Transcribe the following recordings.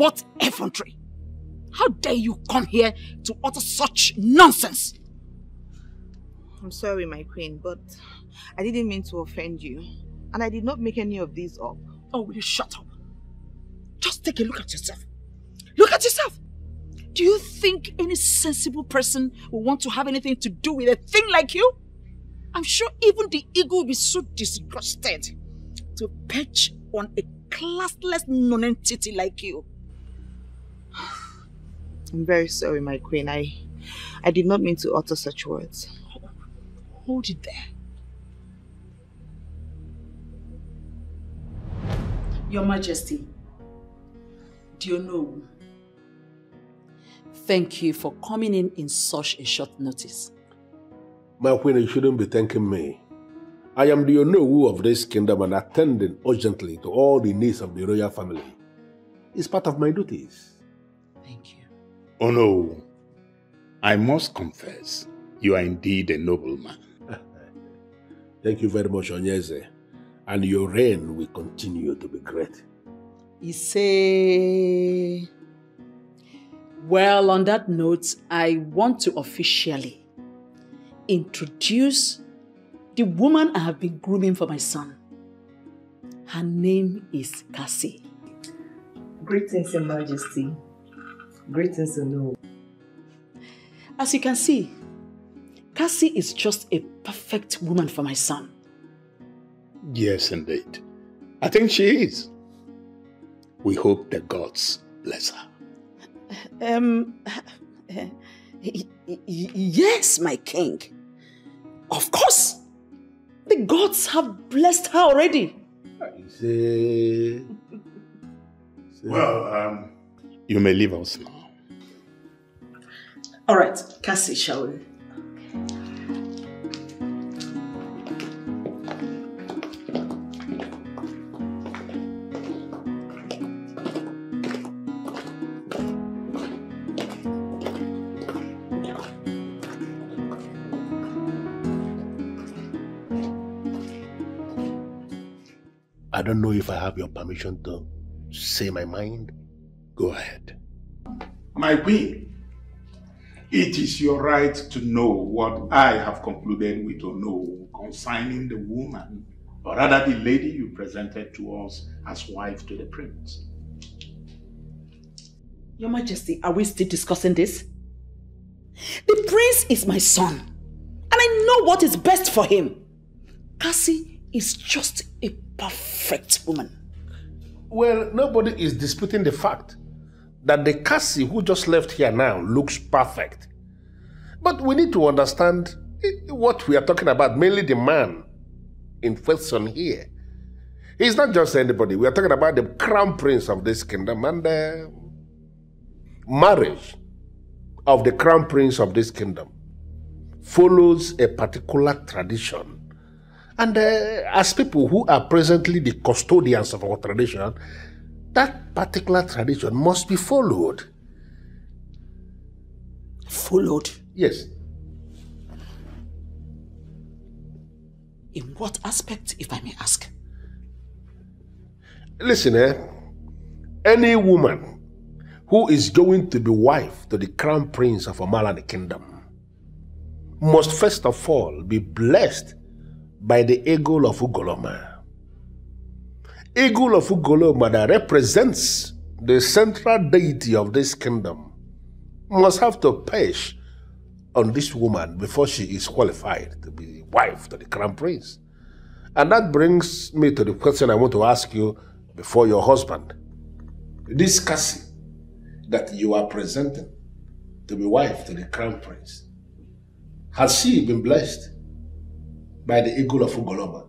What effrontery! How dare you come here to utter such nonsense? I'm sorry, my queen, but I didn't mean to offend you. And I did not make any of these up. Oh, will you shut up? Just take a look at yourself. Look at yourself! Do you think any sensible person will want to have anything to do with a thing like you? I'm sure even the ego will be so disgusted to perch on a classless non-entity like you. I'm very sorry, my queen. I did not mean to utter such words. Hold it there. Your Majesty, do you know? Thank you for coming in such a short notice. My queen, you shouldn't be thanking me. I am the Onowu of this kingdom and attending urgently to all the needs of the royal family. It's part of my duties. Thank you. Oh no, I must confess, you are indeed a noble man. Thank you very much, Onyeze. And your reign will continue to be great. Ise. Well, on that note, I want to officially introduce the woman I have been grooming for my son. Her name is Cassie. Greetings, Your Majesty. Greetings, Onowu. As you can see, Cassie is just a perfect woman for my son. Yes, indeed. I think she is. We hope the gods bless her. Yes, my king. Of course. The gods have blessed her already. Well, you may leave us now. All right, Cassie, shall we? I don't know if I have your permission to say my mind. Go ahead. My queen, it is your right to know what I have concluded with Onowu concerning the woman, or rather the lady you presented to us as wife to the prince. Your Majesty, are we still discussing this? The prince is my son, and I know what is best for him. Cassie is just a perfect woman. Well, nobody is disputing the fact that the Cassie who just left here now looks perfect. But we need to understand what we are talking about, mainly the man in question here. He's not just anybody. We are talking about the crown prince of this kingdom, and the marriage of the crown prince of this kingdom follows a particular tradition. And as people who are presently the custodians of our tradition, that particular tradition must be followed. Followed? Yes. In what aspect, if I may ask? Listen, any woman who is going to be wife to the crown prince of Omalani kingdom must first of all be blessed by the eagle of Ugoloma. Eagle of Ugoloma that represents the central deity of this kingdom must have to perch on this woman before she is qualified to be wife to the crown prince. And that brings me to the question I want to ask you before your husband. This Cassie that you are presenting to be wife to the crown prince, has she been blessed by the eagle of Ugoloma?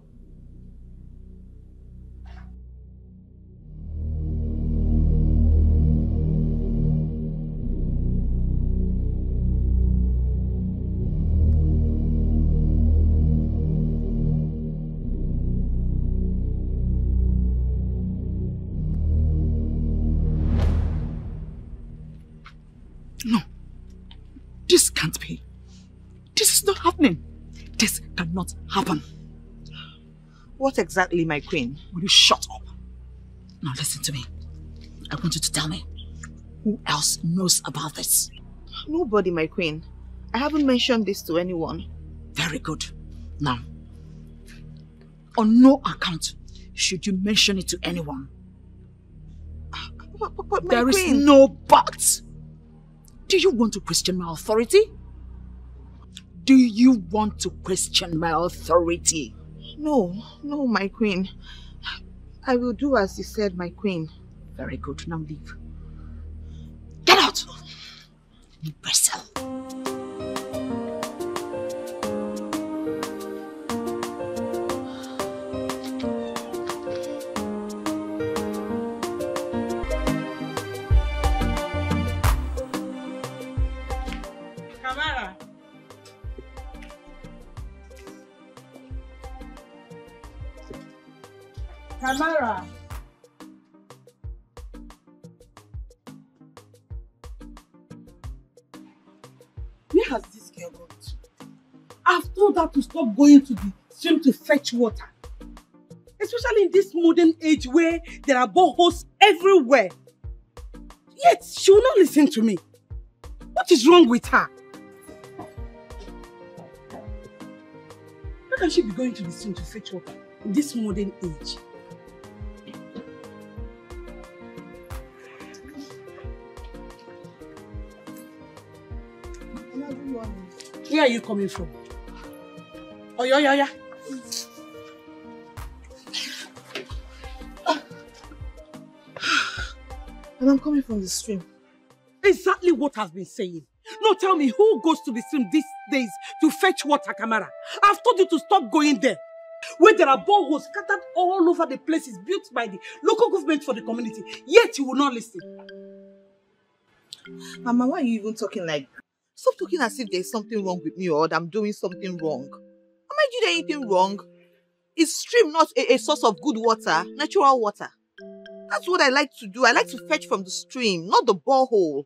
No, this can't be. This is not happening. This cannot happen. What exactly, my queen? Will you shut up? Now listen to me. I want you to tell me, Who else knows about this? Nobody, my queen. I haven't mentioned this to anyone. Very good. Now, on no account should you mention it to anyone. But my there queen... is no but. Do you want to question my authority? Do you want to question my authority? No, my queen. I will do as you said, my queen. Very good. Now leave. Get out! Imbecile. Tamara. Where has this girl gone to? I've told her to stop going to the stream to fetch water. Especially in this modern age where there are boreholes everywhere. Yet she will not listen to me. What is wrong with her? How can she be going to the stream to fetch water in this modern age? Where are you coming from? Oh, yeah. And I'm coming from the stream. Exactly what I've been saying. No, tell me, who goes to the stream these days to fetch water, Kamara? I've told you to stop going there. Where there are boreholes scattered all over the places built by the local government for the community. Yet you will not listen. Mama, why are you even talking like that? Stop talking as if there's something wrong with me or that I'm doing something wrong. Am I doing anything wrong? Is stream not a source of good water, natural water? That's what I like to do. I like to fetch from the stream, not the borehole.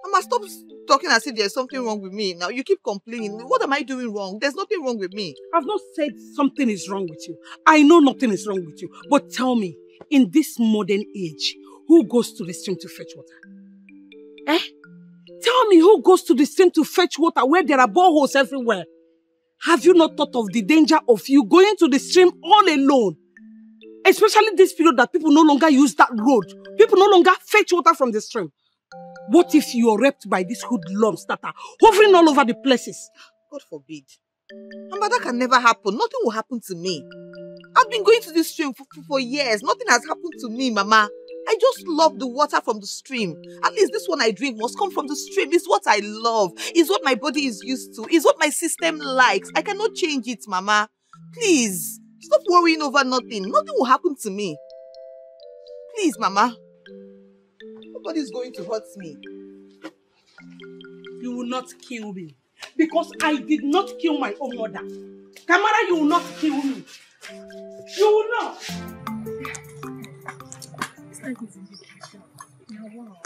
Mama, stop talking as if there's something wrong with me. Now you keep complaining. What am I doing wrong? There's nothing wrong with me. I've not said something is wrong with you. I know nothing is wrong with you. But tell me, in this modern age, who goes to the stream to fetch water? Tell me, who goes to the stream to fetch water where there are boreholes everywhere? Have you not thought of the danger of you going to the stream all alone? Especially this period that people no longer use that road. People no longer fetch water from the stream. What if you are raped by these hoodlums that are hovering all over the places? God forbid. Mama, that can never happen. Nothing will happen to me. I've been going to this stream for years. Nothing has happened to me, Mama. I just love the water from the stream. At least this one I drink must come from the stream. It's what I love. It's what my body is used to. It's what my system likes. I cannot change it, Mama. Please, stop worrying over nothing. Nothing will happen to me. Please, Mama. Nobody's going to hurt me. You will not kill me. Because I did not kill my own mother. Kamara, you will not kill me. You will not. Now, wow.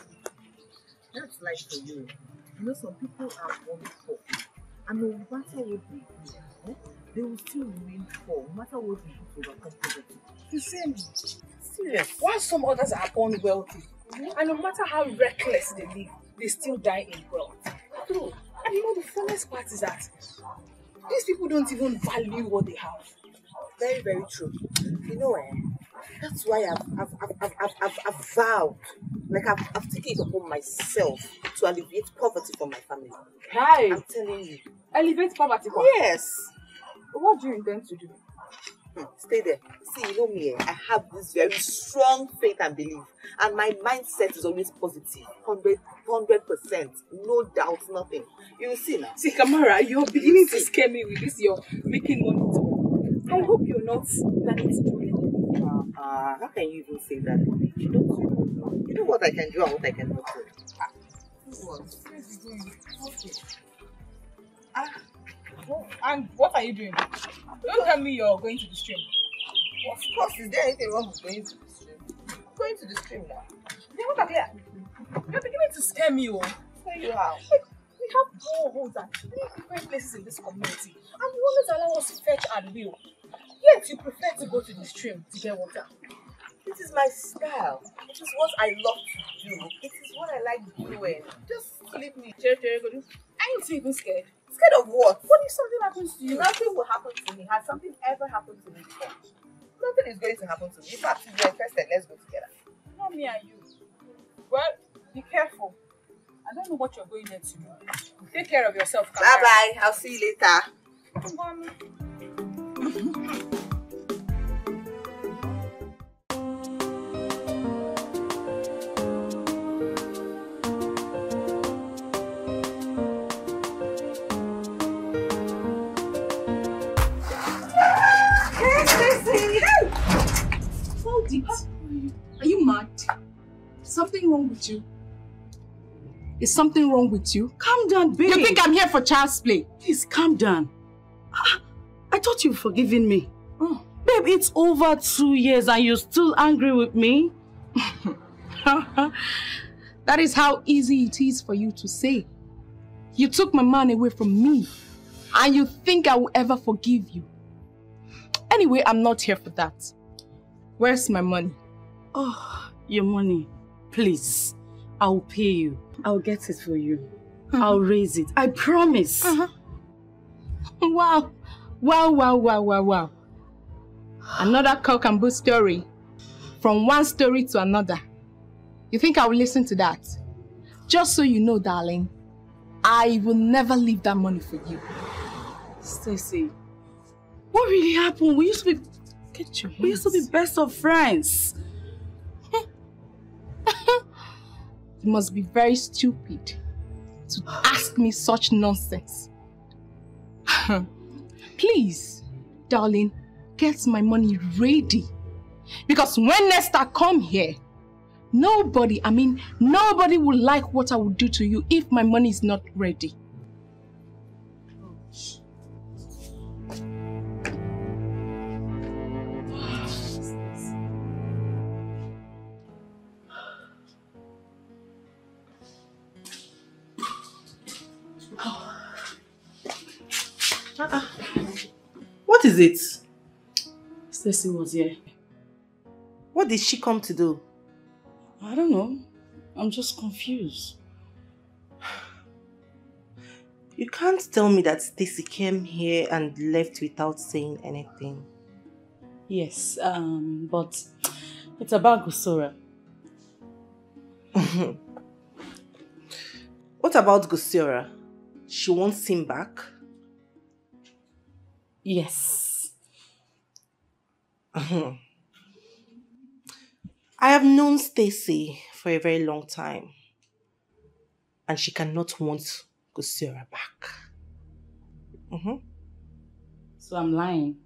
That's life for you. You know, some people are born poor. And no matter what they do, they will still remain poor, no matter what they do to overcome poverty. You see me? Serious. While some others are born wealthy, and no matter how reckless they live, they still die in wealth. True. And you know the funniest part is that these people don't even value what they have. Very, very true. You know, that's why I've vowed, like I've taken it upon myself to alleviate poverty for my family. Hi. I'm telling you. Elevate poverty. Yes. What do you intend to do? Stay there. See, you know me, I have this very strong faith and belief, and my mindset is always positive, 100%, no doubt, nothing. You will see now. See, Kamara, you're beginning to scare me with this. You're making money too. I hope you're not planning to do anything. How can you even say that? You know what I can do and what I cannot do. And what are you doing? Don't tell me you're going to the stream. Of course, is there anything wrong with going to the stream? I'm going to the stream now. Then what are they? You're beginning to scare me, oh. Tell you how. We have boreholes at 3 different places in this community, and you always allow us to fetch at will. Yet you prefer to go to the stream to get water. This is my style. This is what I love to do. It is what I like doing. Just leave me. Are you even scared? Scared of what? What if something happens to you? Nothing will happen to me. Has something ever happened to me before? Nothing is going to happen to me. In fact, if you're interested, let's go together. Not me and you. Well, be careful. I don't know what you're going there to do. Take care of yourself. Bye-bye. I'll see you later. Hold it. Are you mad? Something wrong with you? Is something wrong with you? Calm down, babe. You think I'm here for child's play? Please, calm down. I thought you'd forgiven me. Oh. Babe, it's over 2 years and you're still angry with me? That is how easy it is for you to say. You took my man away from me and you think I will ever forgive you. Anyway, I'm not here for that. Where's my money? Oh, your money. Please, I'll pay you. I'll get it for you. I'll raise it. I promise. Wow. Wow. Another cock and bull story. From one story to another. You think I will listen to that? Just so you know, darling, I will never leave that money for you. Stacey, what really happened? We used to be best of friends. You must be very stupid to ask me such nonsense. Please, darling, get my money ready. Because when Nesta come here, nobody will like what I will do to you if my money is not ready. What is it? Stacey was here. What did she come to do? I don't know. I'm just confused. You can't tell me that Stacey came here and left without saying anything. Yes, but it's about Gusora. What about Gusora? She wants him back? Yes. I have known Stacey for a very long time. And she cannot want Gusora back. So I'm lying.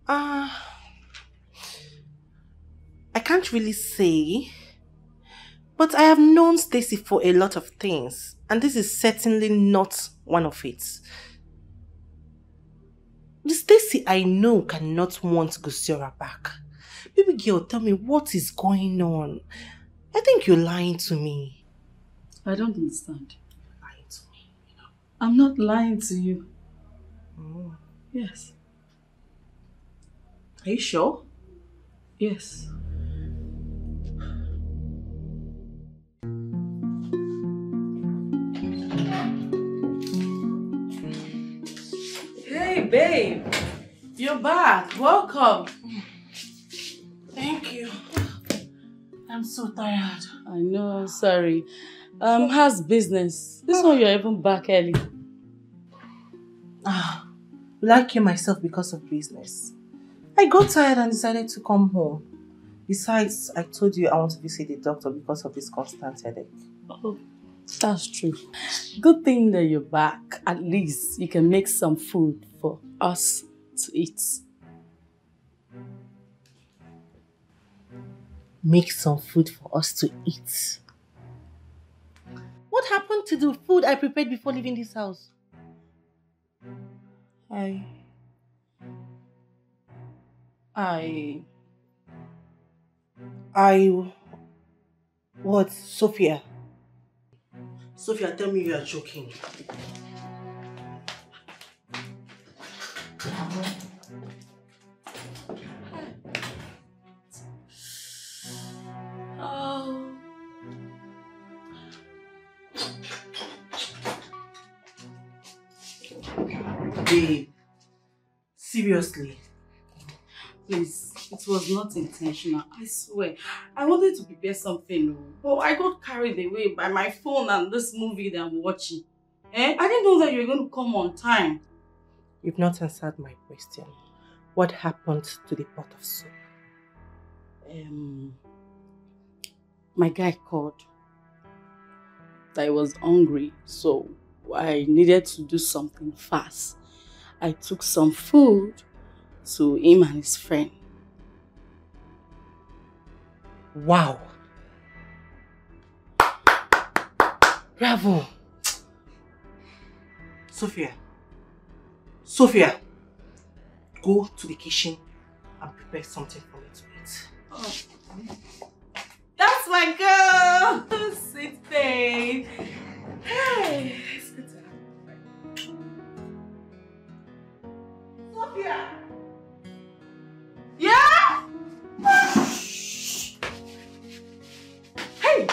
I can't really say. But I have known Stacey for a lot of things. And this is certainly not one of it. The Stacey I know cannot want Gusora back. Baby girl, tell me what is going on. I think you're lying to me. I don't understand. You're lying to me, you know. I'm not lying to you. Oh. Yes. Are you sure? Yes. Hey, babe. You're back. Welcome. Thank you. I'm so tired. I know, sorry. How's business? This one you're even back early. Will I kill myself because of business? I got tired and decided to come home. Besides, I told you I want to visit the doctor because of this constant headache. Oh, that's true. Good thing that you're back. At least you can make some food for us to eat. Make some food for us to eat. What happened to the food I prepared before leaving this house? What, Sophia? Sophia, tell me you are joking. Oh, babe. Seriously. Please, it was not intentional, I swear. I wanted to prepare something, but I got carried away by my phone and this movie that I'm watching. I didn't know that you were going to come on time. You've not answered my question. What happened to the pot of soup? My guy called that I was hungry, so I needed to do something fast. I took some food to him and his friend. Wow. Bravo. Sophia, go to the kitchen and prepare something for me to eat. Oh. That's my girl! Sweet thing. Hey, it's good to have you. Sophia! Yeah? Hey!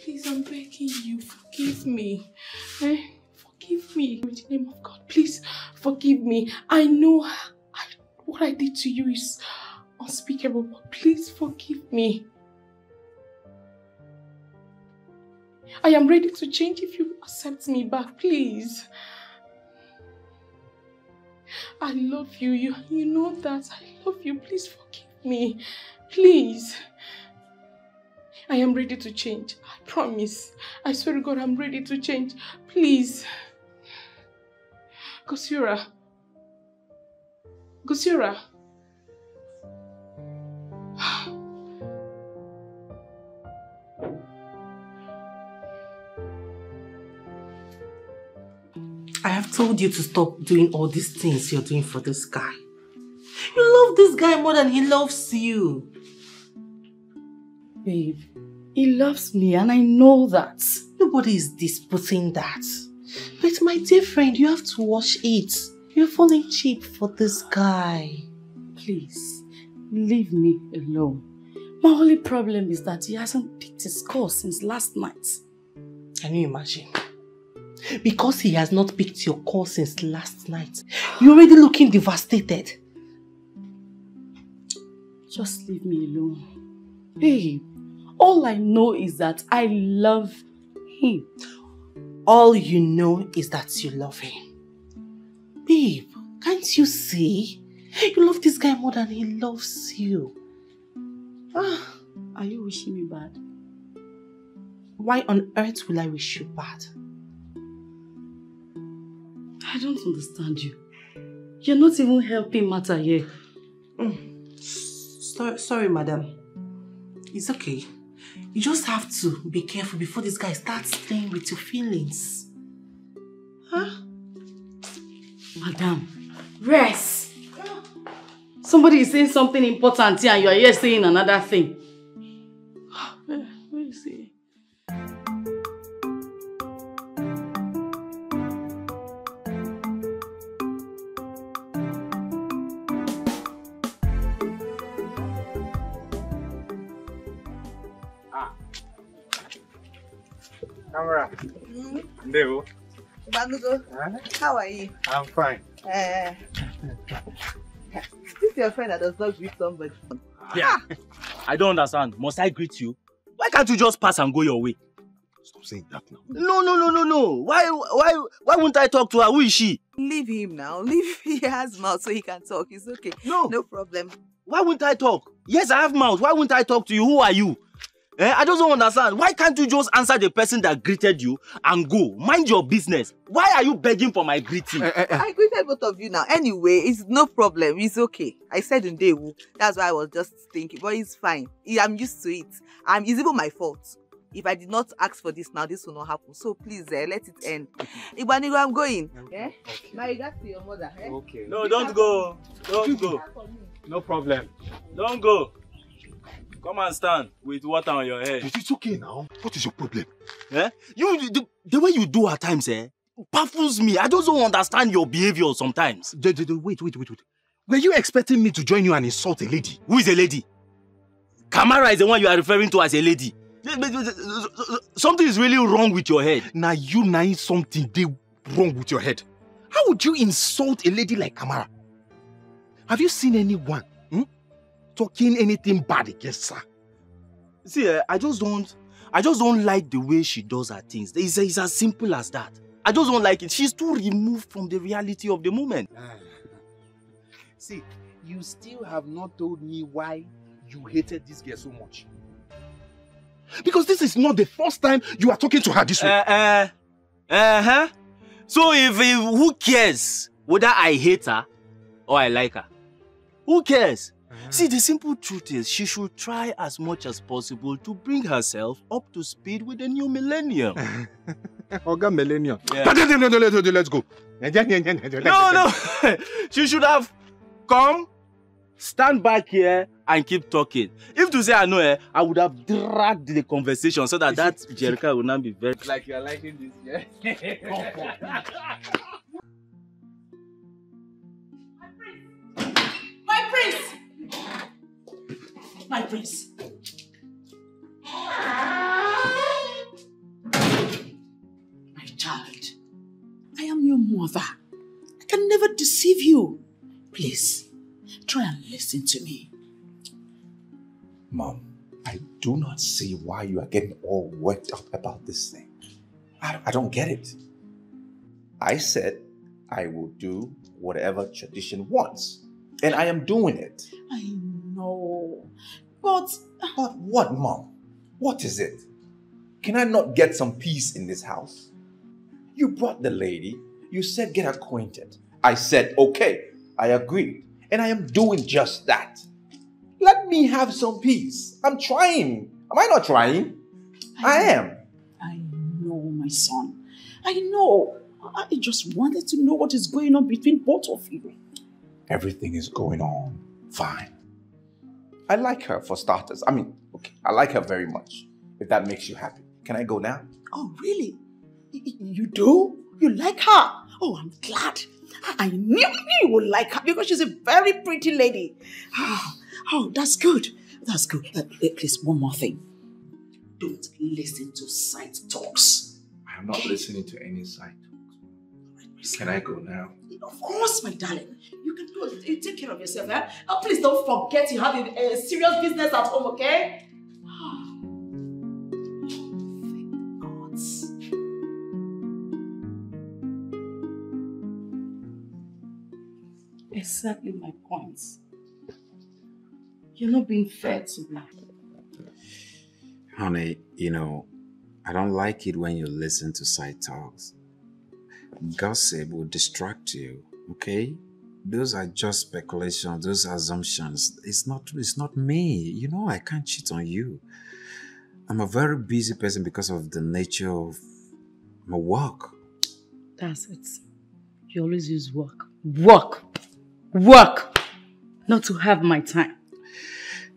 Please, I'm begging you, forgive me. Forgive me. In the name of God, please forgive me. I know what I did to you is unspeakable, but please forgive me. I am ready to change if you accept me back, please. I love you. You know that. I love you. Please forgive me. Please. I am ready to change. I promise. I swear to God, I'm ready to change. Please. Gosura. I have told you to stop doing all these things you're doing for this guy. You love this guy more than he loves you. Babe, he loves me and I know that. Nobody is disputing that. But my dear friend, you have to watch it. You're falling cheap for this guy. Please, leave me alone. My only problem is that he hasn't picked his call since last night. Can you imagine? Because he has not picked your call since last night, you're already looking devastated. Just leave me alone. Babe, all I know is that I love him. All you know is that you love him. Babe, can't you see? You love this guy more than he loves you. Are you wishing me bad? Why on earth will I wish you bad? I don't understand you. You're not even helping matter here. Sorry, madam. It's okay. You just have to be careful before this guy starts playing with your feelings. Madam, rest. Somebody is saying something important here and you are here saying another thing. Where is he? Camera. Hello. How are you? I'm fine. This is your friend that does not greet somebody. Yeah. I don't understand. Must I greet you? Why can't you just pass and go your way? Stop saying that now. No. Why won't I talk to her? Who is she? Leave him now. Leave. He has mouth so he can talk. It's okay. No problem. Why won't I talk? Yes, I have mouth. Why won't I talk to you? Who are you? I just don't understand. Why can't you just answer the person that greeted you and go? Mind your business. Why are you begging for my greeting? I greeted both of you now. Anyway, it's no problem. It's okay. I said Ndewu. That's why I was just thinking. But it's fine. I'm used to it. It's even my fault. If I did not ask for this now, this will not happen. So please, let it end. Igbanigo, I'm going. Okay. My regards to your mother. Okay. No, don't go. Don't go. No problem. Don't go. Come and stand with water on your head. It's okay now. What is your problem? The way you do at times, baffles me. I just don't understand your behavior sometimes. Wait. Were you expecting me to join you and insult a lady? Who is a lady? Kamara is the one you are referring to as a lady. Something is really wrong with your head. Now you know something they wrong with your head. How would you insult a lady like Amara? Have you seen anyone talking anything bad against her? See, I just don't like the way she does her things. It's as simple as that. I just don't like it. She's too removed from the reality of the moment. See, you still have not told me why you hated this girl so much. Because this is not the first time you are talking to her this way. So if who cares whether I hate her or I like her? Who cares? See, the simple truth is she should try as much as possible to bring herself up to speed with the new millennium. Oga millennium. Yeah. Let's go. No. She should have come, stand back here and keep talking. If to say I know her, I would have dragged the conversation so that Jerica would not be very... Like you're liking this, yeah? My prince! My prince! My child, I am your mother. I can never deceive you. Please, try and listen to me. Mom, I do not see why you are getting all worked up about this thing. I don't get it. I said I will do whatever tradition wants. And I am doing it. I know, but... But what, Mom? What is it? Can I not get some peace in this house? You brought the lady. You said get acquainted. I said, okay, I agreed. And I am doing just that. Let me have some peace. I'm trying. Am I not trying? I am. I know, my son. I know. I just wanted to know what is going on between both of you. Everything is going on fine. I like her for starters. Okay, I like her very much. If that makes you happy. Can I go now? Oh, really? You do? You like her? Oh, I'm glad. I knew you would like her because she's a very pretty lady. Oh, that's good. That's good. Please, one more thing. Don't listen to side talks. I'm not listening to any side talks. Can I go now? Of course, my darling. You can go. Take care of yourself, eh? Oh, please don't forget you have a serious business at home, okay? Thank God. Exactly my point. You're not being fair to me. Honey, I don't like it when you listen to side talks. Gossip will distract you, okay? Those are just speculations, those assumptions. It's not me. I can't cheat on you. I'm a very busy person because of the nature of my work. That's it. You always use work. Work! Not to have my time.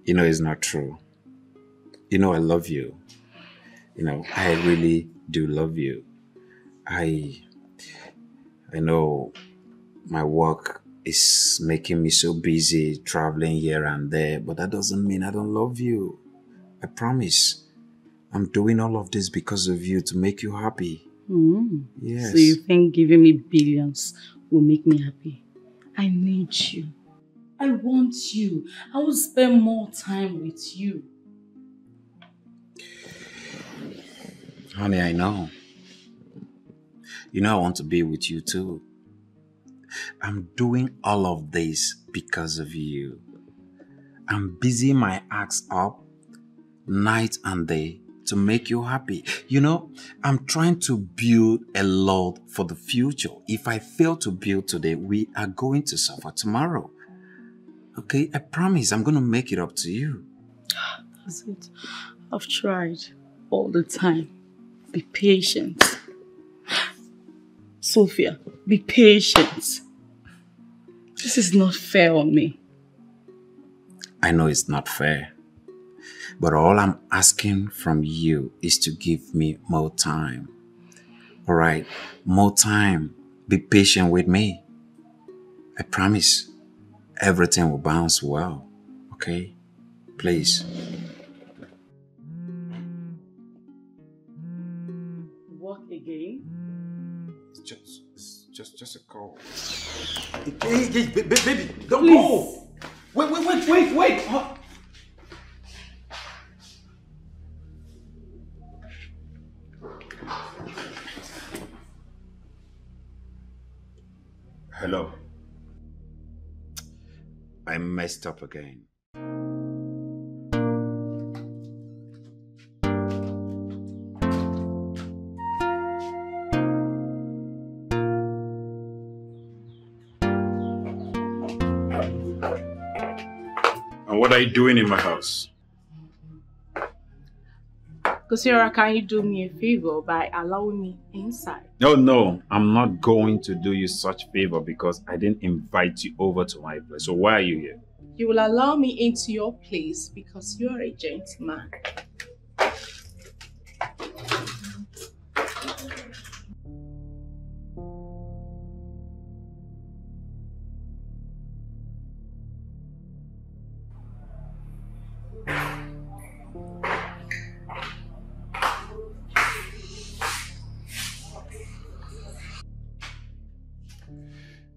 It's not true. I love you. I really do love you. I know my work is making me so busy traveling here and there, but that doesn't mean I don't love you. I promise. I'm doing all of this because of you, to make you happy. Yes. So you think giving me billions will make me happy? I need you. I want you. I will spend more time with you. Honey, I know. I want to be with you too. I'm doing all of this because of you. I'm busy my ass up night and day to make you happy. I'm trying to build a lot for the future. If I fail to build today, we are going to suffer tomorrow. Okay, I promise I'm going to make it up to you. That's it. I've tried all the time. Be patient. Sophia, be patient. This is not fair on me. I know it's not fair. But all I'm asking from you is to give me more time. Alright? More time. Be patient with me. I promise everything will bounce well. Okay? Please. again? It's just a call. Hey, baby, don't Please. go. Wait. Hello. I messed up again. And what are you doing in my house? Kosiora, can you do me a favor by allowing me inside? No, I'm not going to do you such favor because I didn't invite you over to my place. So why are you here? You will allow me into your place because you are a gentleman.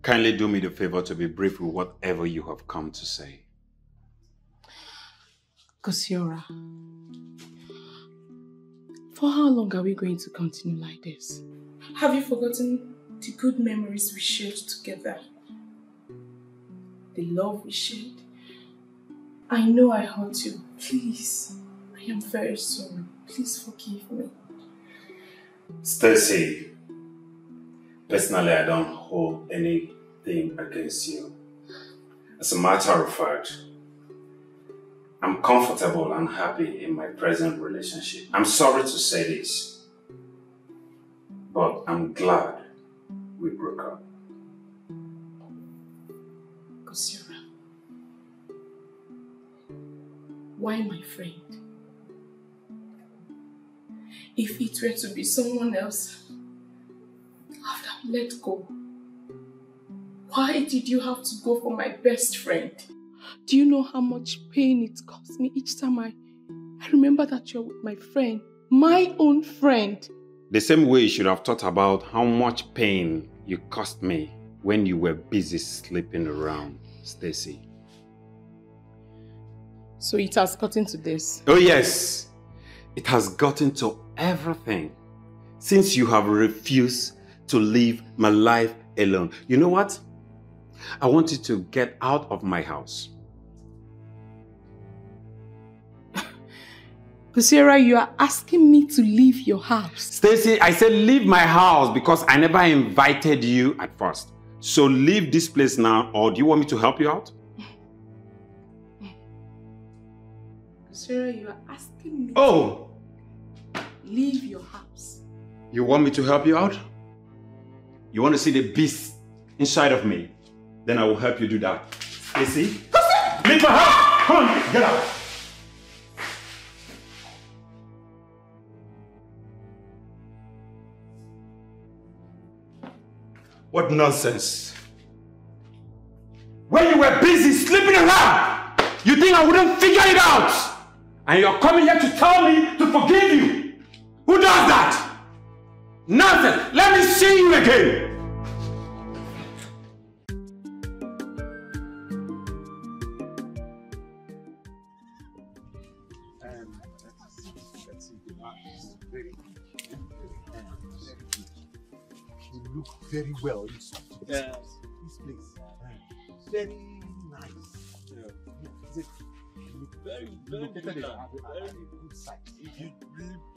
Kindly do me the favor to be brief with whatever you have come to say. Kosiora, for how long are we going to continue like this? Have you forgotten the good memories we shared together? The love we shared? I know I hurt you. Please, I am very sorry. Please forgive me. Stacy, personally, I don't hold anything against you. As a matter of fact, I'm comfortable and happy in my present relationship. I'm sorry to say this, but I'm glad we broke up. Kosiora, why my friend? If it were to be someone else, I would have let go. Why did you have to go for my best friend? Do you know how much pain it cost me each time I remember that you're with my friend, my own friend? The same way you should have thought about how much pain you cost me when you were busy sleeping around, Stacy. So it has gotten to this? Oh yes, it has gotten to everything. Since you have refused to leave my life alone. You know what? I want you to get out of my house. Kosiora, you are asking me to leave your house. Stacy, I said leave my house because I never invited you at first. So leave this place now, or do you want me to help you out? Kosiora, you are asking me to leave your house. You want me to help you out? You want to see the beast inside of me? Then I will help you do that. Stacy, leave my house! Come on, get out! What nonsense! When you were busy sleeping around, you think I wouldn't figure it out? And you're coming here to tell me to forgive you? Who does that? Nonsense! Let me see you again! Look very well inside this place. Very nice. Very good site. If you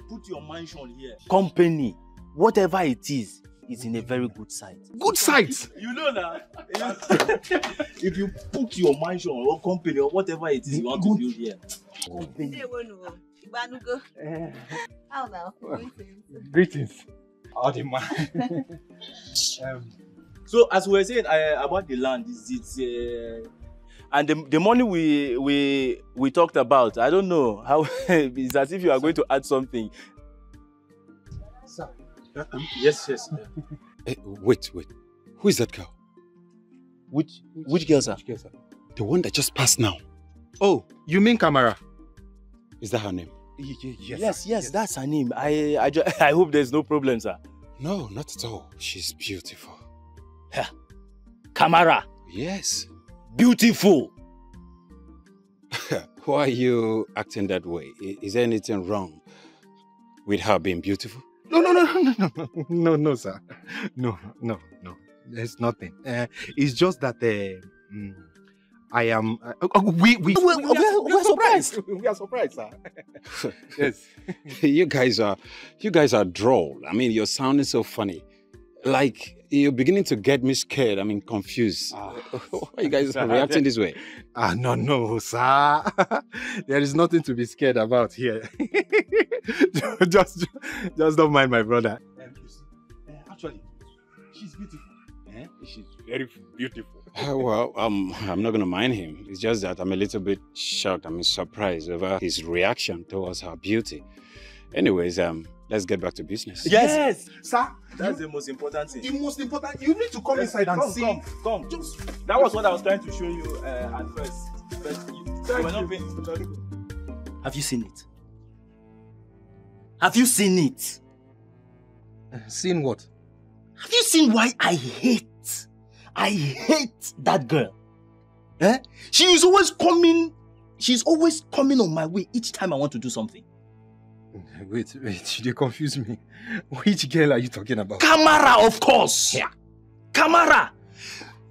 put your mansion here, company, whatever it is in a very good site. Good site? You know that. If you put your mansion or company or whatever it is you want to build here. How now? Greetings. So as we were saying about the land, and the money we talked about, I don't know how it's as if you are going to add something. Sir. Yes. Hey, wait. Who is that girl? Which girl, sir? The one that just passed now. Oh, you mean Kamara? Is that her name? Yes, that's her name. I hope there's no problem, sir. No, not at all. She's beautiful. Yeah. Kamara. Yes. Beautiful. Why are you acting that way? Is there anything wrong with her being beautiful? No, sir. No. There's nothing. It's just that I am. We're surprised. We are surprised, sir. Yes. You guys are droll. I mean, you're sounding so funny. Like you're beginning to get me scared. I mean, confused. Why are you guys reacting this way? No, sir. There is nothing to be scared about here. just don't mind my brother. Actually, she's beautiful. She's very beautiful. Well, I'm not going to mind him. It's just that I'm a little bit shocked. I'm surprised over his reaction towards her beauty. Anyways, let's get back to business. Yes, sir. That's the most important thing. The most important. You need to come inside and see. Come. That was what I was trying to show you at first. You were not paying attention. Have you seen it? Have you seen it? Seen what? Have you seen why I hate that girl? She's always coming on my way each time I want to do something. Wait, you confuse me. Which girl are you talking about? Kamara, of course. Yeah. Kamara.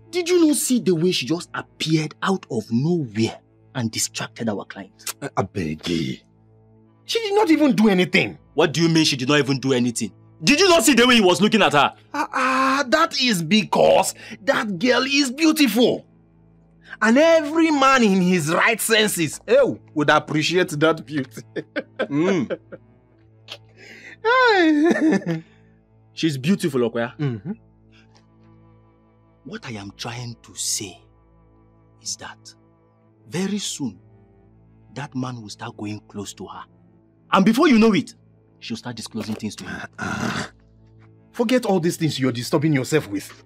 Did you not see the way she just appeared out of nowhere and distracted our client? I beg you. She did not even do anything. What do you mean she did not even do anything? Did you not see the way he was looking at her? That is because that girl is beautiful. And every man in his right senses would appreciate that beauty. She's beautiful, Okoya. Mm-hmm. What I am trying to say is that very soon, that man will start going close to her. And before you know it, she'll start disclosing things to you. Forget all these things you're disturbing yourself with.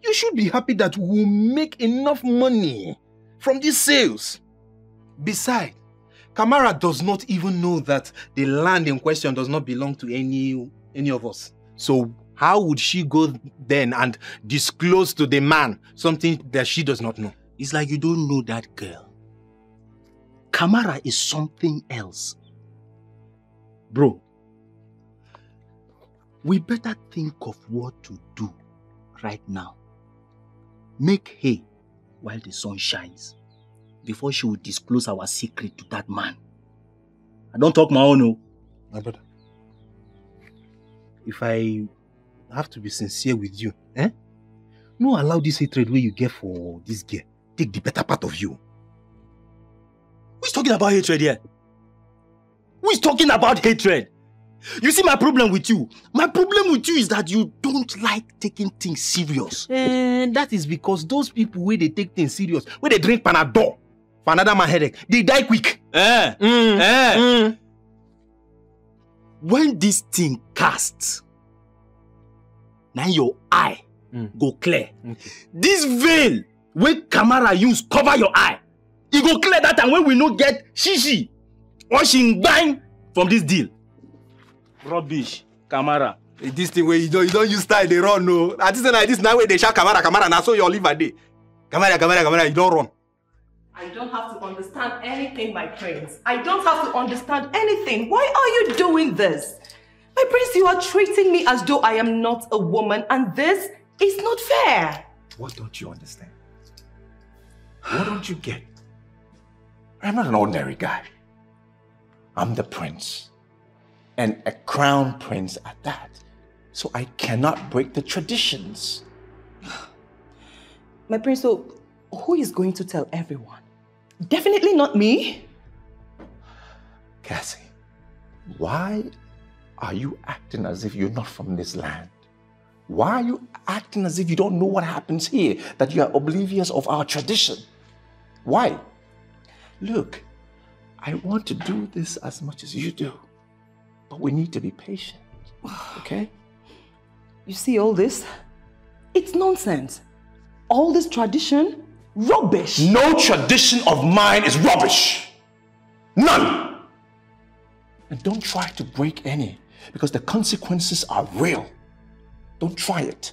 You should be happy that we'll make enough money from these sales. Besides, Kamara does not even know that the land in question does not belong to any of us. So how would she go then and disclose to the man something that she does not know? It's like you don't know that girl. Kamara is something else. Bro, we better think of what to do right now. Make hay while the sun shines before she will disclose our secret to that man. I don't talk my own, no. My brother, if I have to be sincere with you, no allow this hatred where you get for this girl. Take the better part of you. Who's talking about hatred here? Who is talking about hatred? You see my problem with you? My problem with you is that you don't like taking things serious. And that is because those people where they take things serious, where they drink Panadol for another man headache, they die quick. When this thing casts, now your eye go clear. Okay. This veil where Kamara use cover your eye, it go clear that time when we no get shishi or shingbang from this deal. Rubbish, Kamara. This thing where you don't use style, they run, no. At this now where they shout Kamara, now so you live a day. Kamara, you don't run. I don't have to understand anything, my prince. I don't have to understand anything. Why are you doing this? My prince, you are treating me as though I am not a woman, and this is not fair. What don't you understand? What don't you get? I'm not an ordinary guy. I'm the prince. And a crown prince at that. So I cannot break the traditions. My prince, so who is going to tell everyone? Definitely not me. Cassie, why are you acting as if you're not from this land? Why are you acting as if you don't know what happens here, that you are oblivious of our tradition? Why? Look, I want to do this as much as you do, but we need to be patient, okay? You see all this? It's nonsense. All this tradition, rubbish. No tradition of mine is rubbish. None. And don't try to break any, Because the consequences are real. Don't try it.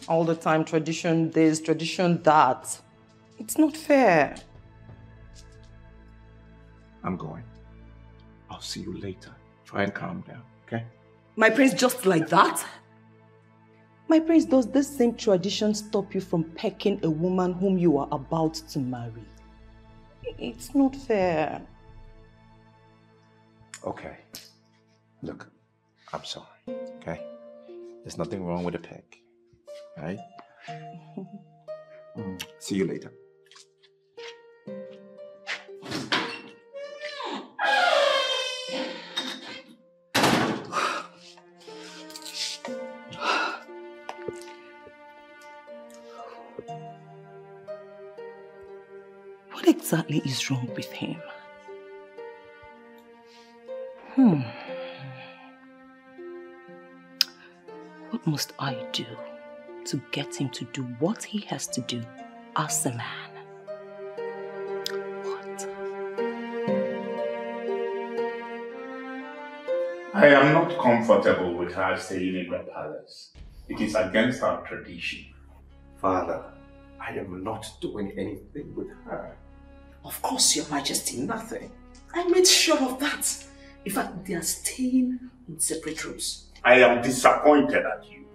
All the time, tradition this, tradition that. It's not fair. I'm going. I'll see you later. Try and calm down, okay? My prince, just like that? My prince, does this same tradition stop you from pecking a woman whom you are about to marry? It's not fair. Okay. Look, I'm sorry, okay? There's nothing wrong with a peck, right? See you later. What exactly is wrong with him? What must I do to get him to do what he has to do as a man? What? I am not comfortable with her staying in the palace. It is against our tradition. Father, I am not doing anything with her. Of course, Your Majesty, nothing. I made sure of that. In fact, they are staying in separate rooms. I am disappointed at you.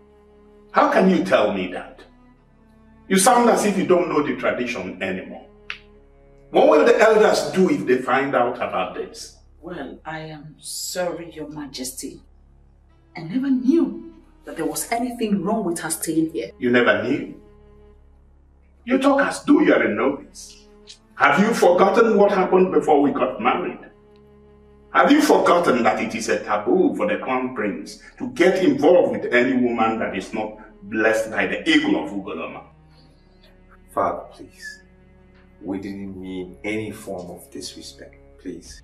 How can you tell me that? You sound as if you don't know the tradition anymore. What will the elders do if they find out about this? Well, I am sorry, Your Majesty. I never knew that there was anything wrong with her staying here. You never knew? You talk as though you are a novice. Have you forgotten what happened before we got married? Have you forgotten that it is a taboo for the crown prince to get involved with any woman that is not blessed by the eagle of Ugoloma? Father, please. We didn't mean any form of disrespect, please.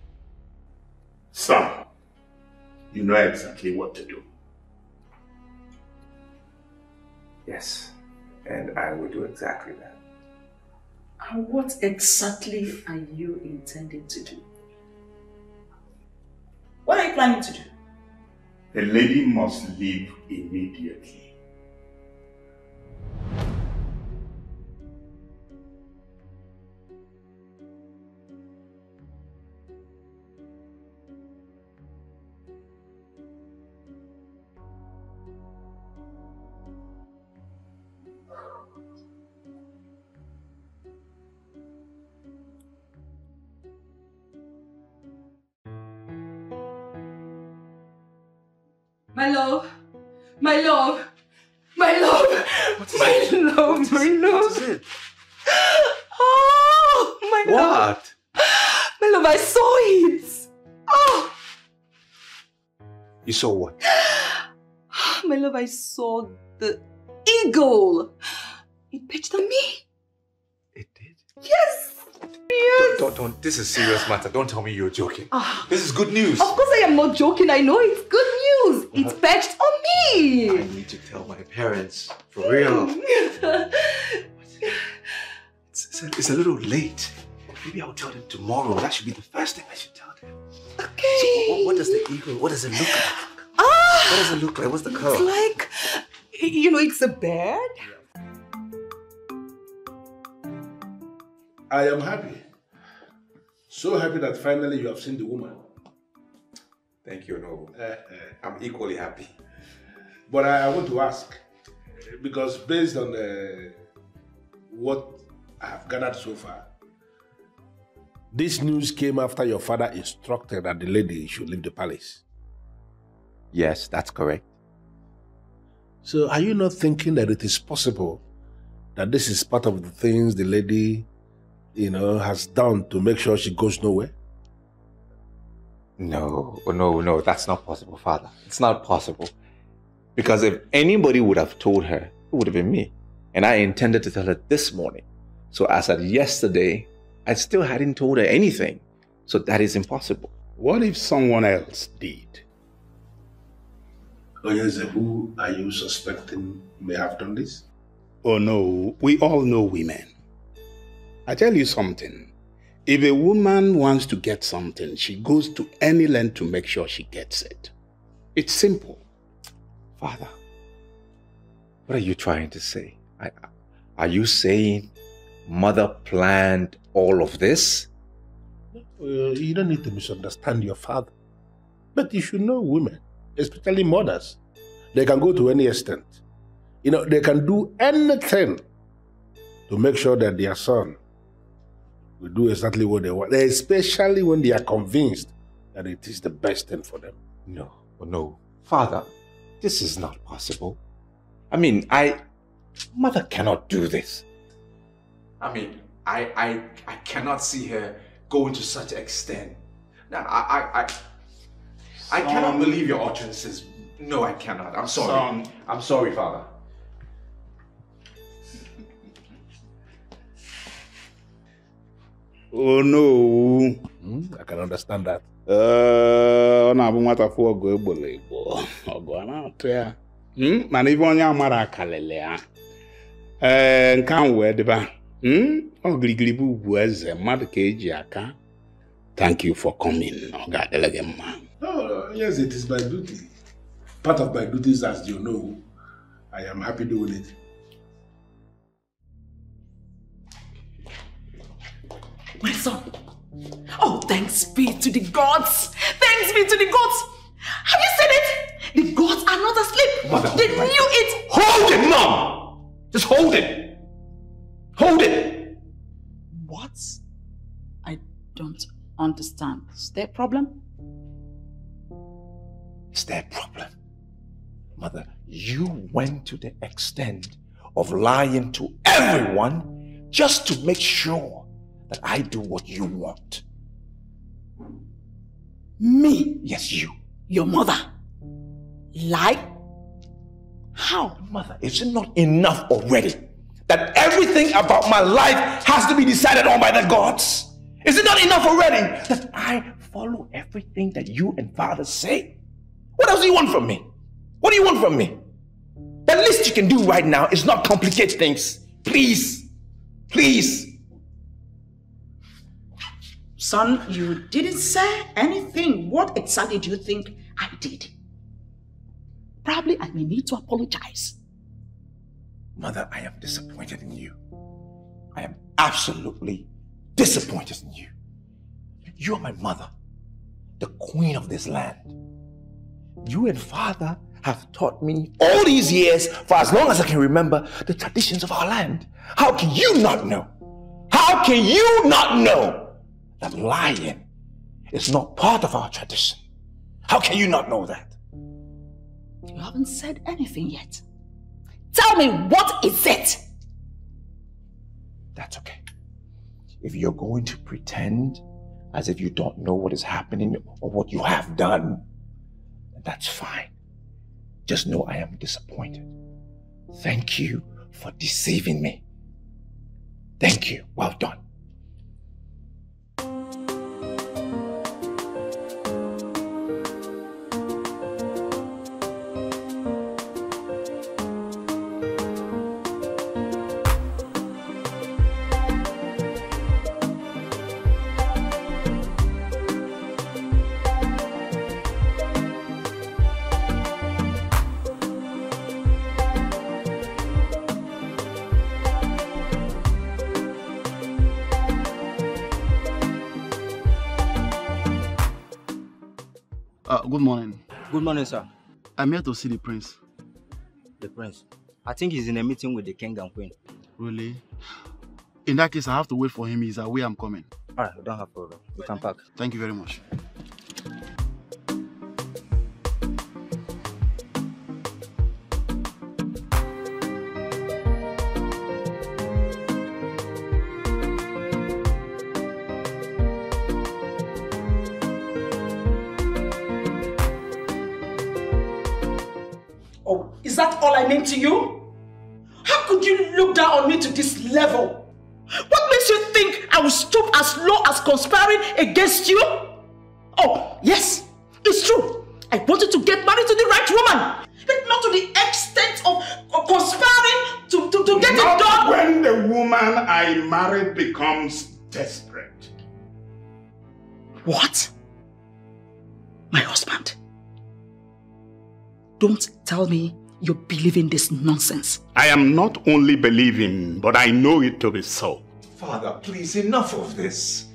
Son, you know exactly what to do. Yes, and I will do exactly that. And what exactly are you intending to do? What are you planning to do? The lady must leave immediately. My love, my love, my love, my love, my love. What is it? Oh, my love. What? My love, I saw it. Oh. You saw what? My love, I saw the eagle. It pitched on me. It did? Yes. Yes. Don't. This is a serious matter. Don't tell me you're joking. This is good news. Of course I am not joking. I know it's good news. It perched on me. I need to tell my parents. For real. It's a little late. Maybe I'll tell them tomorrow. That should be the first thing I should tell them. Okay. So what does the eagle, what does it look like? What does it look like? What's the color? It's like, it's a bird. I am happy. So happy that finally you have seen the woman. Thank you, Nobu. I'm equally happy. But I want to ask, because based on what I have gathered so far, this news came after your father instructed that the lady should leave the palace. Yes, that's correct. So are you not thinking that it is possible that this is part of the things the lady, has done to make sure she goes nowhere? No, that's not possible, Father. It's not possible. Because if anybody would have told her, it would have been me. And I intended to tell her this morning. So as of yesterday, I still hadn't told her anything. So that is impossible. What if someone else did? Oyeze, who are you suspecting may have done this? Oh no, we all know women. I tell you something. If a woman wants to get something, she goes to any length to make sure she gets it. It's simple. Father, what are you trying to say? Are you saying Mother planned all of this? You don't need to misunderstand your father. But you should know women, especially mothers. They can go to any extent. They can do anything to make sure that their son will do exactly what they want, especially when they are convinced that it is the best thing for them. No. Father, this is not possible. Mother cannot do this. I cannot see her going to such extent. Now, I cannot believe your utterances. No, I cannot. I'm sorry. Son. I'm sorry, Father. Oh no. I can understand that. Na-abụ nwata fụ ọgụ egbolo egbo. Ọgụ a na-atụ ya. Mana ife onye amara akalele ya. Nke ahụ wee dịba. Ogirigiri bụ ugwu eze mmadụ ka eji aka. Thank you for coming. Ọ ga-adịla gị mma. Yes, it is my duty. Part of my duties, as you know, I am happy doing it. My son. Oh, thanks be to the gods. Thanks be to the gods. Have you seen it? The gods are not asleep. Mother, they knew it. Hold it, Mom! Just hold it. Hold it. What? I don't understand. Is there a problem? Is there a problem? Mother, you went to the extent of lying to everyone just to make sure that I do what you want. Me? Yes, you. Your mother? Lie? How? Mother, is it not enough already that everything about my life has to be decided on by the gods? Is it not enough already that I follow everything that you and Father say? What else do you want from me? What do you want from me? The least you can do right now is not complicate things. Please. Please. Son, you didn't say anything. What exactly do you think I did? Probably I may need to apologize. Mother, I am disappointed in you. I am absolutely disappointed in you. You are my mother, the queen of this land. You and Father have taught me all these years, for as long as I can remember, the traditions of our land. How can you not know? How can you not know that lying is not part of our tradition? How can you not know that? You haven't said anything yet. Tell me, what is it? That's okay. If you're going to pretend as if you don't know what is happening or what you have done, that's fine. Just know I am disappointed. Thank you for deceiving me. Thank you. Well done. Good morning. Good morning, sir. I'm here to see the prince. The prince? I think he's in a meeting with the king and queen. Really? In that case, I have to wait for him. He's away. I'm coming. All right, we don't have a problem. You can pack. Thank you very much. Is that all I meant to you? How could you look down on me to this level? What makes you think I will stoop as low as conspiring against you? Oh, yes, it's true. I wanted to get married to the right woman, but not to the extent of conspiring to get it done. When the woman I married becomes desperate. What? My husband? Don't tell me you're believing this nonsense. I am not only believing, but I know it to be so. Father, please, enough of this.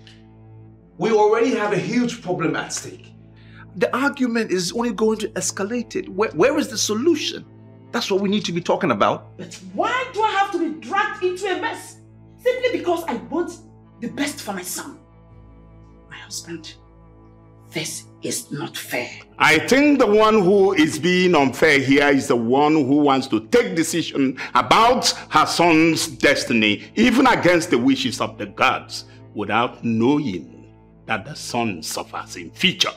We already have a huge problem at stake. The argument is only going to escalate it. Where is the solution? That's what we need to be talking about. But why do I have to be dragged into a mess? Simply because I want the best for my son. My husband, this is not fair. I think the one who is being unfair here is the one who wants to take decision about her son's destiny, even against the wishes of the gods, without knowing that the son suffers in future.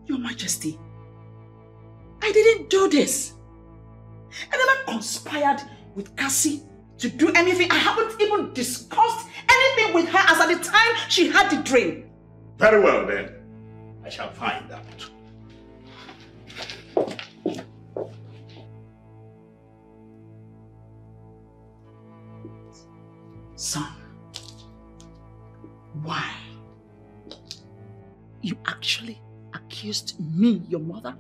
Your Majesty, I didn't do this. I never conspired with Cassie to do anything. I haven't even discussed anything with her as at the time she had the dream. Very well then. I shall find out. Son, why? You actually accused me, your mother?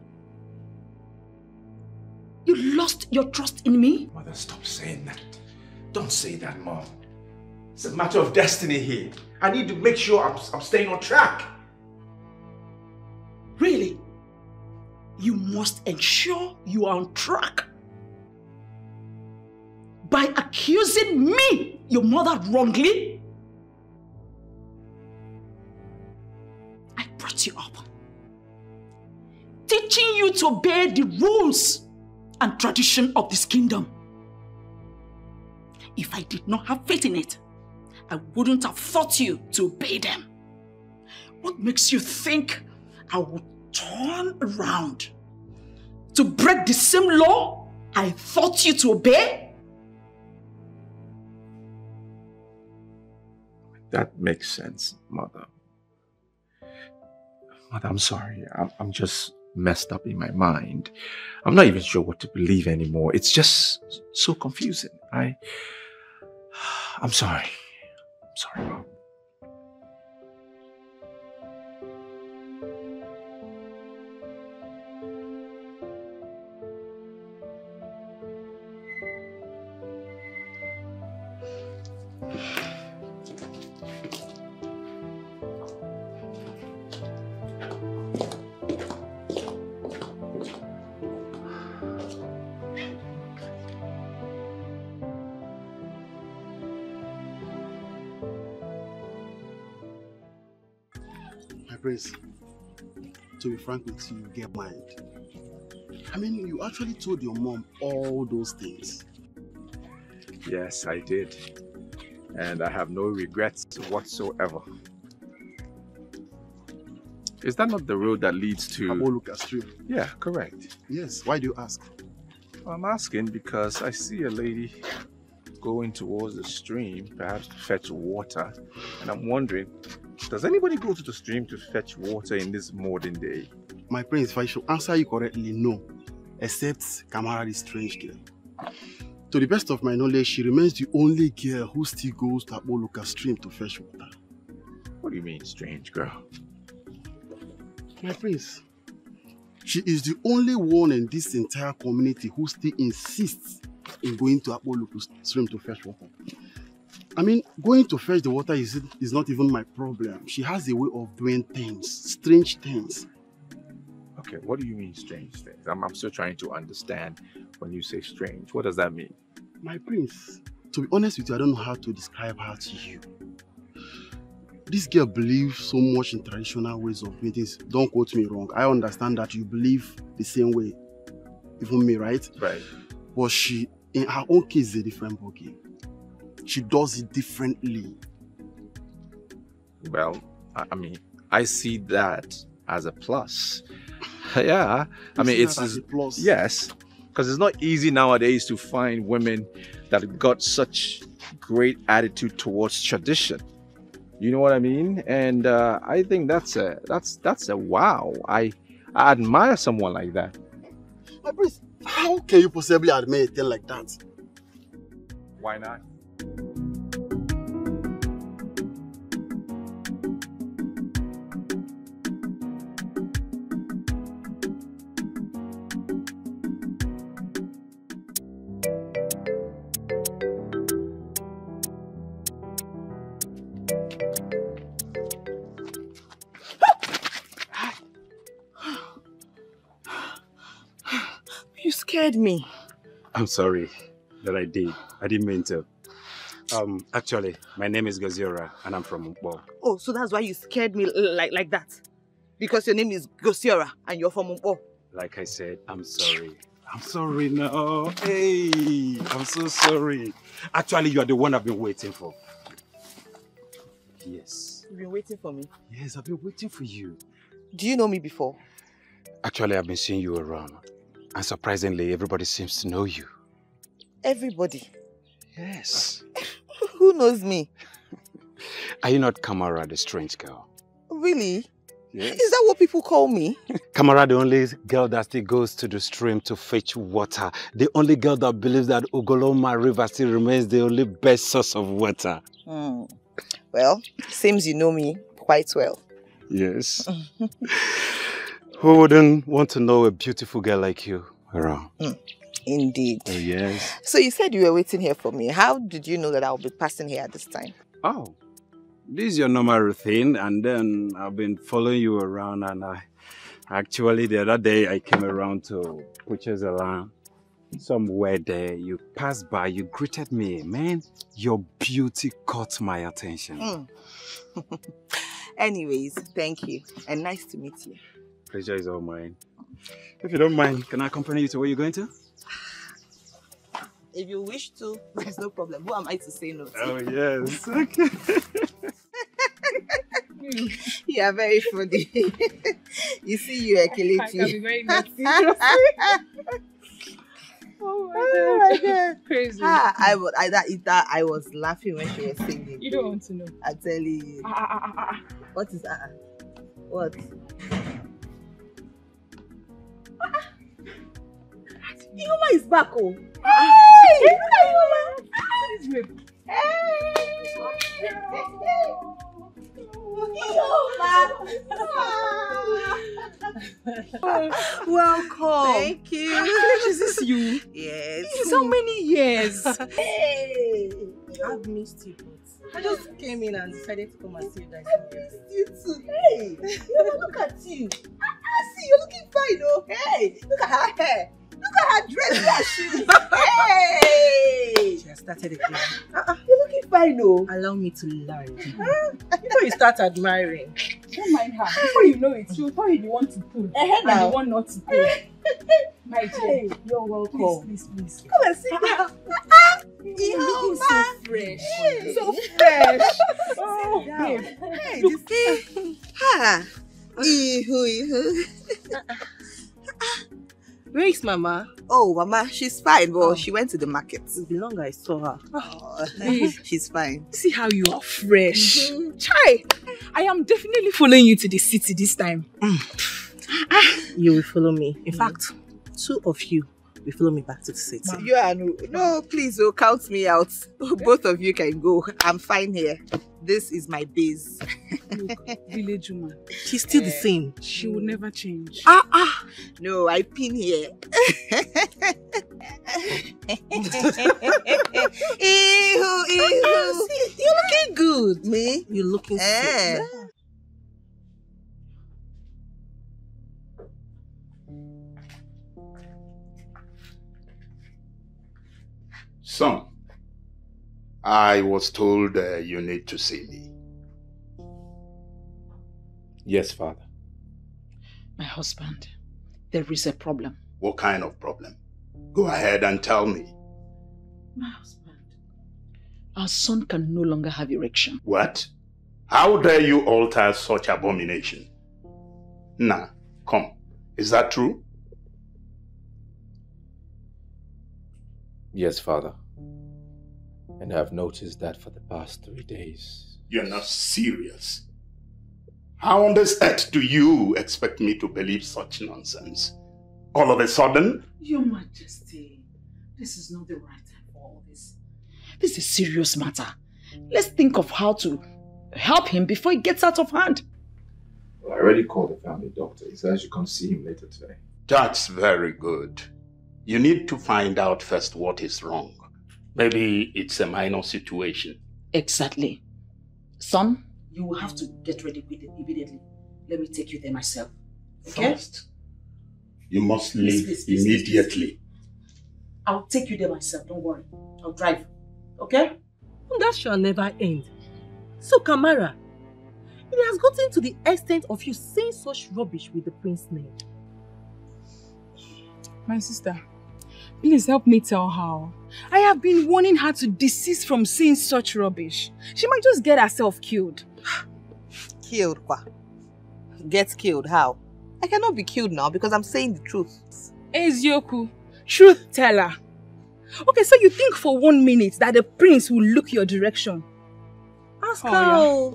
You lost your trust in me? Mother, stop saying that. Don't say that, Mom. It's a matter of destiny here. I need to make sure I'm staying on track. Really? You must ensure you are on track. By accusing me, your mother, wrongly? I brought you up, teaching you to obey the rules and tradition of this kingdom. If I did not have faith in it, I wouldn't have taught you to obey them. What makes you think I would turn around to break the same law I taught you to obey? That makes sense, Mother. Mother, I'm sorry. I'm just messed up in my mind. I'm not even sure what to believe anymore. It's just so confusing. I'm sorry. I'm sorry, Mom. Prince, to be frank with you, you get mind. I mean, you actually told your mom all those things. Yes, I did. And I have no regrets whatsoever. Is that not the road that leads to... Aboluka Stream? Yeah, correct. Yes, why do you ask? I'm asking because I see a lady going towards the stream, perhaps to fetch water. And I'm wondering, does anybody go to the stream to fetch water in this modern day? My prince, if I should answer you correctly, no. Except Kamara, the strange girl. To the best of my knowledge, she remains the only girl who still goes to Aboluka Stream to fetch water. What do you mean, strange girl? My prince, she is the only one in this entire community who still insists in going to Aboluka Stream to fetch water. I mean, going to fetch the water is not even my problem. She has a way of doing things, strange things. Okay, what do you mean strange things? I'm still trying to understand when you say strange. What does that mean? My prince, to be honest with you, I don't know how to describe her to you. This girl believes so much in traditional ways of doing things. Don't quote me wrong. I understand that you believe the same way. Even me, right? Right. But she, in her own case, is a different ballgame. She does it differently. Well, I mean, I see that as a plus. Yeah, I mean, it's a plus. Yes, because it's not easy nowadays to find women that got such great attitude towards tradition. You know what I mean? And I think that's a wow. I admire someone like that. My prince, how can you possibly admire a thing like that? Why not? scared me. I'm sorry that I did. I didn't mean to. Actually, my name is Goziora and I'm from Mpo. Oh, so that's why you scared me like that? Because your name is Gosiora and you're from Mpo. Like I said, I'm sorry. I'm sorry now. Hey, I'm so sorry. Actually, you are the one I've been waiting for. Yes. You've been waiting for me? Yes, I've been waiting for you. Do you know me before? Actually, I've been seeing you around. And surprisingly, everybody seems to know you. Everybody? Yes. Who knows me? Are you not Kamara, the strange girl? Really? Yes. Is that what people call me? Kamara, the only girl that still goes to the stream to fetch water. The only girl that believes that Ugoloma River still remains the only best source of water. Well, seems you know me quite well. Yes. Who wouldn't want to know a beautiful girl like you around? Indeed. Oh, yes. So you said you were waiting here for me. How did you know that I'll be passing here at this time? Oh, this is your normal routine, and then I've been following you around, and actually the other day I came around to Puposely. Somewhere there, you passed by, you greeted me. Man, your beauty caught my attention. Anyways, thank you, and nice to meet you. Pleasure is all mine. If you don't mind, can I accompany you to where you're going to? If you wish to, there's no problem. Who am I to say no to? Oh, yes. Okay. You are very funny. You see, you are killing I can be very naughty. Oh my God. Crazy. I was laughing when she was singing. You don't want to know. I tell you. What is what? Ioma is back, oh. Hey! Look at welcome. Thank you. Is this you? Yes. So many years. Hey, I've missed you. I just came in and decided to come and see you guys. I missed you too. Hey, look at you. See, you're looking fine, oh. Hey, look at her hair. Look at her dress and shoes. Hey! She has started again. You're looking fine, oh. Allow me to learn. Before you start admiring, don't mind her. Before you know it, she'll tell you the one to pull and the one not to pull. My dear, you're welcome. Please. Come and sit down. You're looking so fresh. Hey. So fresh. Oh, babe. Hey, you see? Where is Mama? Oh, Mama, she's fine, but she went to the market. The longer I saw her. She's fine. See how you are fresh. Chai, I am definitely following you to the city this time. You will follow me. In fact, two of you will follow me back to the city. You are no, please, count me out. Both of you can go. I'm fine here. This is my base. Look, village woman. She's still the same. She will never change. No, I pin here. You're looking good. Me? You're looking sick. Son, I was told you need to see me. Yes, Father. My husband, there is a problem. What kind of problem? Go ahead and tell me. My husband, our son can no longer have erection. What? How dare you alter such abomination? Nah, come. Is that true? Yes, Father. And I've noticed that for the past 3 days. You're not serious. How on this earth do you expect me to believe such nonsense? All of a sudden? Your Majesty, this is not the right time for all this. This is a serious matter. Let's think of how to help him before it gets out of hand. Well, I already called the family doctor. He said I should come see him later today. That's very good. You need to find out first what is wrong. Maybe it's a minor situation. Exactly. Son, you will have to get ready immediately. Let me take you there myself. Okay? First, you must leave immediately. I'll take you there myself, don't worry. I'll drive. Okay? That shall never end. So, Kamara, it has gotten to the extent of you saying such rubbish with the prince's name. My sister, please help me tell her. I have been warning her to desist from saying such rubbish. She might just get herself killed. Killed, kwa? Get killed, how? I cannot be killed now because I'm saying the truth. Ezioku, truth teller. Okay, so you think for 1 minute that the prince will look your direction? Ask her.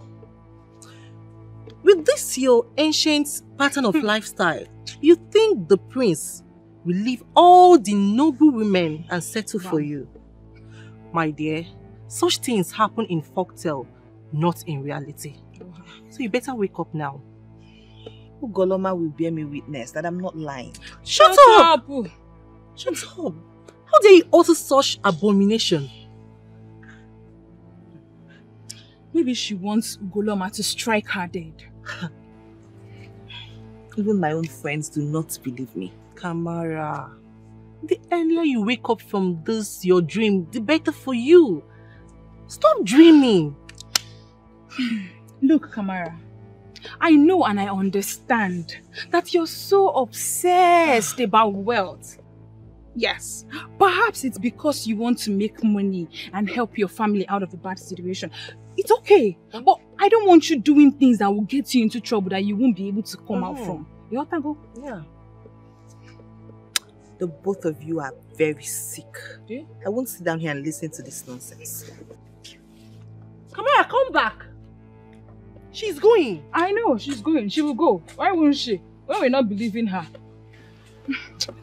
With this your ancient pattern of lifestyle, you think the prince will leave all the noble women and settle for you? My dear, such things happen in folktale, not in reality. So you better wake up now. Ugoloma will bear me witness that I'm not lying. Shut up! Shut up! How dare you utter such abomination? Maybe she wants Ugoloma to strike her dead. Even my own friends do not believe me. Kamara, the earlier you wake up from this, your dream, the better for you. Stop dreaming. Look, Kamara, I know and I understand that you're so obsessed about wealth. Yes, perhaps it's because you want to make money and help your family out of a bad situation. It's okay, but I don't want you doing things that will get you into trouble that you won't be able to come out from. You want to go? Yeah. The both of you are very sick. Yeah? I won't sit down here and listen to this nonsense. Kamara, come back. She's going. I know, she's going. She will go. Why won't she? When we're not believing her.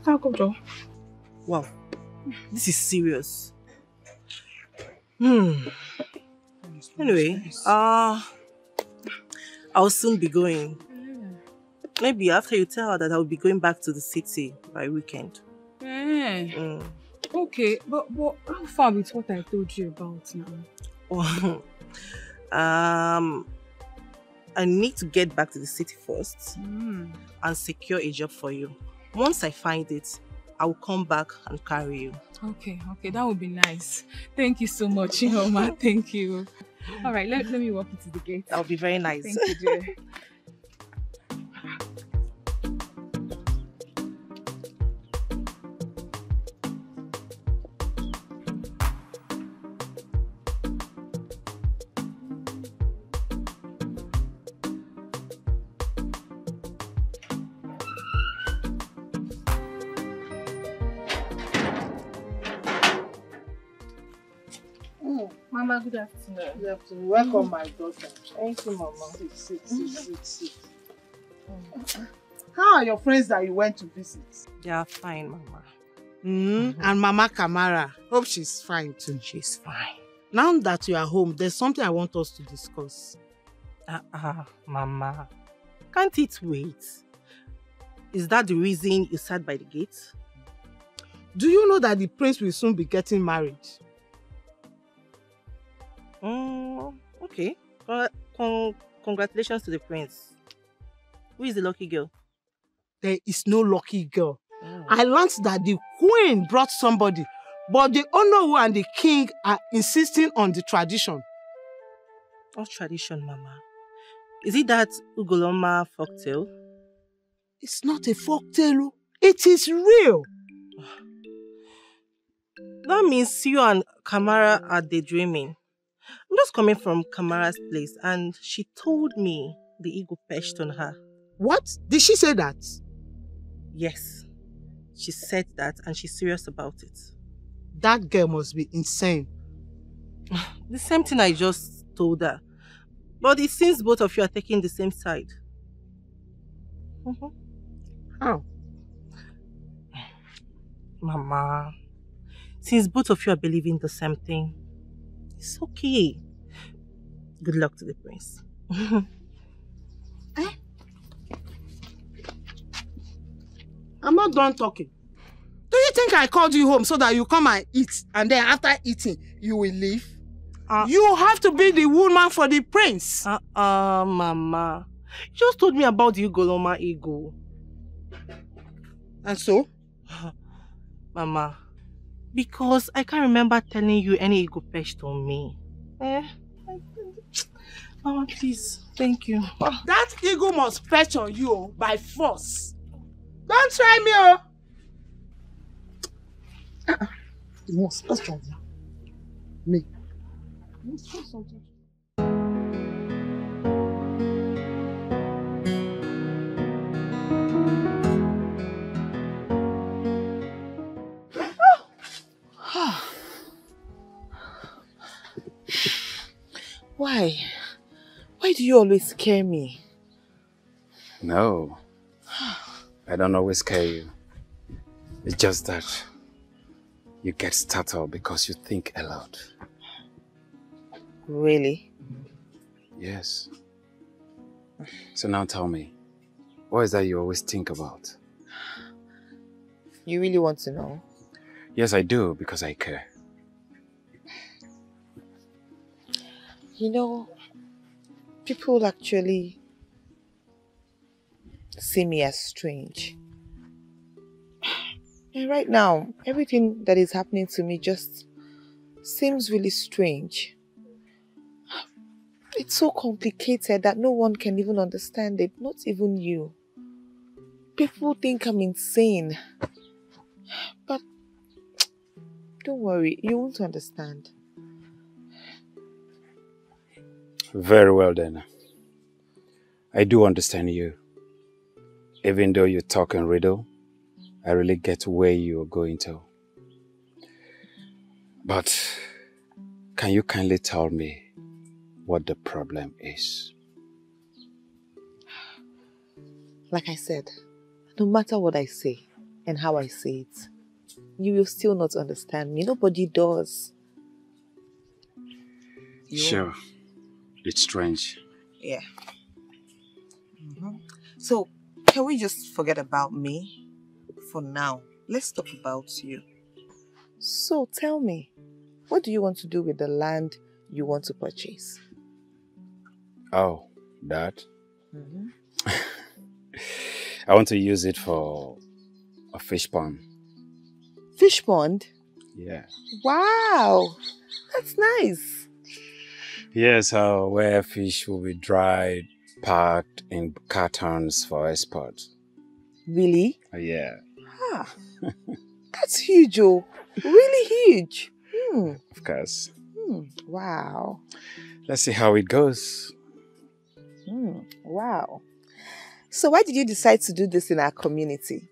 I'll go, Joe. Wow. This is serious. Anyway, I'll soon be going. Maybe after you tell her that I'll be going back to the city by weekend. Okay, but how far with what I told you about now? I need to get back to the city first and secure a job for you. Once I find it, I will come back and carry you. Okay, that would be nice. Thank you so much, Oma. Thank you. All right, let me walk you to the gate. That would be very nice. Thank you, dear. Mama, good afternoon. Good afternoon. Welcome, my daughter. Thank you, Mama. Sit. How are your friends that you went to visit? They are fine, Mama. And Mama Kamara, hope she's fine too. She's fine. Now that you are home, there's something I want us to discuss. Mama, can't it wait? Is that the reason you sat by the gate? Do you know that the prince will soon be getting married? Okay. Congratulations to the prince. Who is the lucky girl? There is no lucky girl. I learned that the queen brought somebody, but the Onowu and the king are insisting on the tradition. What tradition, Mama? Is it that Ugoloma folktale? It's not a folktale. It is real. That means you and Kamara are daydreaming. I'm just coming from Kamara's place and she told me the ego perched on her. What? Did she say that? Yes. She said that and she's serious about it. That girl must be insane. The same thing I just told her. But it seems both of you are taking the same side. How? Mama, since both of you are believing the same thing, it's okay. Good luck to the prince. I'm not done talking. Do you think I called you home so that you come and eat and then after eating you will leave? You have to be the woman for the prince. Mama. You just told me about the Ugoloma ego. And so? Mama, Because I can't remember telling you any ego pest on me. Mama, please. Thank you. That ego must fetch on you by force. Don't try me, oh. You must fetch on me. You must fetch something. Why? Why do you always scare me? No. I don't always scare you. It's just that you get startled because you think a lot. Really? Yes. So now tell me, what is that you always think about? You really want to know? Yes, I do, because I care. You know, people actually see me as strange. And right now, everything that is happening to me just seems really strange. It's so complicated that no one can even understand it, not even you. People think I'm insane. But don't worry, you won't understand. Very well then. I do understand you. Even though you talk in riddle, I really get where you are going to. But can you kindly tell me what the problem is? Like I said, no matter what I say and how I say it, you will still not understand me. Nobody does. Sure. It's strange. Yeah. So, can we just forget about me for now? Let's talk about you. So, tell me, what do you want to do with the land you want to purchase? Oh, that? I want to use it for a fish pond. Fish pond? Yeah. Wow, that's nice. Yes, where fish will be dried, packed in cartons for export. Really? Yeah. Ah, that's huge, oh. Really huge. Of course. Wow. Let's see how it goes. Wow. So why did you decide to do this in our community?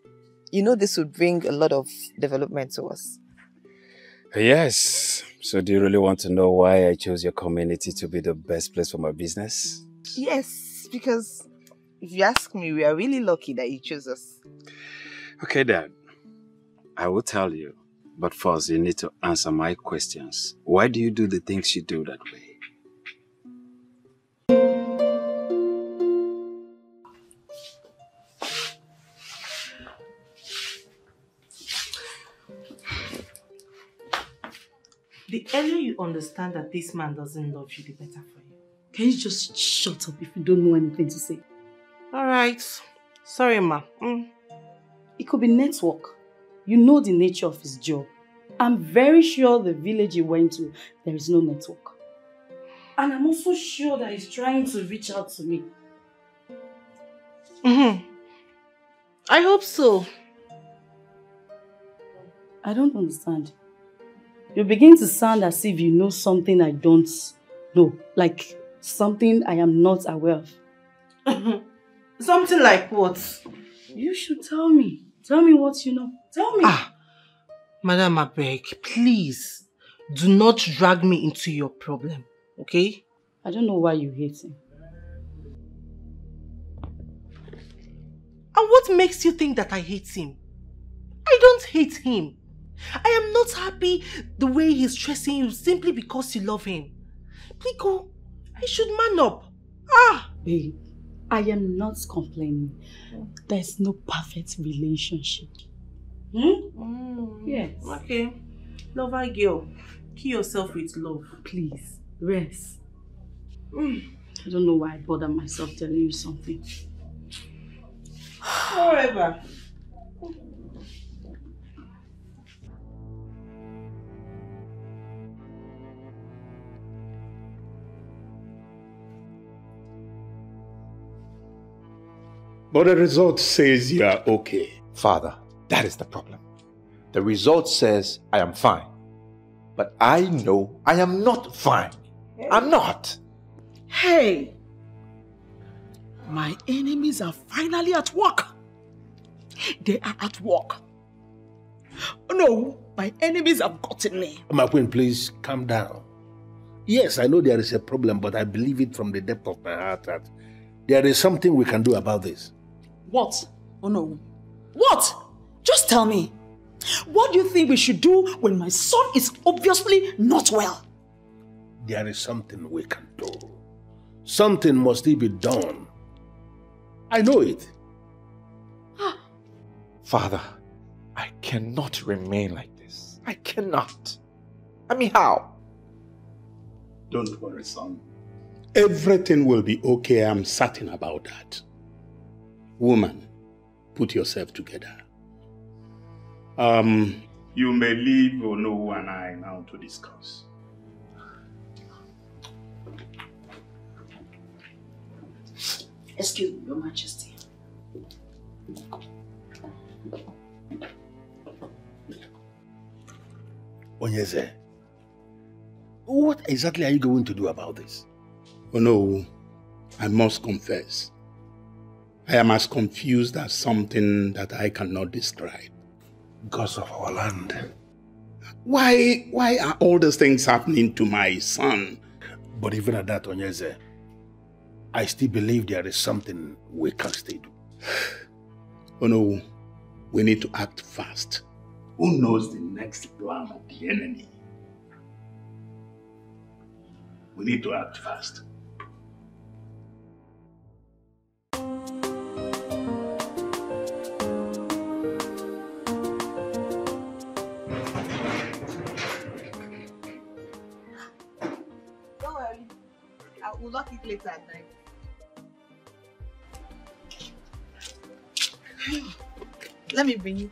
You know this would bring a lot of development to us. Yes. So do you really want to know why I chose your community to be the best place for my business? Yes, because if you ask me, we are really lucky that you chose us. Okay, Dad. I will tell you. But first, you need to answer my questions. Why do you do the things you do that way? The earlier you understand that this man doesn't love you, the better for you. Can you just shut up if you don't know anything to say? Alright. Sorry, ma. It could be network. You know the nature of his job. I'm very sure the village he went to, there is no network. And I'm also sure that he's trying to reach out to me. I hope so. I don't understand. You begin to sound as if you know something I don't know. Like something I am not aware of. Something like what? You should tell me. Tell me what you know. Tell me. Madam Abeg, please do not drag me into your problem, okay? I don't know why you hate him. And what makes you think that I hate him? I don't hate him. I am not happy the way he's stressing you simply because you love him. Pliko, I should man up. Babe, I am not complaining. There's no perfect relationship. Yes. Okay. Lover girl, kill yourself with love. Please, rest. I don't know why I bother myself telling you something. Whatever. But the result says you are okay. Father, that is the problem. The result says I am fine. But I know I am not fine. I'm not. Hey, my enemies are finally at work. They are at work. No, my enemies have gotten me. My queen, please calm down. Yes, I know there is a problem, but I believe it from the depth of my heart that there is something we can do about this. What? Oh no. What? Just tell me. What do you think we should do when my son is obviously not well? There is something we can do. Something must still be done. I know it. Father, I cannot remain like this. I cannot. I mean, how? Don't worry, son. Everything will be okay. I'm certain about that. Woman, put yourself together. You may leave Ono and I now to discuss. Excuse me, Your Majesty. Onyeze, what exactly are you going to do about this? Oh no, I must confess. I am as confused as something that I cannot describe. Because of our land. Why are all these things happening to my son? But even at that, Onyeze, I still believe there is something we can still do. Oh no, we need to act fast. Who knows the next plan of the enemy? We need to act fast. Don't worry. I will lock it later at night. Let me bring you.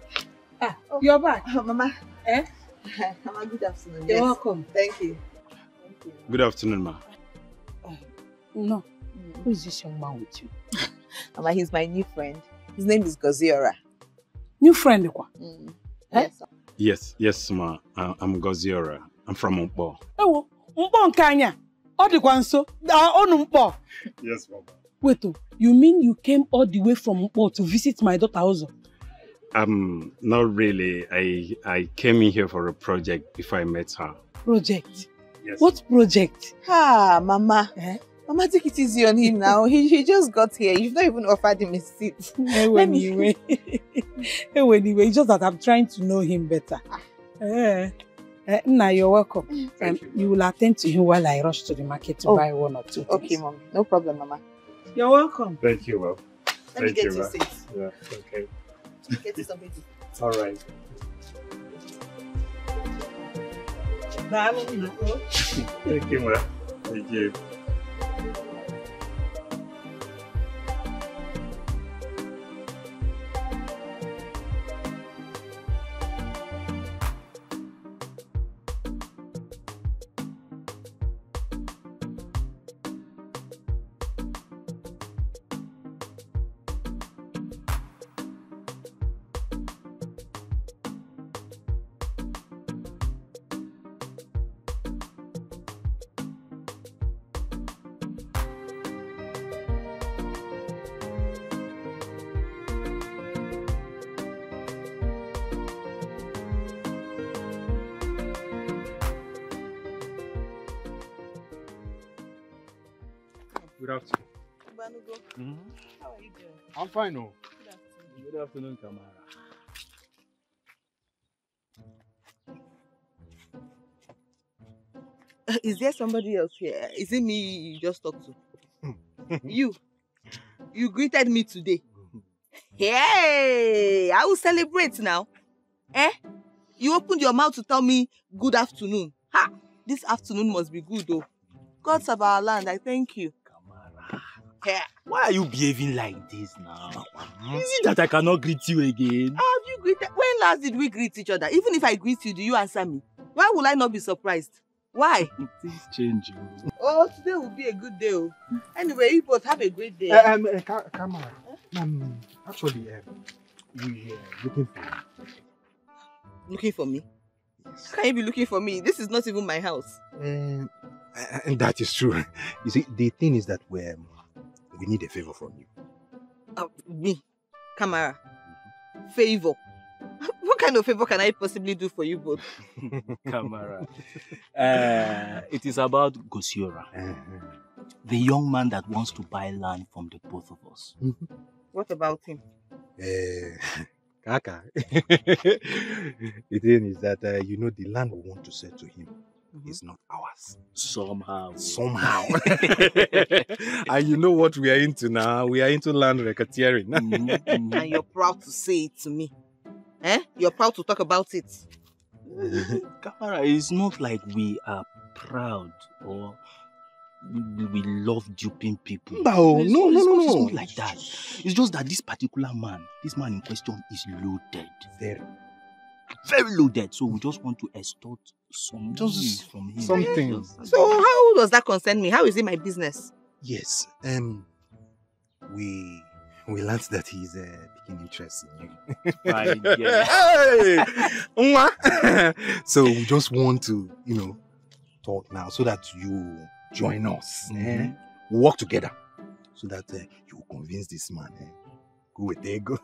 You're back. Mama. Eh? Mama, good afternoon. You're welcome. Thank you. Thank you. Good afternoon, ma. No. Who is this young man with you? Mama, he's my new friend. His name is Goziora. New friend, Kwa? Yes. Yes, ma. I'm Goziora. I'm from Mpo. Oh, Mpo Nkanya. Odikwa nso. Onu Mpo. Yes, mama. Wait, you mean you came all the way from Mpo to visit my daughter also? Not really. I came in here for a project before I met her. Project? Yes. What project? Mama. Mama, take it easy on him now. He just got here. You've not even offered him a seat. Anyway, it's just that I'm trying to know him better. Now you're welcome. You will attend to him while I rush to the market to buy one or two things. Okay, Mom. No problem, Mama. You're welcome. Thank you, Mom. Let me get you a seat. Yeah, okay. Get you something. All right. Thank you, ma. Thank you. Good afternoon. How are you doing? I'm fine, oh. Good afternoon. Good afternoon, Kamara. Is there somebody else here? Is it me you just talked to? You greeted me today. Hey, I will celebrate now. You opened your mouth to tell me good afternoon. Ha! This afternoon must be good though. Gods of our land, I thank you. Why are you behaving like this now? Is it that I cannot greet you again? Have you greeted? When last did we greet each other? Even if I greet you, do you answer me? Why will I not be surprised? Why? Things change. Oh, today will be a good day. Anyway, you both have a great day. Kamara. Actually, we are looking for you. Looking for me? Yes. How can you be looking for me? This is not even my house. And that is true. You see, the thing is that we need a favor from you. Me? Kamara? Favor? What kind of favor can I possibly do for you both? Kamara. It is about Gosiora. The young man that wants to buy land from the both of us. What about him? Kaka. The thing is that, the land we want to sell to him is not ours. Somehow. And you know what we are into now? We are into land racketeering. And you're proud to say it to me. You're proud to talk about it. Kamara, it's not like we are proud or we love duping people. No. It's not like that. It's just that this man in question is loaded. Very loaded. So we just want to extort some from him. Something. So how does that concern me? How is it my business? Yes. We learned that he's taking interest in you. Right, yeah. Hey! So we just want to, talk now so that you join us. We work together so that you will convince this man. Go with ego.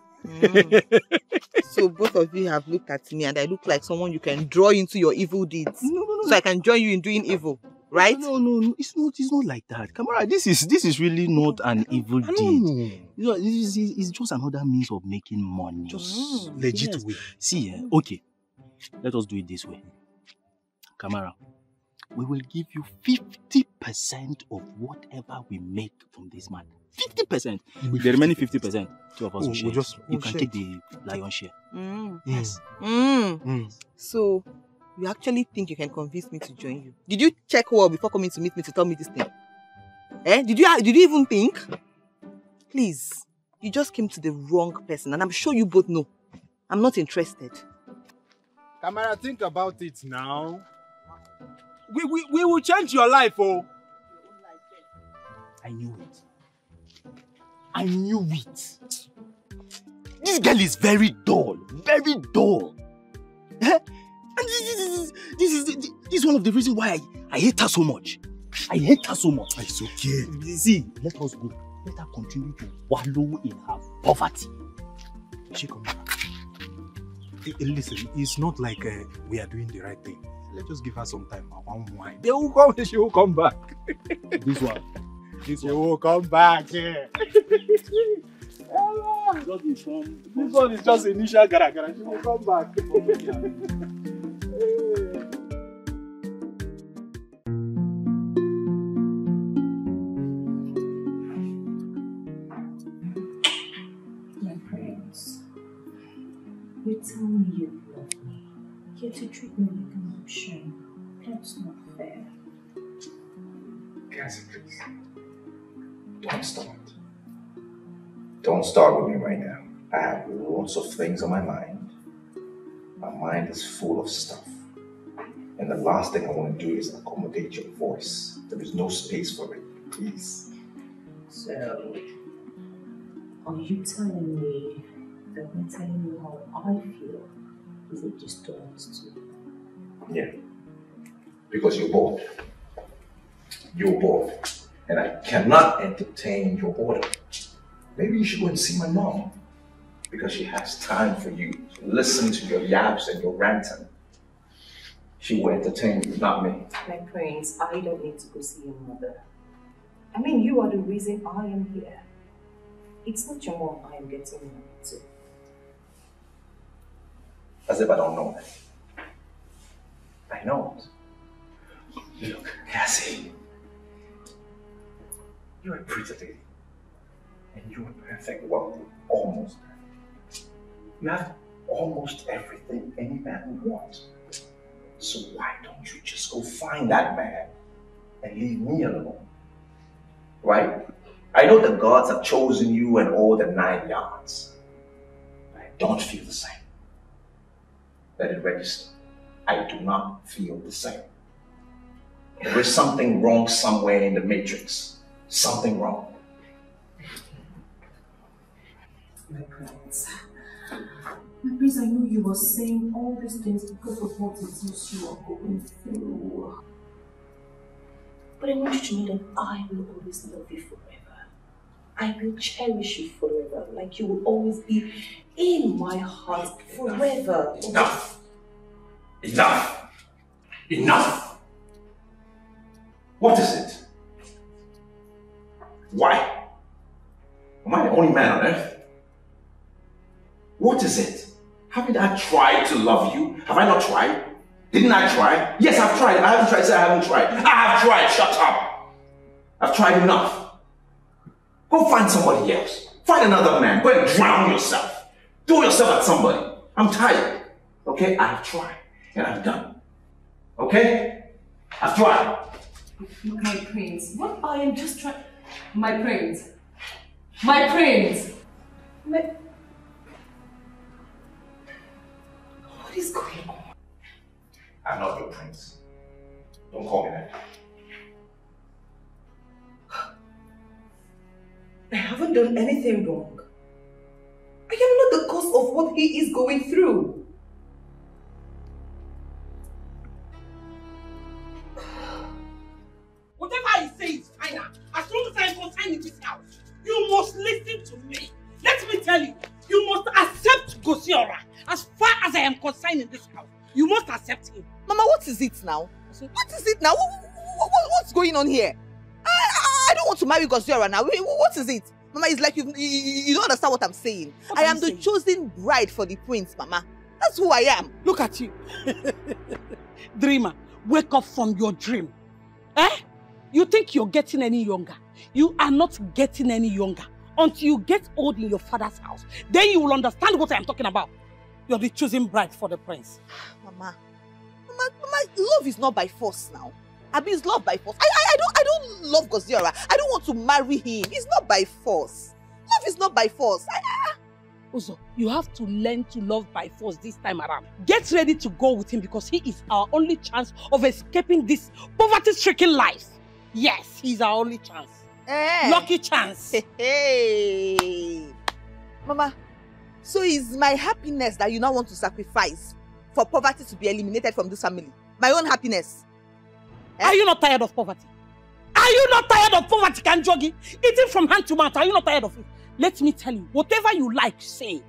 So both of you have looked at me and I look like someone you can draw into your evil deeds. No. So I can join you in doing evil, right? No. It's not like that. Kamara, this is really not an evil deed. It's just another means of making money. Just legit way. See, okay. Let us do it this way. Kamara, we will give you 50% of whatever we make from this man. 50%. The remaining 50%, two of us will share. You can take the lion's share. Yes. So, you actually think you can convince me to join you? Did you check well before coming to meet me to tell me this thing? Did you even think? Please, you just came to the wrong person and I'm sure you both know. I'm not interested. Kamara, think about it now. We will change your life, oh. I knew it. This girl is very dull. Very dull. And this is one of the reasons why I hate her so much. It's okay. See, let us go. Let her continue to wallow in her poverty. She come back. Listen, it's not like we are doing the right thing. Let's just give her some time. One wine. She will come back. This one. She will come back. This one is just initial gara. She will come back. My friends, you tell me you love me, yet you treat me like an option. That's not fair. Cassie, please. Don't start. Don't start with me right now. I have lots of things on my mind. My mind is full of stuff. And the last thing I want to do is accommodate your voice. There is no space for it. Please. So, are you telling me that when telling you how I feel, is it just honest to you? Yeah. Because you're bored. You're bored. And I cannot entertain your order. Maybe you should go and see my mom. Because she has time for you to listen to your yaps and your ranting. She will entertain you, not me. My prince, I don't need to go see your mother. I mean, you are the reason I am here. It's not your mom I am getting married to. As if I don't know that. I know it. Look, Cassie. You're a pretty lady. And you're perfect, well, almost perfect. You have almost everything any man would want. So why don't you just go find that man and leave me alone? Right? I know the gods have chosen you and all the 9 yards. But I don't feel the same. Let it register. I do not feel the same. There is something wrong somewhere in the matrix. Something wrong. My prince. My prince, I know you were saying all these things because of what it is you are going through. But I want you to know that I will always love you forever. I will cherish you forever, like you will always be in my heart forever. Enough! Enough! Enough! What is it? Why? Am I the only man on earth? What is it? Haven't I tried to love you? Have I not tried? Didn't I try? Yes, I've tried. I haven't tried. Say I haven't tried. I have tried. Shut up. I've tried enough. Go find somebody else. Find another man. Go and drown yourself. Throw yourself at somebody. I'm tired. Okay? I have tried. And I've done. Okay? I've tried. My prince, what I am just trying... My prince. My prince. What is going on? I'm not your prince. Don't call me that. I haven't done anything wrong. I am not the cause of what he is going through. Whatever I say is final. As long as I am concerned in this house, you must listen to me. Let me tell you, you must accept Gosiora. As far as I am concerned in this house, you must accept him. Mama, what is it now? What is it now? What's going on here? I don't want to marry Gosiora now. What is it? Mama, it's like you don't understand what I'm saying. I am the chosen bride for the prince, Mama. That's who I am. Look at you. Dreamer, wake up from your dream. Eh? You think you're getting any younger? You are not getting any younger until you get old in your father's house. Then you will understand what I am talking about. You're the chosen bride for the prince. Mama, love is not by force now. I mean, it's love by force. I don't love Gosiora. I don't want to marry him. It's not by force. Love is not by force. Also, you have to learn to love by force this time around. Get ready to go with him because he is our only chance of escaping this poverty-stricken life. Yes, he's our only chance. Lucky chance. Hey. Mama, so is my happiness that you now want to sacrifice for poverty to be eliminated from this family? My own happiness? Are you not tired of poverty? Are you not tired of poverty, Kanjogi? Eating from hand to mouth, are you not tired of it? Let me tell you, whatever you like, say.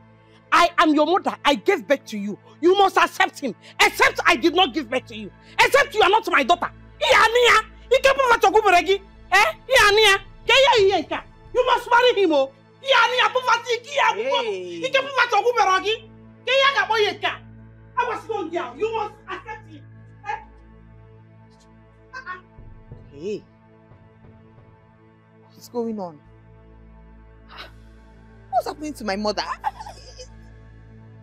I am your mother. I gave birth to you. You must accept him. Except I did not give birth to you. Except you are not my daughter. You must marry him. I was so young. You must accept him. Hey. What's going on? What's happening to my mother?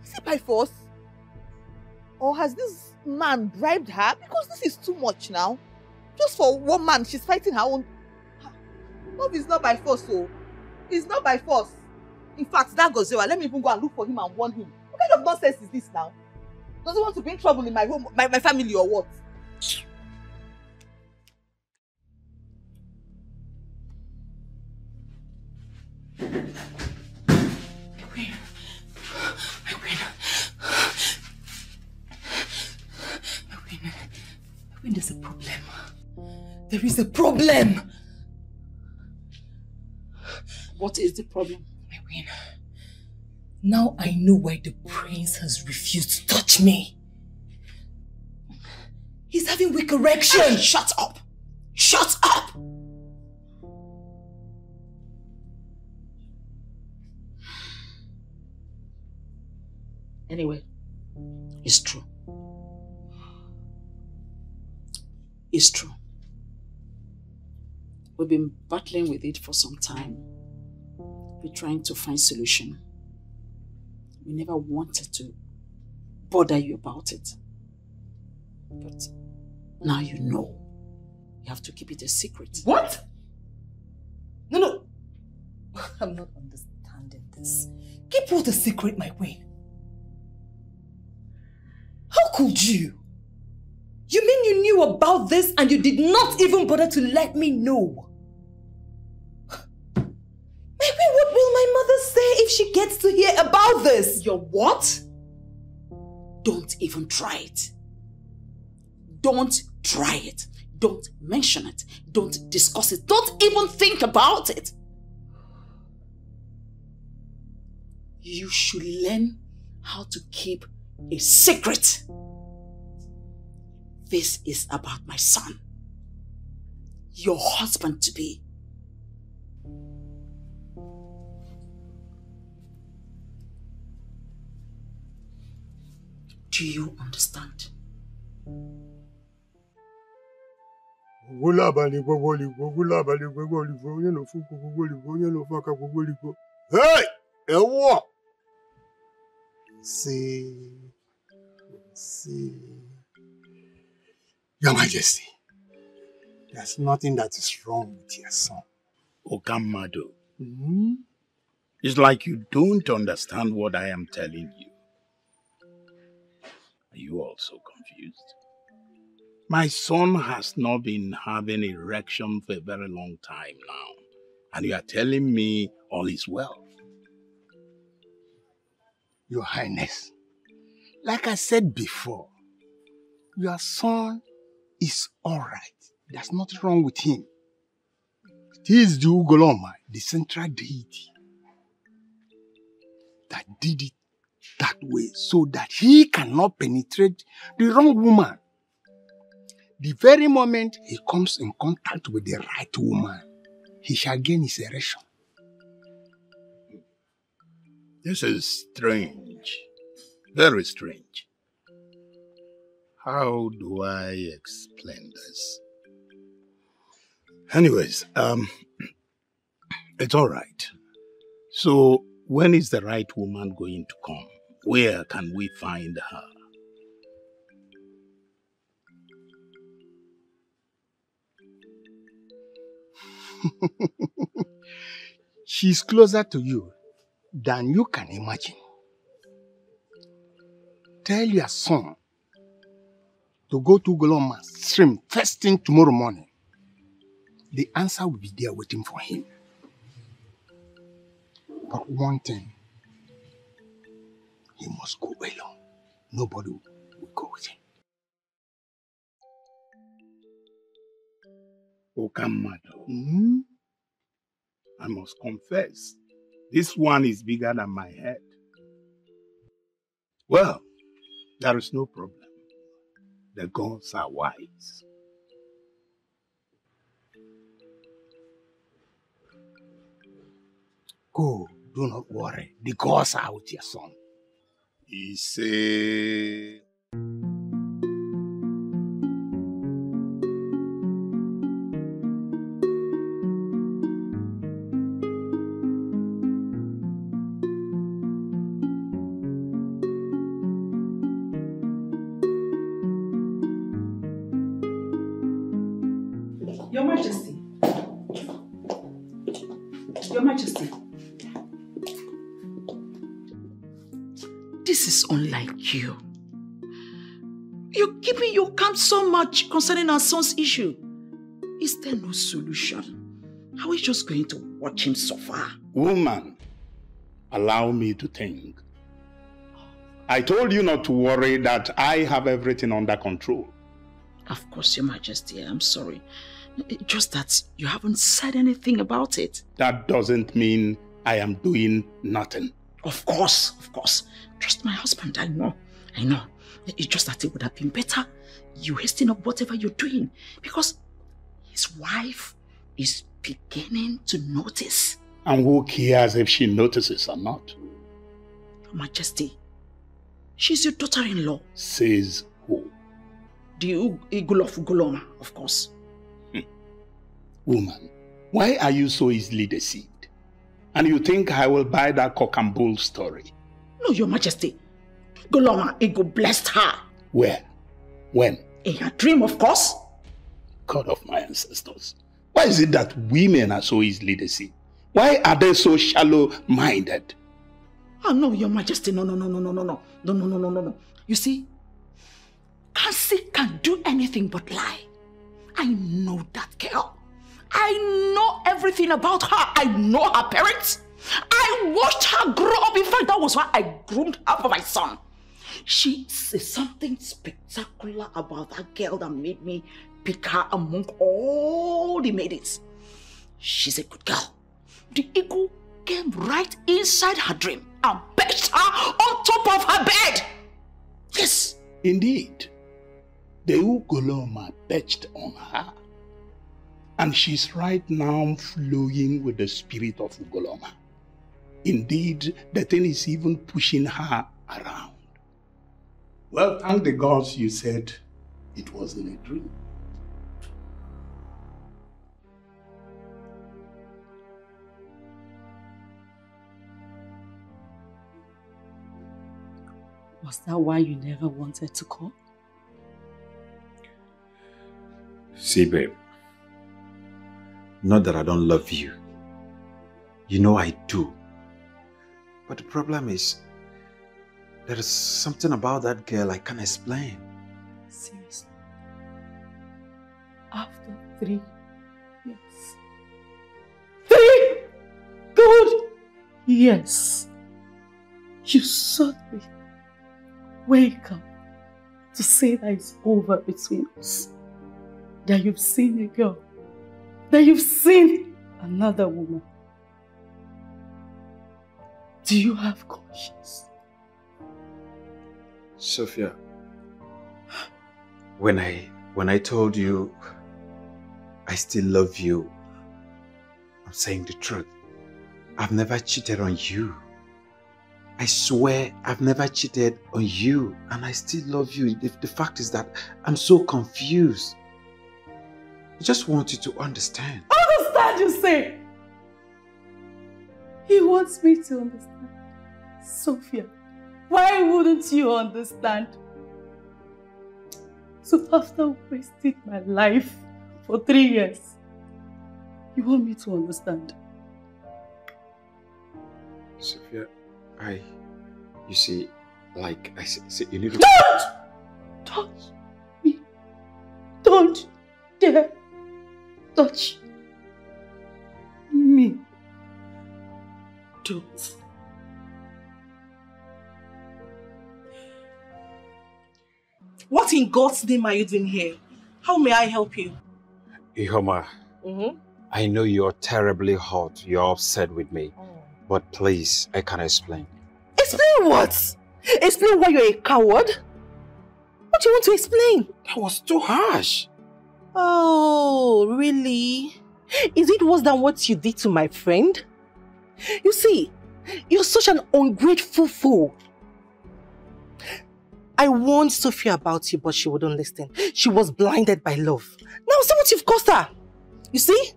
Is it by force? Or has this man bribed her? Because this is too much now. Just for one man, she's fighting her own. Love is not by force, so. It's not by force. In fact, that Gosiora, let me even go and look for him and warn him. What kind of nonsense is this now? Does he want to bring trouble in my home, my family, or what? There's a problem. There is a problem. What is the problem? My queen. Now I know why the prince has refused to touch me. He's having weak erection. Hey, shut up. Shut up. Anyway, it's true. It's true. We've been battling with it for some time. We're trying to find solution. We never wanted to bother you about it. But now you know. You have to keep it a secret. What? No. I'm not understanding this. Keep what a secret, my queen. How could you? You mean you knew about this and you did not even bother to let me know? My queen, what will my mother say if she gets to hear about this? Your what? Don't even try it. Don't try it. Don't mention it. Don't discuss it. Don't even think about it. You should learn how to keep a secret. This is about my son. Your husband to be. Do you understand? Hey! Ewo! See. Your Majesty, there's nothing that is wrong with your son. Okamado, it's like you don't understand what I am telling you. Are you also confused? My son has not been having erection for a very long time now, and you are telling me all is well. Your Highness, like I said before, your son is alright. There's nothing wrong with him. He is the Ugoloma, the central deity, that did it that way so that he cannot penetrate the wrong woman. The very moment he comes in contact with the right woman, he shall gain his erection. This is strange. Very strange. How do I explain this? Anyways, it's all right. So, when is the right woman going to come? Where can we find her? She's closer to you than you can imagine. Tell your son to go to Goloma's stream first thing tomorrow morning. The answer will be there waiting for him. But one thing, he must go alone. Nobody will go with him. Okamado, I must confess, this one is bigger than my head. Well, there is no problem. The gods are wise. Go, do not worry. The gods are with your son. He say... Your Majesty. Your Majesty. This is unlike you. You're keeping your calm so much concerning our son's issue. Is there no solution? Are we just going to watch him suffer? Woman, allow me to think. I told you not to worry, that I have everything under control. Of course, Your Majesty, I'm sorry. Just that you haven't said anything about it. That doesn't mean I am doing nothing. Of course. Trust my husband, I know. It's just that it would have been better you hasten up whatever you're doing, because his wife is beginning to notice. And who cares if she notices or not? Your Majesty, she's your daughter-in-law. Says who? The Igul of Ugoloma, of course. Woman, why are you so easily deceived? And you think I will buy that cock and bull story? No, Your Majesty. Ugoloma, Igul blessed her. Where? When? In her dream, of course. God of my ancestors. Why is it that women are so easily deceived? Why are they so shallow-minded? Oh, no, Your Majesty, no. You see, Kansi can't do anything but lie. I know that girl. I know everything about her. I know her parents. I I watched her grow up. In fact, that was why I groomed her for my son. She says something spectacular about that girl that made me pick her among all the maidens. She's a good girl. The eagle came right inside her dream and perched her on top of her bed. Yes. Indeed, the Ugoloma perched on her. And she's right now flowing with the spirit of Ugoloma. Indeed, the thing is even pushing her around. Well, thank the gods you said it wasn't a dream. Was that why you never wanted to call? See, babe. Not that I don't love you. You know I do. But the problem is, there is something about that girl I can't explain. Seriously? After 3 years? 3 good years. You sought me. Wake up to say that it's over between us. That you've seen a girl. That you've seen another woman. Do you have conscience? Sophia, when I told you I still love you, I'm saying the truth. I've never cheated on you. I swear I've never cheated on you, and I still love you. The fact is that I'm so confused. I just want you to understand. Understand, you say? He wants me to understand. Sophia, why wouldn't you understand? So after wasting my life for 3 years, you want me to understand? Sophia, you see, like I said, you need to... Don't touch me. Don't dare touch me. Don't. What in God's name are you doing here? How may I help you? Ihoma, I know you're terribly hot. You're upset with me. But please, I can explain. Explain what? Explain why you're a coward? What do you want to explain? That was too harsh. Oh, really? Is it worse than what you did to my friend? You see, you're such an ungrateful fool. I warned Sophia about you, but she wouldn't listen. She was blinded by love. Now see what you've cost her. You see?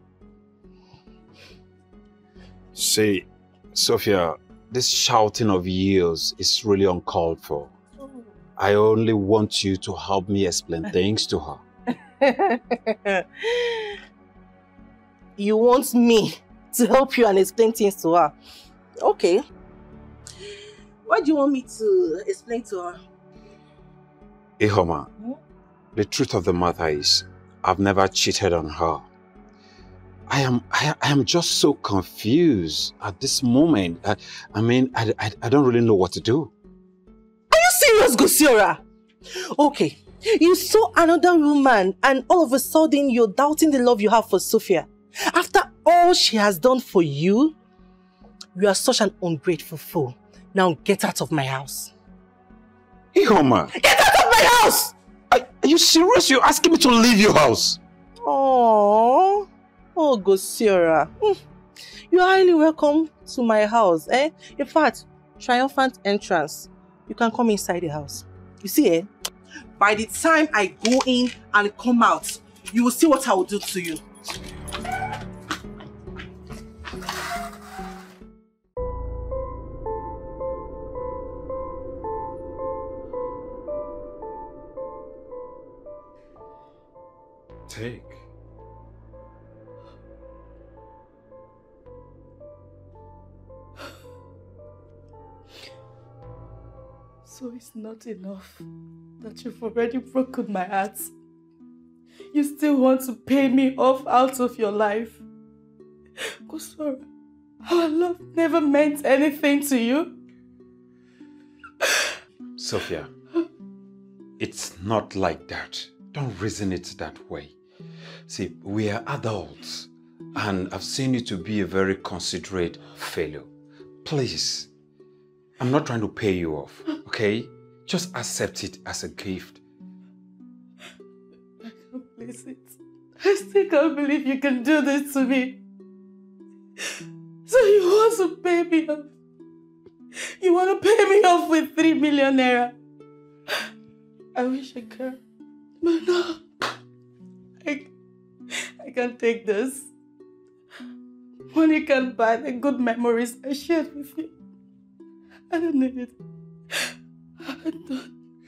See, Sophia, this shouting of yours is really uncalled for. I only want you to help me explain things to her. You want me to help you and explain things to her? Okay. What do you want me to explain to her? Ihoma, the truth of the matter is, I've never cheated on her. I am just so confused at this moment. I mean, I don't really know what to do. Are you serious, Gosiora? Okay, you saw another woman and all of a sudden you're doubting the love you have for Sophia. After all she has done for you, you are such an ungrateful fool. Now get out of my house. Ihoma! Get out of my house! Are you serious? You're asking me to leave your house? Oh, Gosiora. You're highly welcome to my house. In fact, triumphant entrance. You can come inside the house. You see, by the time I go in and come out, you will see what I will do to you. Take. So it's not enough that you've already broken my heart. You still want to pay me off out of your life. Gosora, Our love never meant anything to you? Sophia, it's not like that. Don't reason it that way. See, we are adults, and I've seen you to be a very considerate fellow. Please, I'm not trying to pay you off, okay? Just accept it as a gift. I can't believe it. I still can't believe you can do this to me. So you want to pay me off? You want to pay me off with 3 million naira? I wish I could, but no. I can't take this. Money can't buy the good memories I shared with you. I don't need it. I don't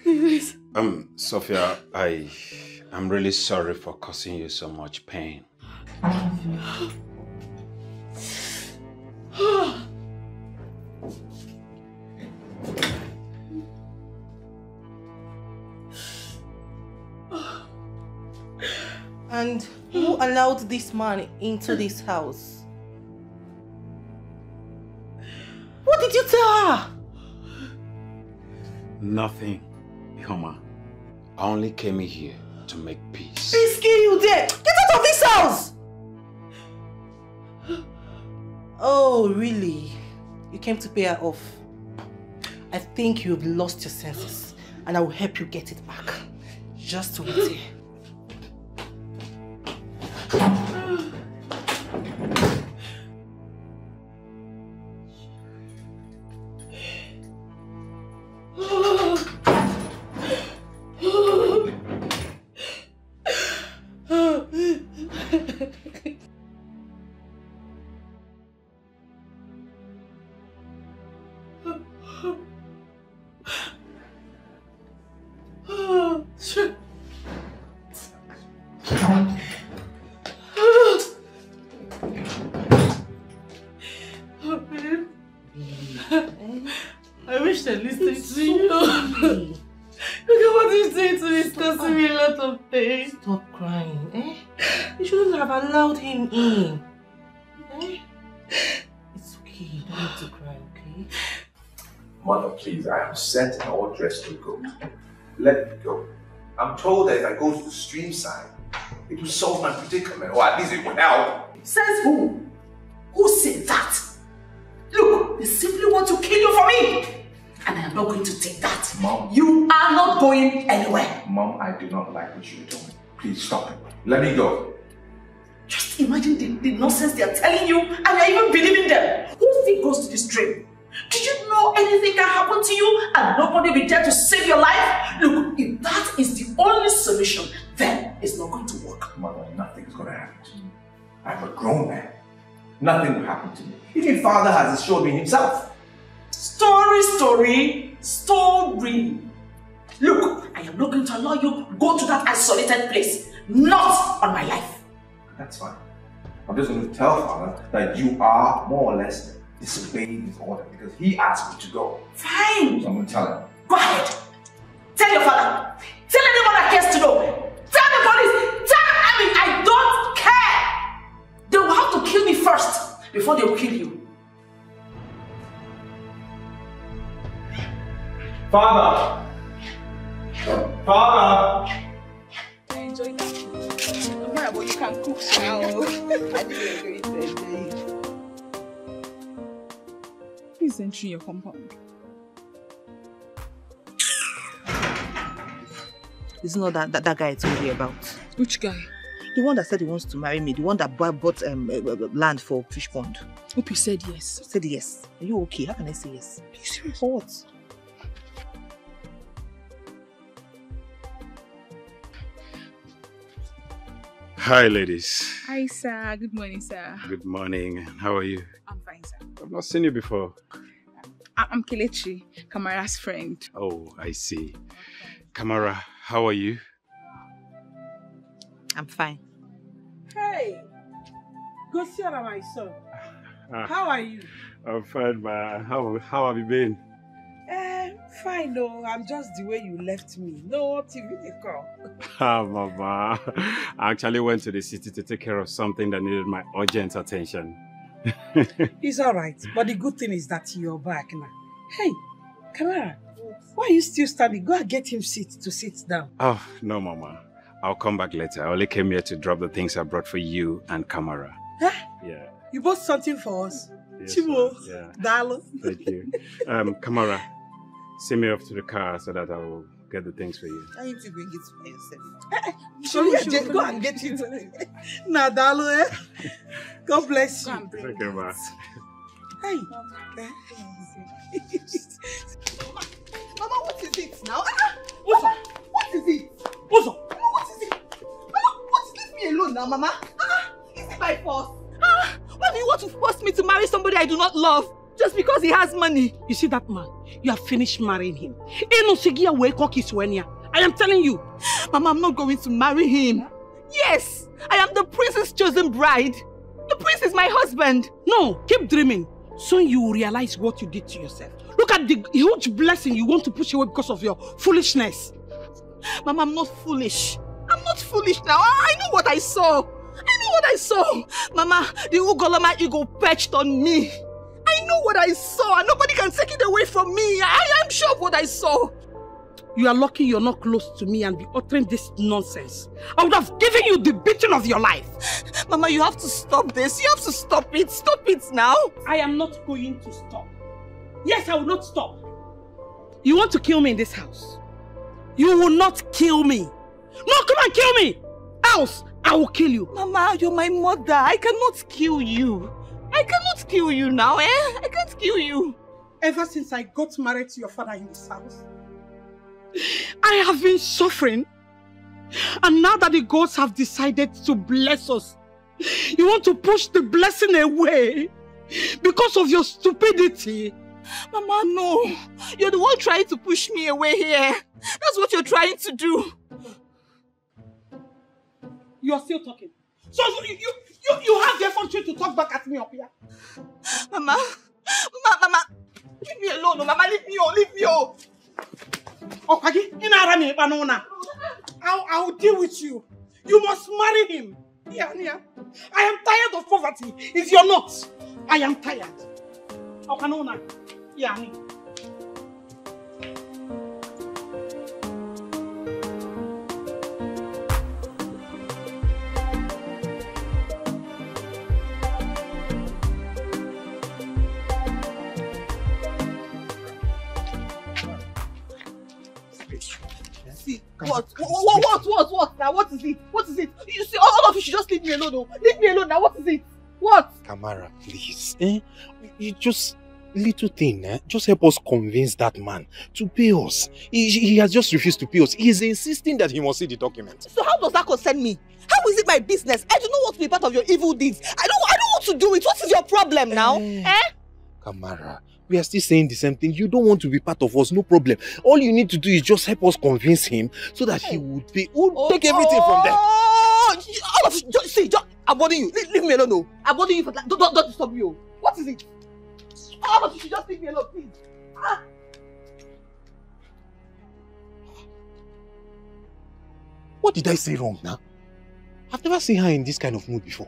need it. Sophia, I'm really sorry for causing you so much pain. And who allowed this man into this house? What did you tell her? Nothing, Ihoma. I only came here to make peace. Peace kill you there! Get out of this house! Oh, really? You came to pay her off? I think you've lost your senses, and I will help you get it back. Just wait here. I wish I listened to you. Look at what you're saying to me. It's causing me a lot of pain. Stop crying, eh? You shouldn't have allowed him in. Eh? It's okay, you don't have to cry, okay? Mother, please, I am set and all dressed to go. Let me go. I'm told that if I go to the stream side, it will solve my predicament, or at least it will help. Says who? Who said that? Look, they simply want to kill you for me. And I am not going to take that. Mom. You are not going anywhere. Mom, I do not like what you're doing. Please stop it. Let me go. Just imagine the nonsense they are telling you and you're even believing them. Who still goes to the stream? Did you know anything can happen to you and nobody will be there to save your life? Look, if that is the only solution, then it's not going to work. Mother, nothing is going to happen to me. I'm a grown man. Nothing will happen to me. Even Father has assured me himself. Story. Look, I am not going to allow you to go to that isolated place. Not on my life. That's fine. I'm just going to tell Father that you are more or less disobeying his order because he asked me to go. Fine. So I'm going to tell him. Go ahead. Tell your father. Tell anyone that cares to know. Tell the police. I don't care. They will have to kill me first before they will kill you. Father! Enjoy that food. But you can cook now. I think you're going to enjoy it. Please enter your compound. It's not that guy I told you about. Which guy? The one that said he wants to marry me. The one that bought land for fish pond. Hope you said yes. Said yes. Are you okay? How can I say yes? Are you serious? For what? Hi, ladies. Hi, sir. Good morning, sir. Good morning. How are you? I'm fine, sir. I've not seen you before. I'm Kelechi, Kamara's friend. Oh, I see. Kamara, how are you? I'm fine. Hey, go see my son. How are you? I'm fine, ma. How have you been? Fine, no. I'm just the way you left me. No TV they call. Mama. I actually went to the city to take care of something that needed my urgent attention. It's alright, but the good thing is that you're back now. Hey, Kamara, why are you still standing? Go and get him to sit down. Oh, no, Mama. I'll come back later. I only came here to drop the things I brought for you and Kamara. Huh? Yeah. You bought something for us? Yes, Chimo, yeah. Dalo. Thank you. Kamara, send me off to the car so that I will get the things for you. I need to bring it by yourself. Go and get it. Nah, Dalo, eh? God bless you. Thank you, Ma. Hey. Mama, what is it now? Mama, what is it? Mama, what is it? Mama, what is this? Leave me alone now, Mama. Is it by force? Why do you want to force me to marry somebody I do not love? Just because he has money? You see that man? You have finished marrying him. I am telling you. Mama, I'm not going to marry him. Yes, I am the prince's chosen bride. The prince is my husband. No, keep dreaming. Soon you will realize what you did to yourself. Look at the huge blessing you want to push away because of your foolishness. Mama, I'm not foolish. I'm not foolish now. I know what I saw. Mama, the Ugoloma eagle perched on me. I know what I saw and nobody can take it away from me. I am sure of what I saw. You are lucky you're not close to me and be uttering this nonsense. I would have given you the beating of your life. Mama, you have to stop this. You have to stop it. Stop it now. I am not going to stop. Yes, I will not stop. You want to kill me in this house? You will not kill me. No, come and kill me. Else, I will kill you. Mama, you're my mother. I cannot kill you. I cannot kill you now, eh? I can't kill you. Ever since I got married to your father in this house, I have been suffering. And now that the gods have decided to bless us, you want to push the blessing away because of your stupidity. Mama, no. You're the one trying to push me away here. That's what you're trying to do. You are still talking. So you have the effrontery to talk back at me up here. Mama, leave me alone. Mama, leave me alone. I will deal with you. You must marry him. Yeah. I am tired of poverty. If you're not, I am tired. Yeah. What now? What is it? You see, all of you should just leave me alone, though. Leave me alone now. What is it? What? Kamara, please. You just little thing, just help us convince that man to pay us. He has just refused to pay us. He is insisting that he must see the document. So how does that concern me? How is it my business? I do not want to be part of your evil deeds. I don't want to do it. What is your problem now? Kamara, we are still saying the same thing. You don't want to be part of us, no problem. All you need to do is just help us convince him so that he would pay. We'll take everything from there. All of you, see, I'm warning you. Leave me alone, no. I'm warning you for that. Don't disturb me. What is it? All of you should just leave me alone, please. What did I say wrong now? I've never seen her in this kind of mood before.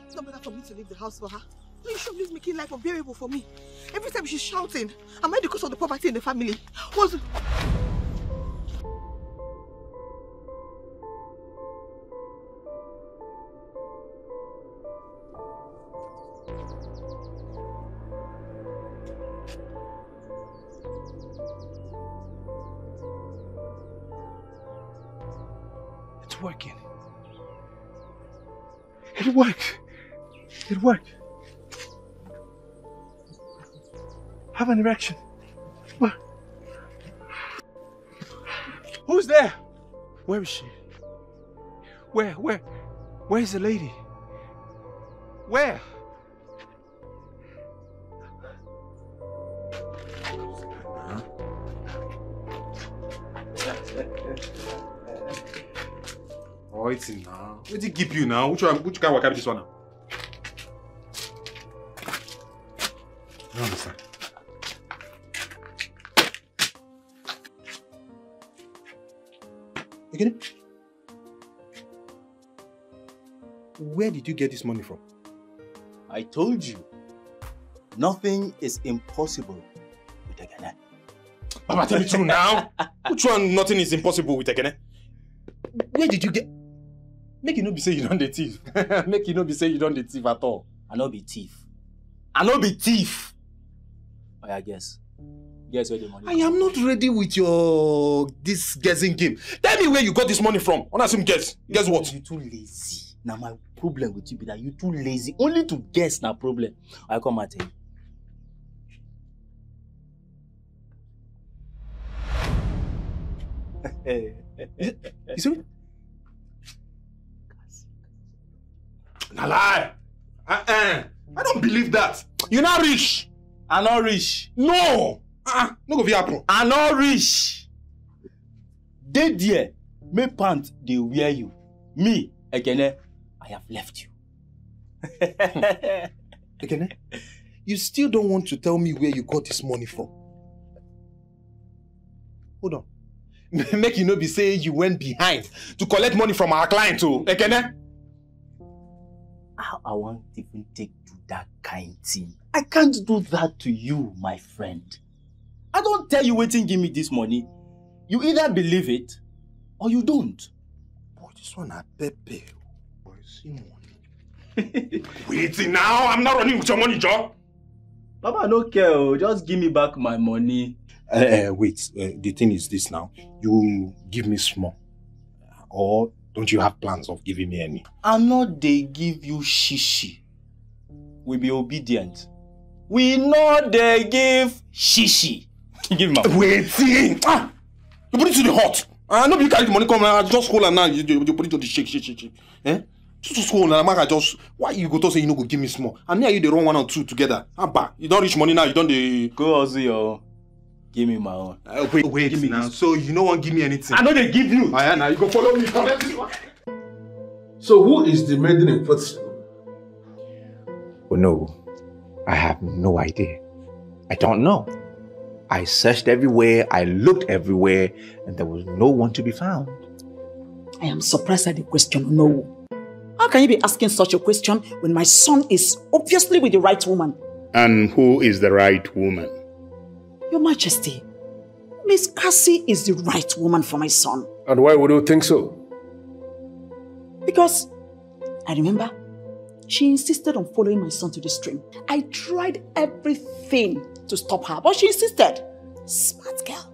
It's not better for me to leave the house for her. No, you should leave making life unbearable for me. Every time she's shouting, am I the cause of the poverty in the family? What's... It's working. It worked. It worked. Have an erection. What? Who's there? Where is she? Where is the lady? Where? Oh, it's in now. Where did it keep you now? Which guy will carry this one now? I don't understand. Where did you get this money from? I told you, nothing is impossible with Ekene. Papa, tell me true now. Which one nothing is impossible with Ekene? Where did you get... Make you not be say you don't the thief. Make you not be say you don't the thief at all. I no be thief. I no be thief. Oh yeah, guess where the money I am not ready with your... this guessing game. Tell me where you got this money from. Honestly, guess. Guess what? You too lazy. Now my problem with you be that you too lazy. Only to guess na problem. I come and tell you. You see me? Na lie. I don't believe that. You're not rich. I not rich. No. No go be happen. I not rich. Dey there, me pant they wear you. Me, Ekene, I have left you. Ekene, you still don't want to tell me where you got this money from. Hold on. Make you not be saying you went behind to collect money from our client too, Ekene. How I won't even take to that kind thing. I can't do that to you, my friend. I don't tell you waiting give me this money. You either believe it or you don't. Boy, this one a pepe. Boy, see money. Waiting now, I'm not running with your money, Joe. Papa, I don't care. Just give me back my money. Wait, the thing is this now. You give me small. Or don't you have plans of giving me any? I know they give you shishi. We be obedient. We know they give shishi. Give me. Waiting. You put it to the hot. I know you carry the money come and just hold and now you put it to the shake. Eh? Just hold and I just why you go to say you no go give me small? And now you the wrong 1 or 2 together. You don't reach money now. You don't the go also your. Give me my own. Wait give me now. So you no want give me anything? I know they give you. Now you go follow me. So who is the maiden in question? Oh no, I have no idea. I don't know. I searched everywhere, I looked everywhere, and there was no one to be found. I am surprised at the question, no. How can you be asking such a question when my son is obviously with the right woman? And who is the right woman? Your Majesty, Miss Cassie is the right woman for my son. And why would you think so? Because I remember she insisted on following my son to the stream. I tried everything to stop her, but she insisted. Smart girl.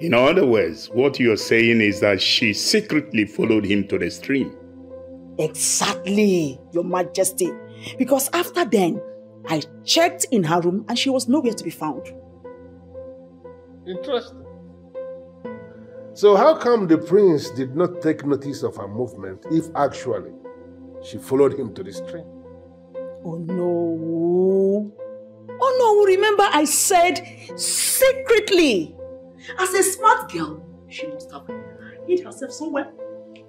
In other words, what you're saying is that she secretly followed him to the stream. Exactly, Your Majesty. Because after then, I checked in her room and she was nowhere to be found. Interesting. So how come the prince did not take notice of her movement if actually she followed him to the stream? Oh no. Oh no, remember I said secretly. As a smart girl, she must have hid herself somewhere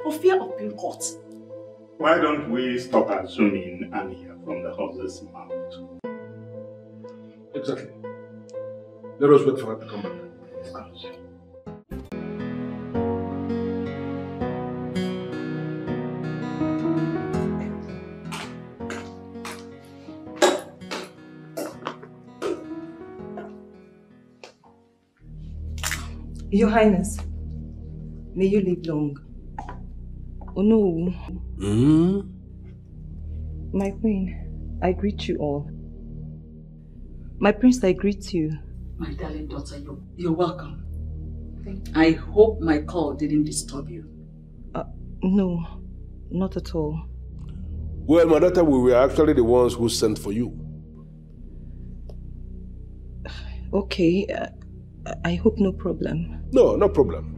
for fear of being caught. Why don't we stop assuming and hear from the horse's mouth? Exactly. Let us wait for her to come back. Your Highness, may you live long. Oh no. My queen, I greet you all. My prince, I greet you. My darling daughter, you're welcome. Thank you. I hope my call didn't disturb you. No, not at all. Well, my daughter, we were actually the ones who sent for you. Okay, I hope no problem. No, no problem.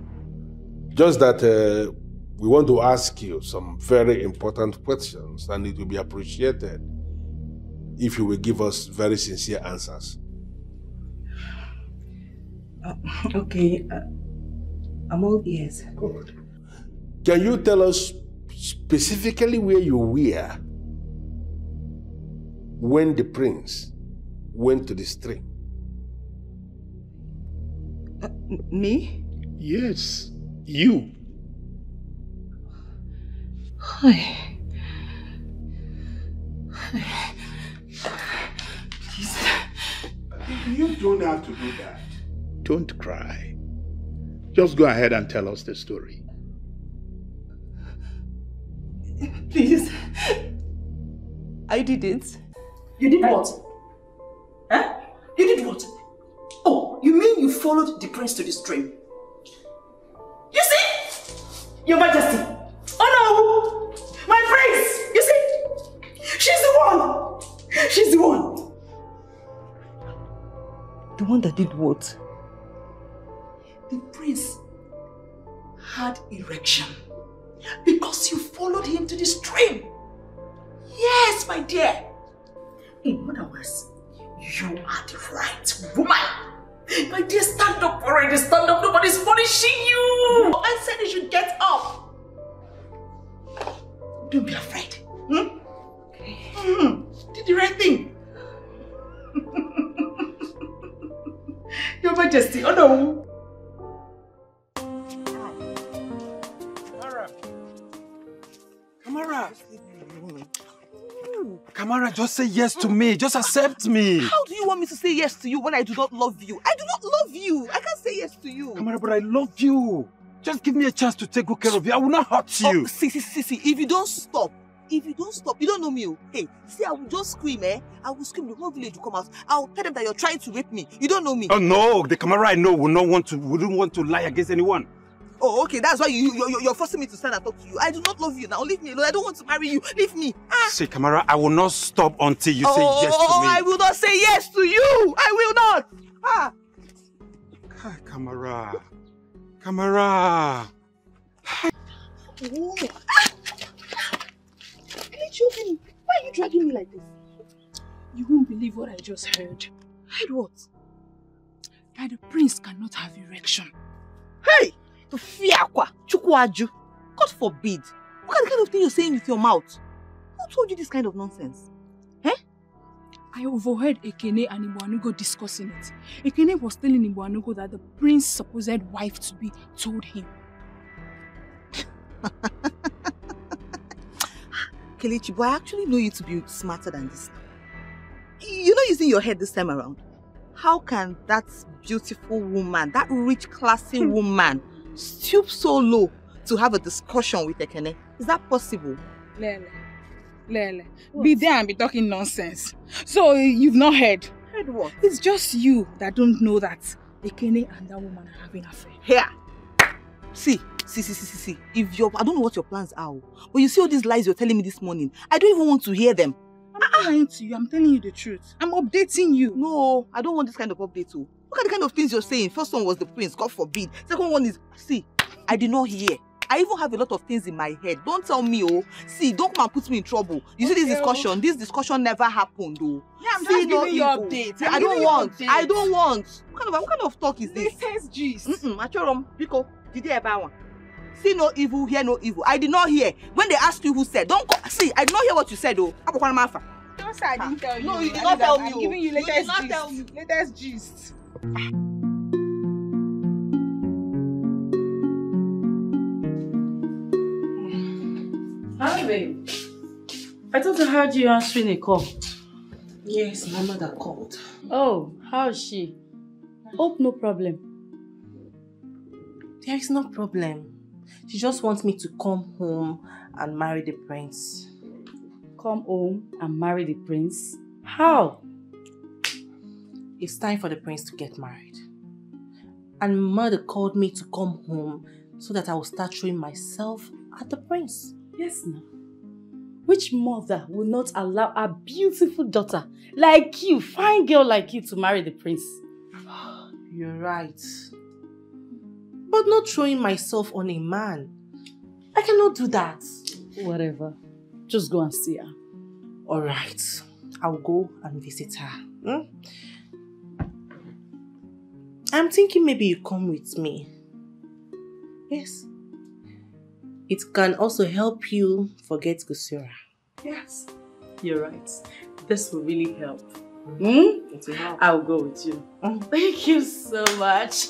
Just that we want to ask you some very important questions, and it will be appreciated if you will give us very sincere answers. Okay, I'm all ears. Good. Can you tell us specifically where you were when the prince went to the stream? Me? Yes, you. Please. You don't have to do that. Don't cry. Just go ahead and tell us the story. Please. I didn't. You did what? Huh? You did what? Oh, you mean you followed the prince to the stream? You see? Your Majesty. Oh no! My prince! You see? She's the one! She's the one! The one that did what? The prince had erection because you followed him to the stream. Yes, my dear. In other words, you are the right woman. My dear, stand up already. Stand up. Nobody's punishing you. I said you should get up. Don't be afraid. Did the right thing. Your Majesty. Oh no. Kamara! Kamara, just say yes to me. Just accept me. How do you want me to say yes to you when I do not love you? I do not love you. I can't say yes to you. Kamara, but I love you. Just give me a chance to take good care of you. I will not hurt you. See. If you don't stop, you don't know me. Hey, see, I will just scream, I will scream, the whole village will come out. I will tell them that you're trying to rape me. You don't know me. Oh no, the Kamara I know wouldn't want to lie against anyone. Oh, okay, that's why you're forcing me to stand and talk to you. I do not love you now. Leave me alone. I don't want to marry you. Leave me. Say, Kamara, I will not stop until you say yes to me. I will not say yes to you. I will not. Kamara. Kamara. Why are you dragging me like this? You won't believe what I just heard. Heard what? That the prince cannot have erection. Hey! God forbid. What kind of thing you're saying with your mouth? Who told you this kind of nonsense? I overheard Ekene and Ibuanugo discussing it. Ekene was telling Ibuanugo that the prince's supposed wife to be told him. Kelechi, but I actually know you to be smarter than this. You're not using your head this time around. How can that beautiful woman, that rich, classy woman, stoop so low to have a discussion with Ekene? Is that possible? Lele, be there and be talking nonsense. So you've not heard? Heard what? It's just you that don't know that Ekene and that woman are having an affair. Here. See. If I don't know what your plans are, but you see all these lies you're telling me this morning, I don't even want to hear them. I'm not lying to you. I'm telling you the truth. I'm updating you. No, I don't want this kind of update too. Look at the kind of things you're saying. First one was the prince, God forbid. Second one is, see, I did not hear. I even have a lot of things in my head. Don't tell me, see, don't come and put me in trouble. You see this discussion never happened, though. Yeah, I'm just giving you updates. I don't want. What kind of talk is this? Latest gist. Machorom, Biko, did you ever want? See no evil, hear no evil. I did not hear. When they asked you who said, don't go. See, I did not hear what you said, though. Don't say I didn't tell you. No, you did not tell me. I'm giving you latest gist. Latest gist. Hi, babe. I thought I heard you answering a call. Yes, my mother called. Oh, how is she? Hope no problem. There is no problem. She just wants me to come home and marry the prince. Come home and marry the prince? How? It's time for the prince to get married. And mother called me to come home so that I will start showing myself at the prince. Yes, now. Which mother will not allow a beautiful daughter like you, fine girl like you, to marry the prince? You're right. But not showing myself on a man. I cannot do that. Whatever. Just go and see her. Alright. I'll go and visit her. I'm thinking maybe you come with me. Yes. It can also help you forget Gusura. Yes. You're right. This will really help. It will help. I'll go with you. Thank you so much.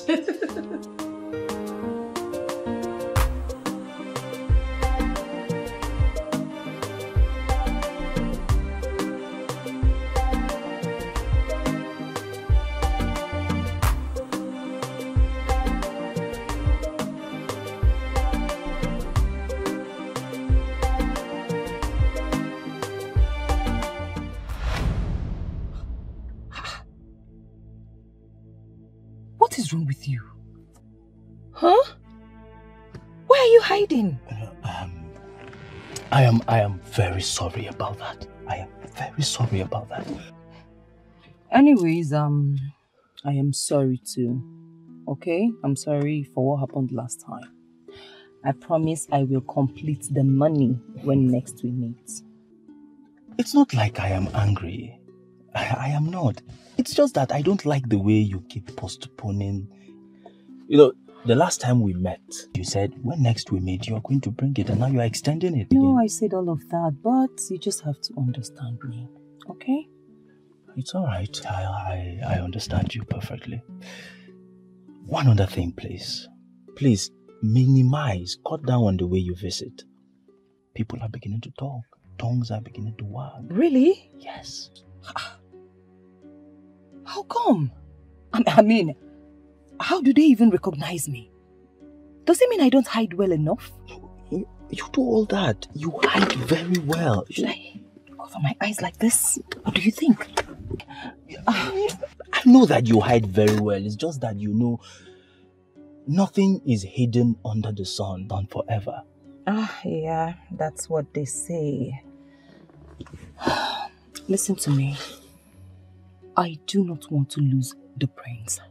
is wrong with you? Huh? Where are you hiding? I am very sorry about that. I am very sorry about that. Anyways, I am sorry too. Okay? I'm sorry for what happened last time. I promise I will complete the money when next we meet. It's not like I am angry. I am not. It's just that I don't like the way you keep postponing. You know, the last time we met, you said when next we meet, you're going to bring it, and now you're extending it again. No, I said all of that, but you just have to understand me. Okay? It's alright. I understand you perfectly. One other thing, please. Please, minimize, cut down on the way you visit. People are beginning to talk. Tongues are beginning to wag. Really? Yes. How come? I mean, how do they even recognize me? Does it mean I don't hide well enough? You do all that. You hide very well. Should I cover my eyes like this? What do you think? I know that you hide very well. It's just that you know nothing is hidden under the sun, done forever. Yeah, that's what they say. Listen to me. I do not want to lose the brains.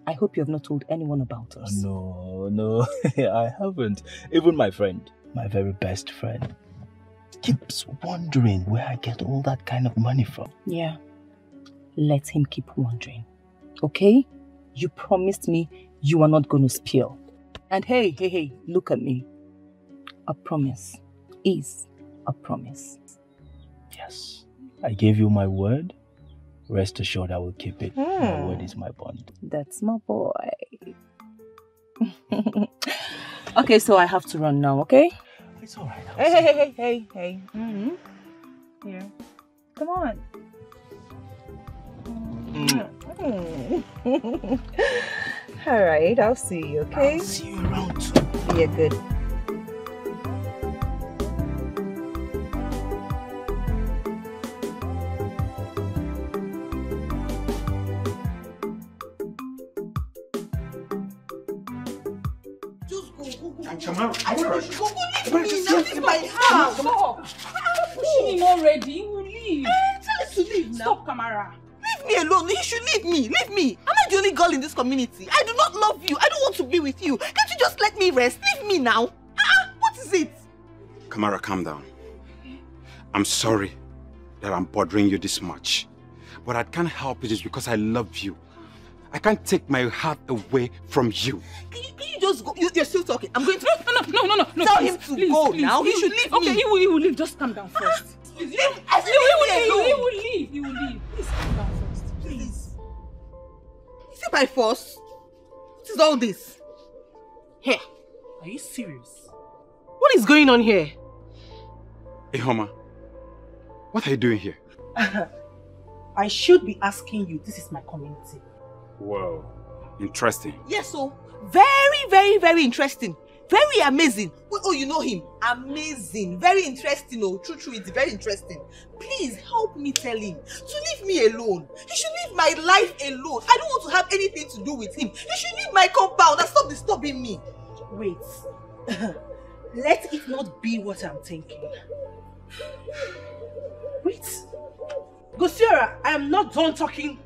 I hope you have not told anyone about us. No, I haven't. Even my friend, my very best friend, keeps wondering where I get all that kind of money from. Yeah, let him keep wondering. Okay? You promised me you are not going to spill. And hey, look at me. A promise is a promise. Yes, I gave you my word. Rest assured I will keep it. My word is my bond. That's my boy. Okay, so I have to run now, okay? It's alright. Hey. Here. Come on. Alright, I'll see you, okay? I'll see you around too. Yeah, good. My house. Stop pushing him already. He will leave. Tell him to leave now. Stop, Kamara. Leave me alone. He should leave me. Leave me. Am I the only girl in this community? I do not love you. I don't want to be with you. Can't you just let me rest? Leave me now. What is it? Kamara, calm down. I'm sorry that I'm bothering you this much. But I can't help it. It's because I love you. I can't take my heart away from you. Can you just go? You're still talking. I'm going to... No. Tell please, him to please, go please, now. He He should leave me. Okay, he will leave. Just calm down first. Leave. I said leave me alone. He will leave. Please calm down first. Please. Is it by force? What is all this? Here. Are you serious? What is going on here? Hey, Homa. What are you doing here? I should be asking you. This is my community. Wow. Interesting. Yes, so very interesting. Very amazing. Oh, you know him. Amazing. Very interesting. Oh, true. It's very interesting. Please help me tell him to leave me alone. He should leave my life alone. I don't want to have anything to do with him. He should leave my compound and stop disturbing me. Wait. Let it not be what I'm thinking. Wait. Gosiora, I am not done talking.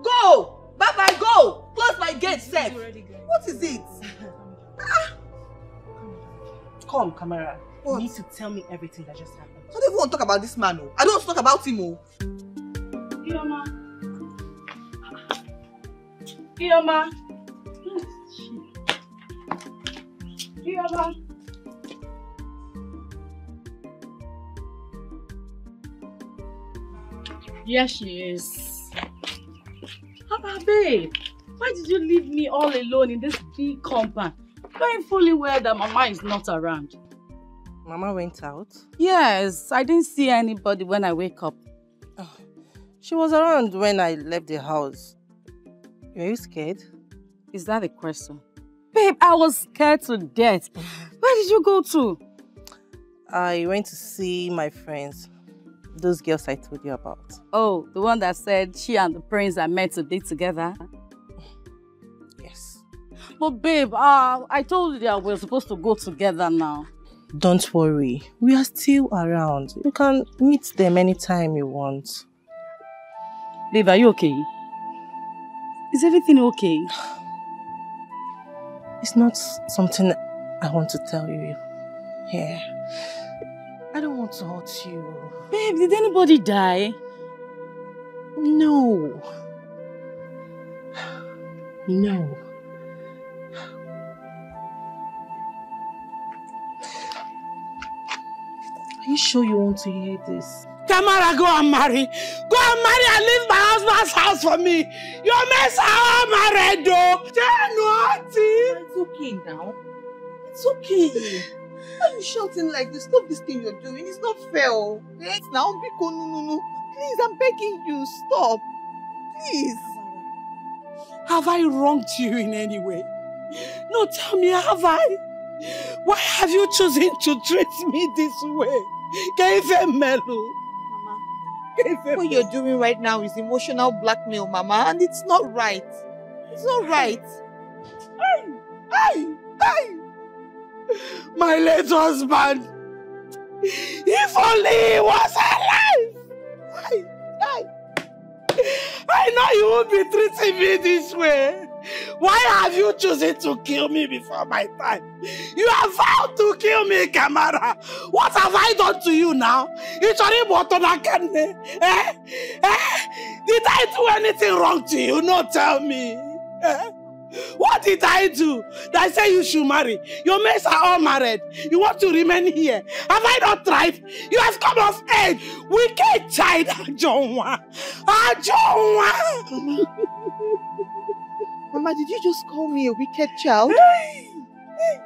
Go! Bye-bye, go! Close my gate, Seth. What is it? Come, Kamara. You need to tell me everything that just happened. I don't even want to talk about this man. Oh. I don't want to talk about him. Oh. Ioma. Yes, she is. Babe, why did you leave me all alone in this big compound? Knowing fully well that Mama is not around. Mama went out? Yes, I didn't see anybody when I wake up. She was around when I left the house. Were you scared? Is that a question? Babe, I was scared to death. Where did you go to? I went to see my friends. those girls I told you about. Oh, the one that said she and the prince are meant to be together? Yes. But babe, I told you that we're supposed to go together now. Don't worry, we are still around. You can meet them anytime you want. Babe, are you okay? Is everything okay? It's not something I want to tell you here. I don't want to hurt you. Babe, did anybody die? No. No. Are you sure you want to hear this? Tamara, go and marry. Go and marry and leave my husband's house for me. Your mess are married though. It's okay now. It's okay. Why are you shouting like this? Stop this thing you're doing. It's not fair. Yes, now, Biko, no. Please, I'm begging you. Stop. Please. Have I wronged you in any way? No, tell me, have I? Why have you chosen to treat me this way? Melu. What you're doing right now is emotional blackmail, Mama, and it's not right. It's not right. Hey! My late husband! If only he was alive! I know you won't be treating me this way. Why have you chosen to kill me before my time? You have vowed to kill me, Kamara. What have I done to you now? Did I do anything wrong to you? No, tell me. What did I do? I say you should marry. Your mates are all married. You want to remain here. Have I not tried? You have come of age. Wicked child, Ajonwa. Mama, did you just call me a wicked child?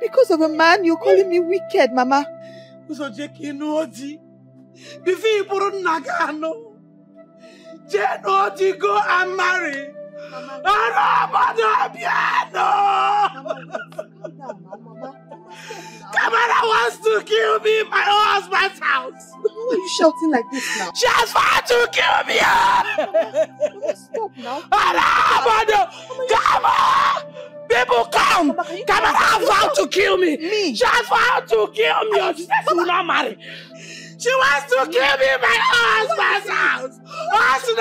Because of a man, you're calling me wicked, Mama. So Jeki Nodi. Before you put on Nagano. Jenodi, go and marry. Kamara wants to kill me in my husband's house. Why are you shouting like this now? She has vowed to kill me. Stop now. Come on! People come! Kamara has vowed to kill me. She has vowed to kill me. She said she will not marry. She wants to kill me in my husband's house. She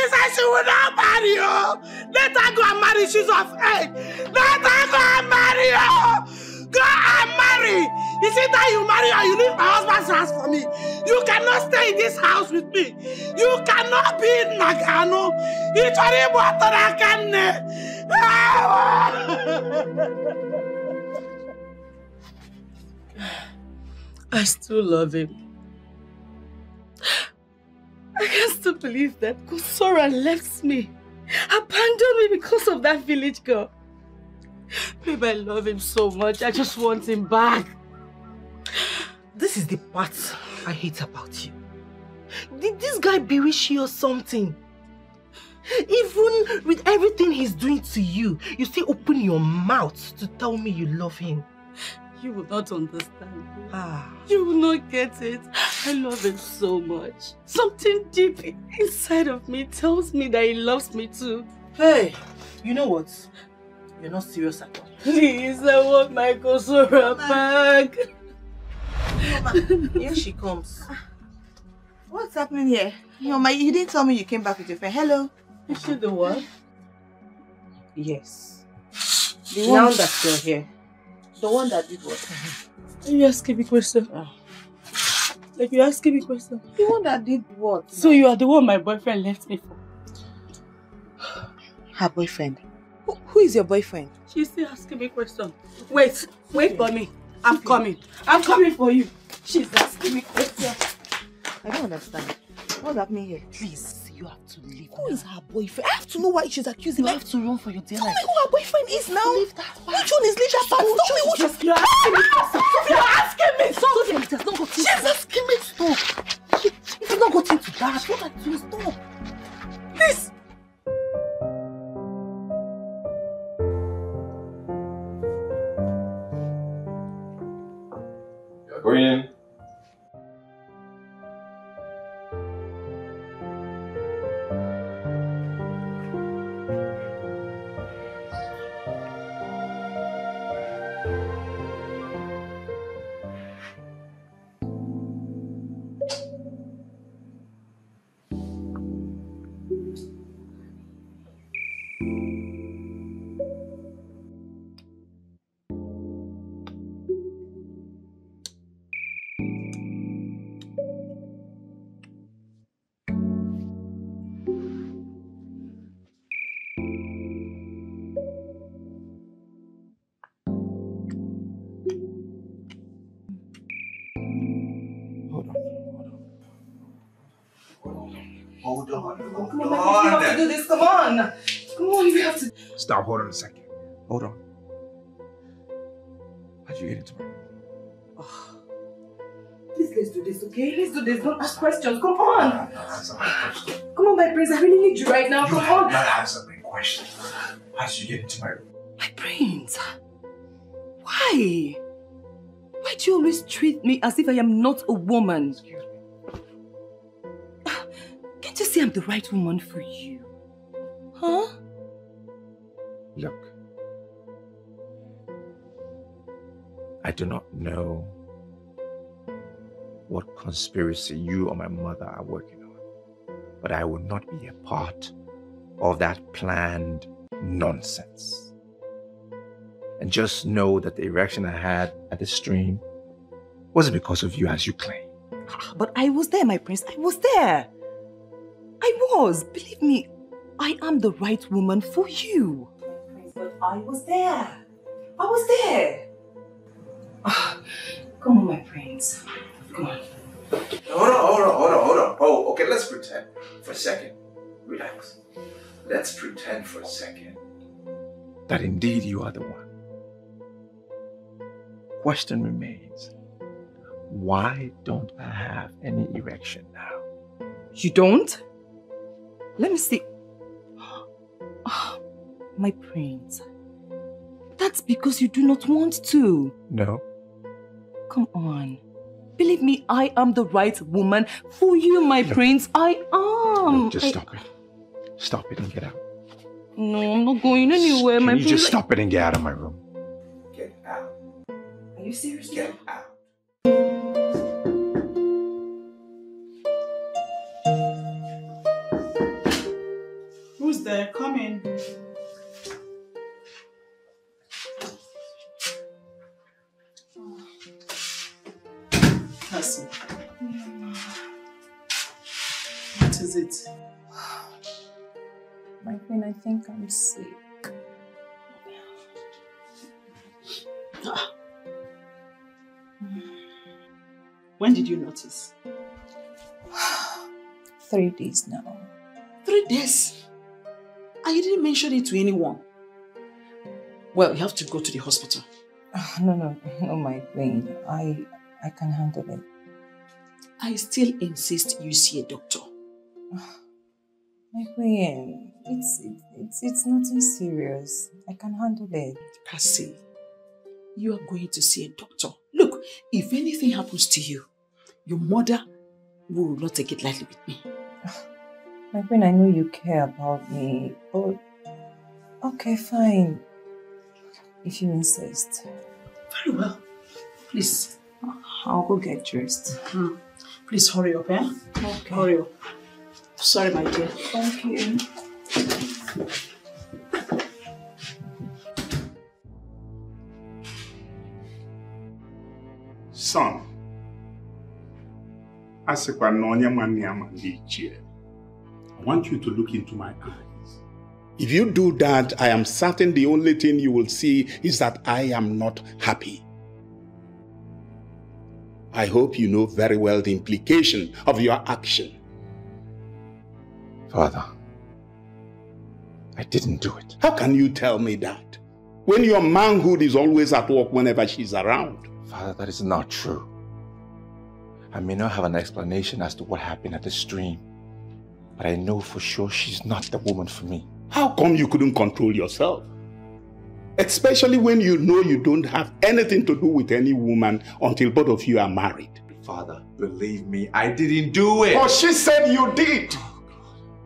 said she will not marry you. Let her go and marry. She's of age. Let her go and marry you. Go and marry. Is it that you marry or you leave my husband's house for me? You cannot stay in this house with me. You cannot be in Nagano. It's only what I can. I still love him. I can't still believe that Kusora left me, abandoned me because of that village girl. Babe, I love him so much. I just want him back. This is the part I hate about you. Did this guy bewitch you or something? Even with everything he's doing to you, you still open your mouth to tell me you love him. You will not understand. You will not get it. I love him so much. Something deep inside of me tells me that he loves me too. Hey, you know what? You're not serious at all. Please, I want my Kosora back. Mama, here she comes. What's happening here? You didn't tell me you came back with your friend. Hello? Is she the one? Yes. The one that you're here. The one that did what? You asking me question. Like you asking me question. The one that did what? So you are the one my boyfriend left me for. Her boyfriend? Who is your boyfriend? She's still asking me question. Wait for me. I'm coming. I'm coming for you. She's asking me question. I don't understand. What's happening here? Please, you have to leave. Who is her boyfriend? I have to know why she's accusing me. You have to run for your dear life. Tell me who her boyfriend is now. Leave that part. Which one is leave that part? Tell me what you're asking me. Sophia, it has not got she's asking me. Stop. If you not got into that, what are you doing? Stop. Please. You're going in. Hold on. Come on, we have to do this. Come on. Come on, we have to. Stop. Hold on a second. Hold on. How'd you get into my room? Oh. Please, let's do this, okay? Let's do this. Don't ask questions. Come on. Come on, my prince. I really need you right now. Come on. Not answer my question. How'd you get into my room? My prince. Why? Why do you always treat me as if I am not a woman? Excuse me. Can't you see I'm the right woman for you? Huh? Look. I do not know what conspiracy you or my mother are working on, but I will not be a part of that planned nonsense. And just know that the erection I had at the stream wasn't because of you as you claim. But I was there, my prince. I was there. I was. Believe me, I am the right woman for you. My prince, but I was there. I was there. Come on, my prince. Come on. Hold on. Oh, okay, let's pretend for a second. Relax. Let's pretend for a second that indeed you are the one. Question remains. Why don't I have any erection now? You don't? Let me see. Oh, my prince. That's because you do not want to. No. Come on. Believe me, I am the right woman for you, my prince. I am. Look, just stop it. Stop it and get out. No, I'm not going anywhere, my prince. Can you just stop it and get out of my room? Get out. Are you serious? Get out. Who's there? Come in. Cassie. What is it? My queen, I think I'm sick. When did you notice? 3 days now. 3 days? And you didn't mention it to anyone? Well, you have to go to the hospital. No, my queen. I can handle it. I still insist you see a doctor. My queen, it's nothing serious. I can handle it. Cassie, you are going to see a doctor. Look, if anything happens to you, your mother will not take it lightly with me. My queen, I know you care about me, but okay, fine. If you insist. Very well. Please. I'll go get dressed. Please hurry up, eh? Okay. Hurry up. Sorry, my dear. Thank you. Son, I want you to look into my eyes. If you do that, I am certain the only thing you will see is that I am not happy. I hope you know very well the implication of your action. Father, I didn't do it. How can you tell me that? When your manhood is always at work whenever she's around. Father, that is not true. I may not have an explanation as to what happened at the stream, but I know for sure she's not the woman for me. How come you couldn't control yourself? Especially when you know you don't have anything to do with any woman until both of you are married. Father, believe me, I didn't do it. But she said you did.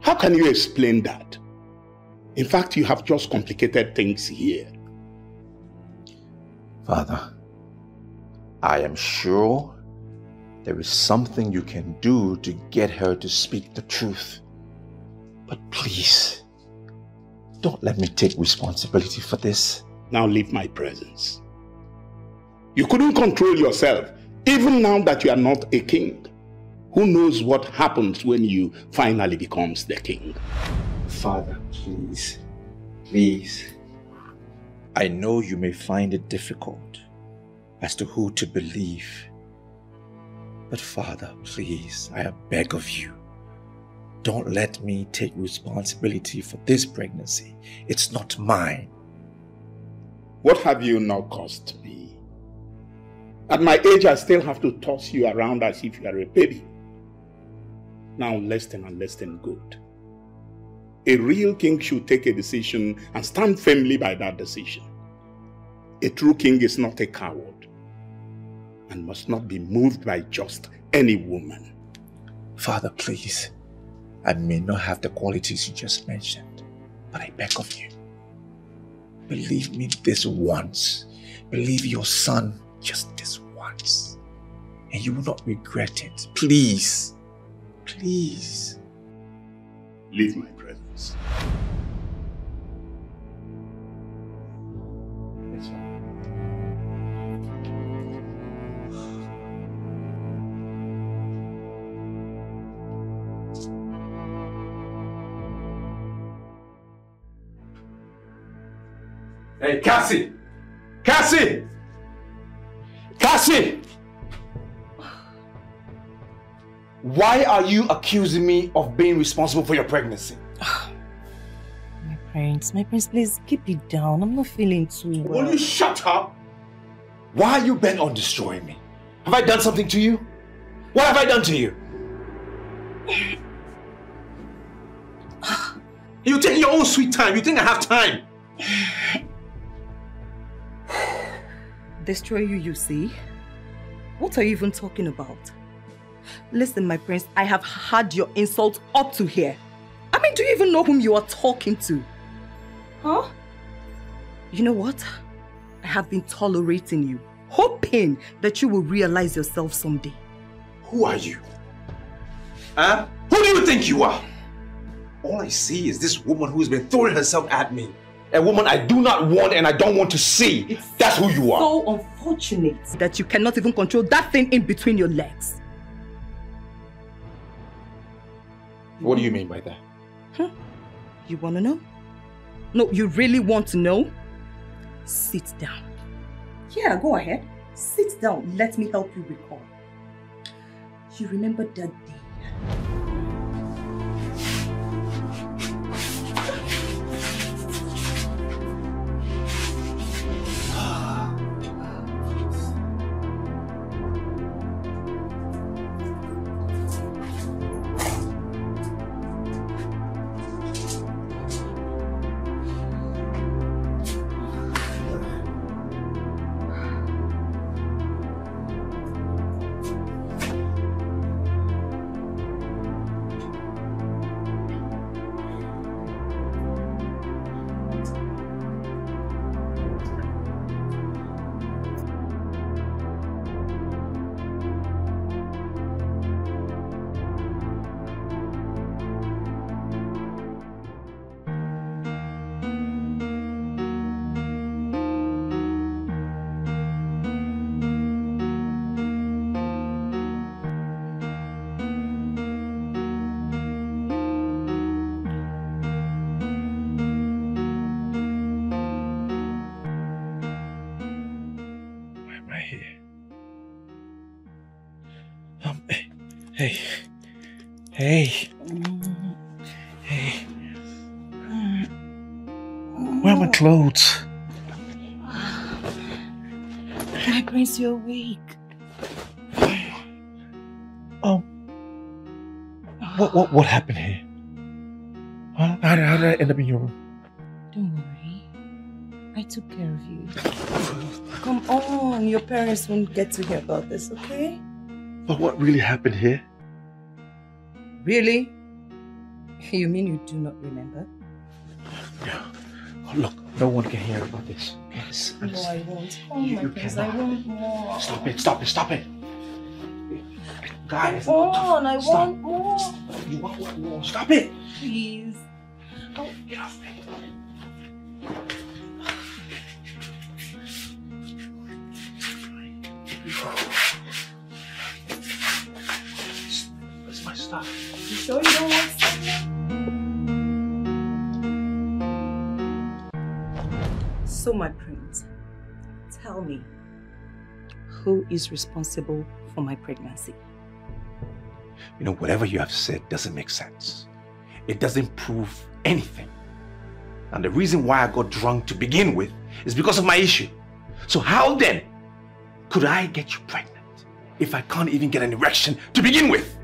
How can you explain that? In fact, you have just complicated things here. Father, I am sure there is something you can do to get her to speak the truth. But please, don't let me take responsibility for this. Now leave my presence. You couldn't control yourself, even now that you are not a king. Who knows what happens when you finally becomes the king? Father, please, please. I know you may find it difficult as to who to believe. But Father, please, I beg of you, don't let me take responsibility for this pregnancy. It's not mine. What have you now caused me? At my age, I still have to toss you around as if you are a baby. Now listen and listen good. A real king should take a decision and stand firmly by that decision. A true king is not a coward and must not be moved by just any woman. Father, please. I may not have the qualities you just mentioned, but I beg of you, believe me this once. Believe your son just this once, and you will not regret it. Please. Please. Leave my presence. Hey, Cassie! Cassie! Cassie! Why are you accusing me of being responsible for your pregnancy? My prince, please keep it down. I'm not feeling too well. Will you shut up? Why are you bent on destroying me? Have I done something to you? What have I done to you? You take your own sweet time. You think I have time? Destroy you, you see? What are you even talking about? Listen, my prince, I have had your insult up to here. I mean, do you even know whom you are talking to? Huh? You know what? I have been tolerating you, hoping that you will realize yourself someday. Who are you? Huh? Who do you think you are? All I see is this woman who's been throwing herself at me. A woman I do not want and I don't want to see. That's who you are. So unfortunate that you cannot even control that thing in between your legs. What do you mean by that? Huh? You want to know? No, you really want to know? Sit down. Yeah, go ahead. Sit down. Let me help you recall. You remember that day? Hey. Where are my clothes? My prince, you're weak. What happened here? Huh? How did I end up in your room? Don't worry. I took care of you. Come on, your parents won't get to hear about this, okay? But what really happened here? Really? You mean you do not remember? Yeah. Oh, look, no one can hear about this. Yes. No, I won't. Oh my goodness, I want more. Stop it. Guys, come on, I want more. You want more? Stop it. Please. Oh, get off me. Where's my stuff? You sure you don't want stuff? So, my prince, tell me, who is responsible for my pregnancy? You know, whatever you have said doesn't make sense. it doesn't prove anything. And the reason why I got drunk to begin with is because of my issue. So how then could I get you pregnant if I can't even get an erection to begin with?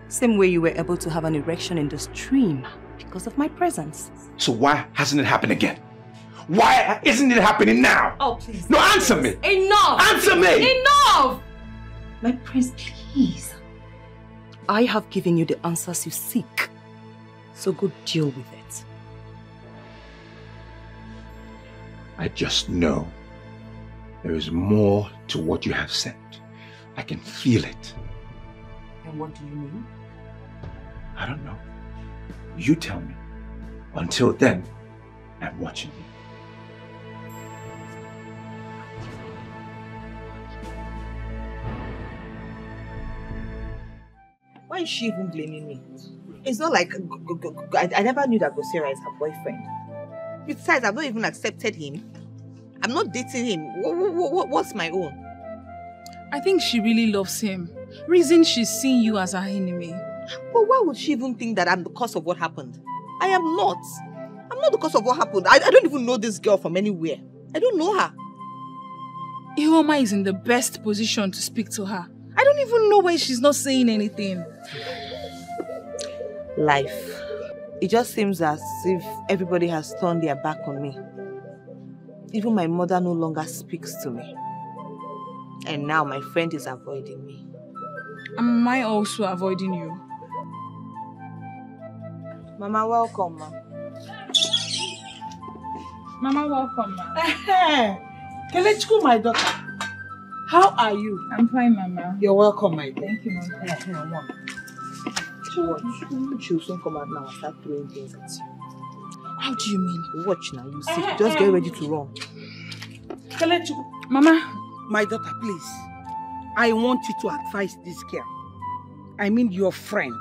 Same way you were able to have an erection in the stream because of my presence. So why hasn't it happened again? Why isn't it happening now? Oh, please. No, answer me. Enough. Answer me. Enough. My prince, please. I have given you the answers you seek. So go deal with it. I just know there is more to what you have said. I can feel it. And what do you mean? I don't know. You tell me. Until then, I'm watching you. Why is she even blaming me? It's not like I never knew that Gosera is her boyfriend. Besides, I've not even accepted him. I'm not dating him. What's my own? I think she really loves him. Reason she's seeing you as her enemy. But why would she even think that I'm the cause of what happened? I am not. I'm not the cause of what happened. I don't even know this girl from anywhere. I don't know her. Ihoma is in the best position to speak to her. I don't even know why she's not saying anything. Life. It just seems as if everybody has turned their back on me. Even my mother no longer speaks to me. And now my friend is avoiding me. Am I also avoiding you? Mama, welcome, ma. Mama, welcome, ma. Kelechku, my daughter. How are you? I'm fine, Mama. You're welcome, my dear. Thank you, Mama. She will soon come out now and start throwing things at you. How do you mean? Watch now, you see. Just get ready to run. Kelechku. Mama. My daughter, please. I want you to advise this girl. I mean your friend.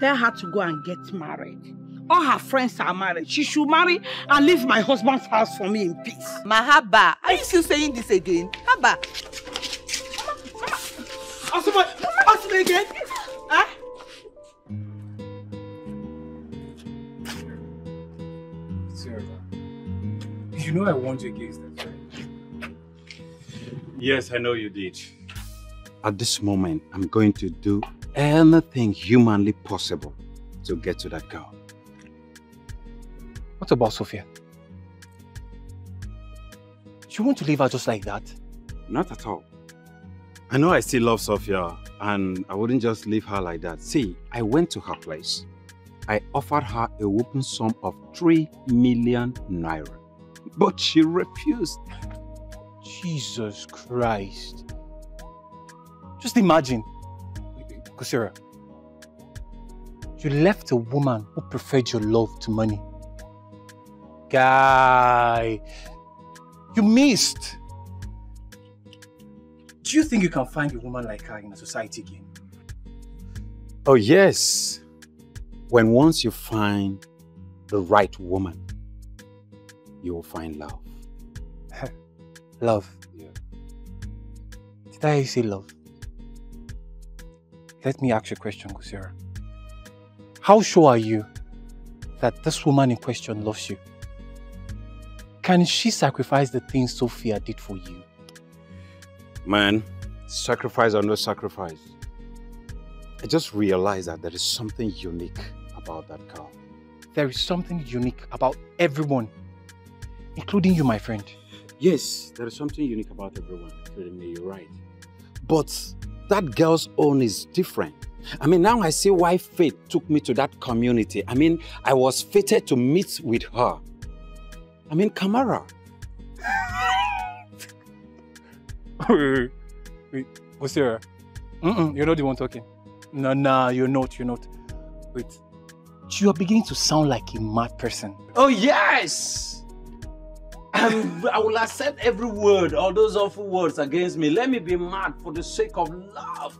Tell her to go and get married. All her friends are married. She should marry and leave my husband's house for me in peace. Mahaba, are you still saying this again? Haba. Ask me again. Huh? Sarah, you know I warned you against that, right? Yes, I know you did. At this moment, I'm going to do anything humanly possible to get to that girl. What about Sophia? You want to leave her just like that? Not at all. I know I still love Sophia, and I wouldn't just leave her like that. See, I went to her place. I offered her a whopping sum of 3 million naira. But she refused. Jesus Christ. Just imagine, Kosera, you left a woman who preferred your love to money. Guy, you missed. Do you think you can find a woman like her in a society again? Oh yes. When once you find the right woman, you will find love. Love? Yeah. Did I say love? Let me ask you a question, Kosera. How sure are you that this woman in question loves you? Can she sacrifice the things Sophia did for you? Man, sacrifice or no sacrifice, I just realized that there is something unique about that girl. There is something unique about everyone, including you, my friend. Yes, there is something unique about everyone, including me, you're right. But that girl's own is different. I mean, now I see why fate took me to that community. I mean, I was fated to meet with her. I mean, Kamara. Wait, Osira. You're not the one talking. No, you're not. Wait. You are beginning to sound like a mad person. Oh, yes! I will accept every word, all those awful words against me. Let me be mad for the sake of love.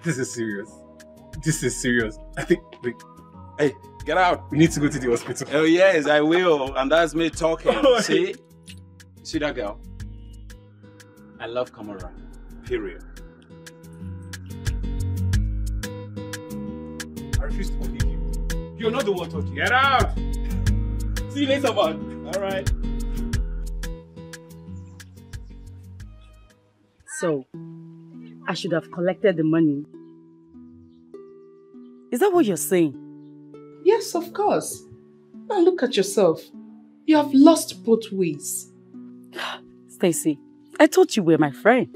This is serious. I think, wait. Hey, get out. We need to go to the hospital. Oh, yes, I will. And that's me talking. See? See that girl? I love Kamara. Period. I refuse to believe you. You're not the one talking. Get out! See you later, man. Alright. So, I should have collected the money. Is that what you're saying? Yes, of course. Now look at yourself. You have lost both ways. Stacy, I thought you were my friend.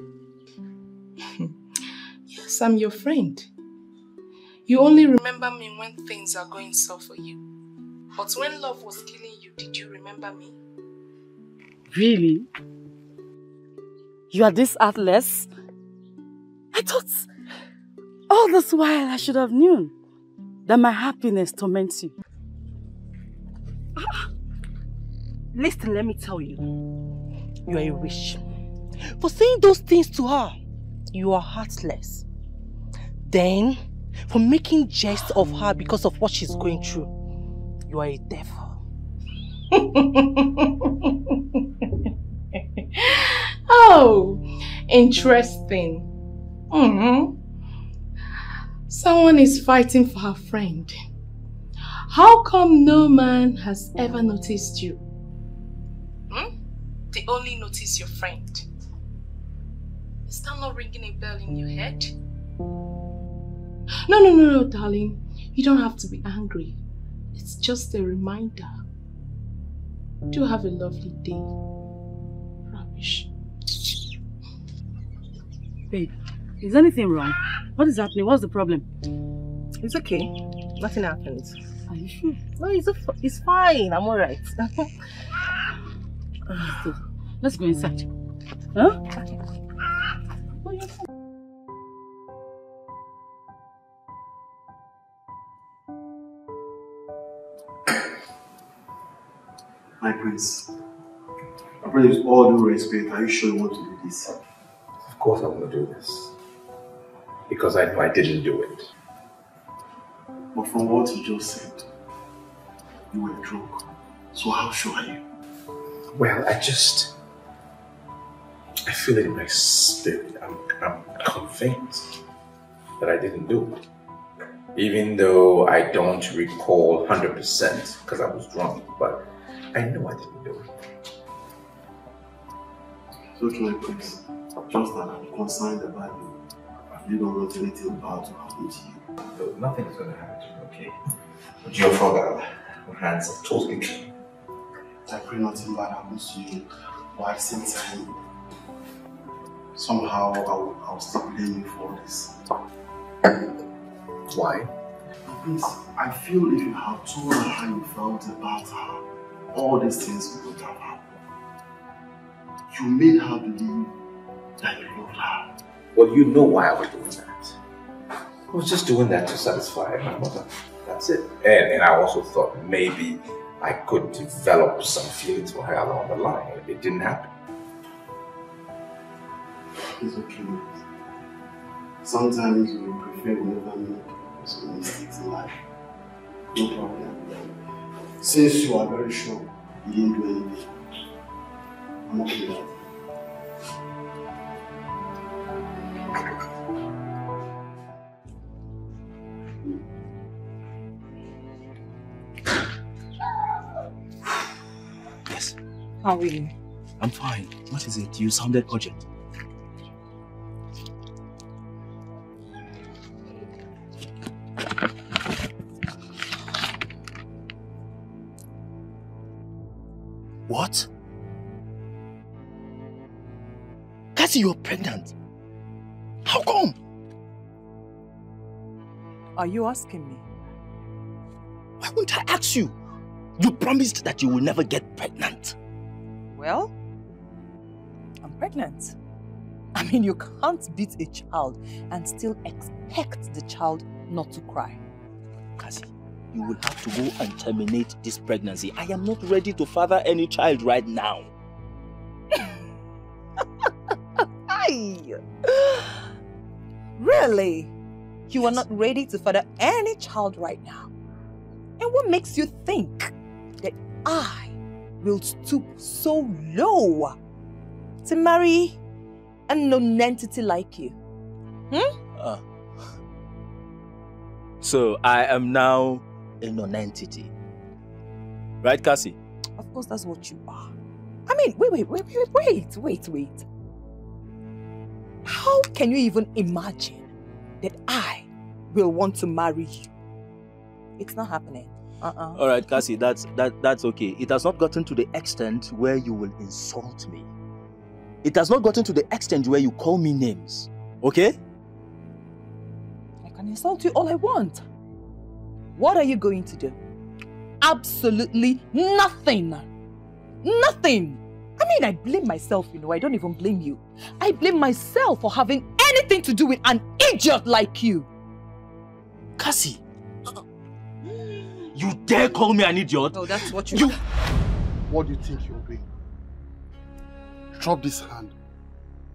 Yes, I'm your friend. You only remember me when things are going soft for you. But when love was killing you, did you remember me? Really? You are this heartless? I thought all this while I should have known that my happiness torments you. Listen, let me tell you. You are a witch. For saying those things to her, you are heartless. Then, for making jest of her because of what she's going through, you are a devil. Oh, interesting. Someone is fighting for her friend. How come no man has ever noticed you? They only notice your friend. Is that not ringing a bell in your head? No, darling. You don't have to be angry. It's just a reminder. Do have a lovely day. Rubbish. Babe, is anything wrong? What is happening? What's the problem? It's okay. Nothing happens. Are you sure? No, it's fine. I'm alright. Let's go inside. Huh? My prince, with all due respect, are you sure you want to do this? Of course I want to do this. Because I know I didn't do it. But from what you just said, you were drunk. So how sure are you? Well, I feel it in my spirit. I'm convinced that I didn't do it. Even though I don't recall 100% because I was drunk, but I know I didn't do it. So to my prince, just that I'm concerned about you. You don't want anything bad to happen to you. No, nothing's going to happen to you, okay? But your father, my hands are totally clean. I pray nothing bad happens to you, but at the same time, somehow I'll still blame you for this. Why? Prince, I feel if you had told her how you felt about her, all these things would have happened. You made her believe that you loved her. Well, you know why I was doing that. I was just doing that to satisfy my mother. That's it. And I also thought maybe I could develop some feelings for her along the line. It didn't happen. It's okay. Sometimes we prefer we never make some mistakes in life. No problem. Since you are very sure you didn't do anything, I'm okay with that. Yes. How are you? I'm fine. What is it? You sounded urgent. What? Cassie, you're pregnant. How come? Are you asking me? Why wouldn't I ask you? You promised that you will never get pregnant. Well, I'm pregnant. I mean, you can't beat a child and still expect the child not to cry. Cassie, you will have to go and terminate this pregnancy. I am not ready to father any child right now. Really? You are not ready to father any child right now? And what makes you think that I will stoop so low to marry a non-entity like you? So I am now a non-entity. Right, Cassie? Of course, that's what you are. I mean, wait. How can you even imagine that I will want to marry you? It's not happening. All right, Cassie, that's okay. It has not gotten to the extent where you will insult me. It has not gotten to the extent where you call me names. Okay? I can insult you all I want. What are you going to do? Absolutely nothing. Nothing. I mean, I blame myself, I don't even blame you. I blame myself for having anything to do with an idiot like you. Cassie, you dare call me an idiot? Oh, that's what you... What do you think you're doing? Drop this hand.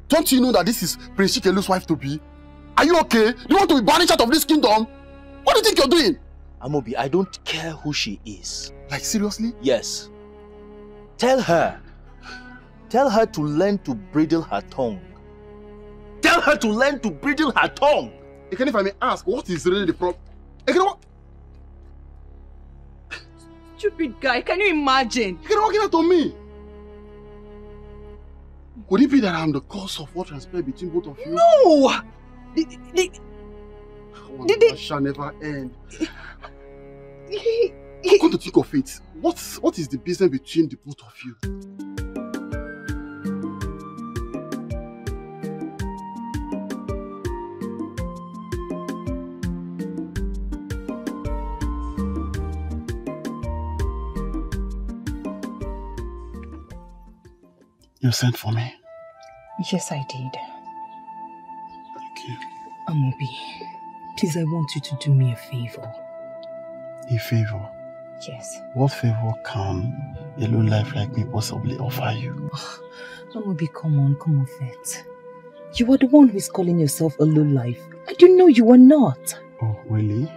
Don't you know that this is Prince Chikelu's wife to be? Are you okay? Do you want to be banished out of this kingdom? What do you think you're doing? Amobi, I don't care who she is. Like, seriously? Yes. Tell her to learn to bridle her tongue. Tell her to learn to bridle her tongue. Again, if I may ask, what is really the problem? Again, what? Stupid guy, can you imagine? You can walk out on me. Could it be that I'm the cause of what transpired between both of you? No! That shall never end. Come to think of it, what is the business between the both of you? You sent for me? Yes, I did. Thank you. Amobi, please, I want you to do me a favor. A favor? Yes. What favor can a low life like me possibly offer you? Oh, Amobi, come on, Vet. You are the one who is calling yourself a low life. I didn't know you were not. Oh, really?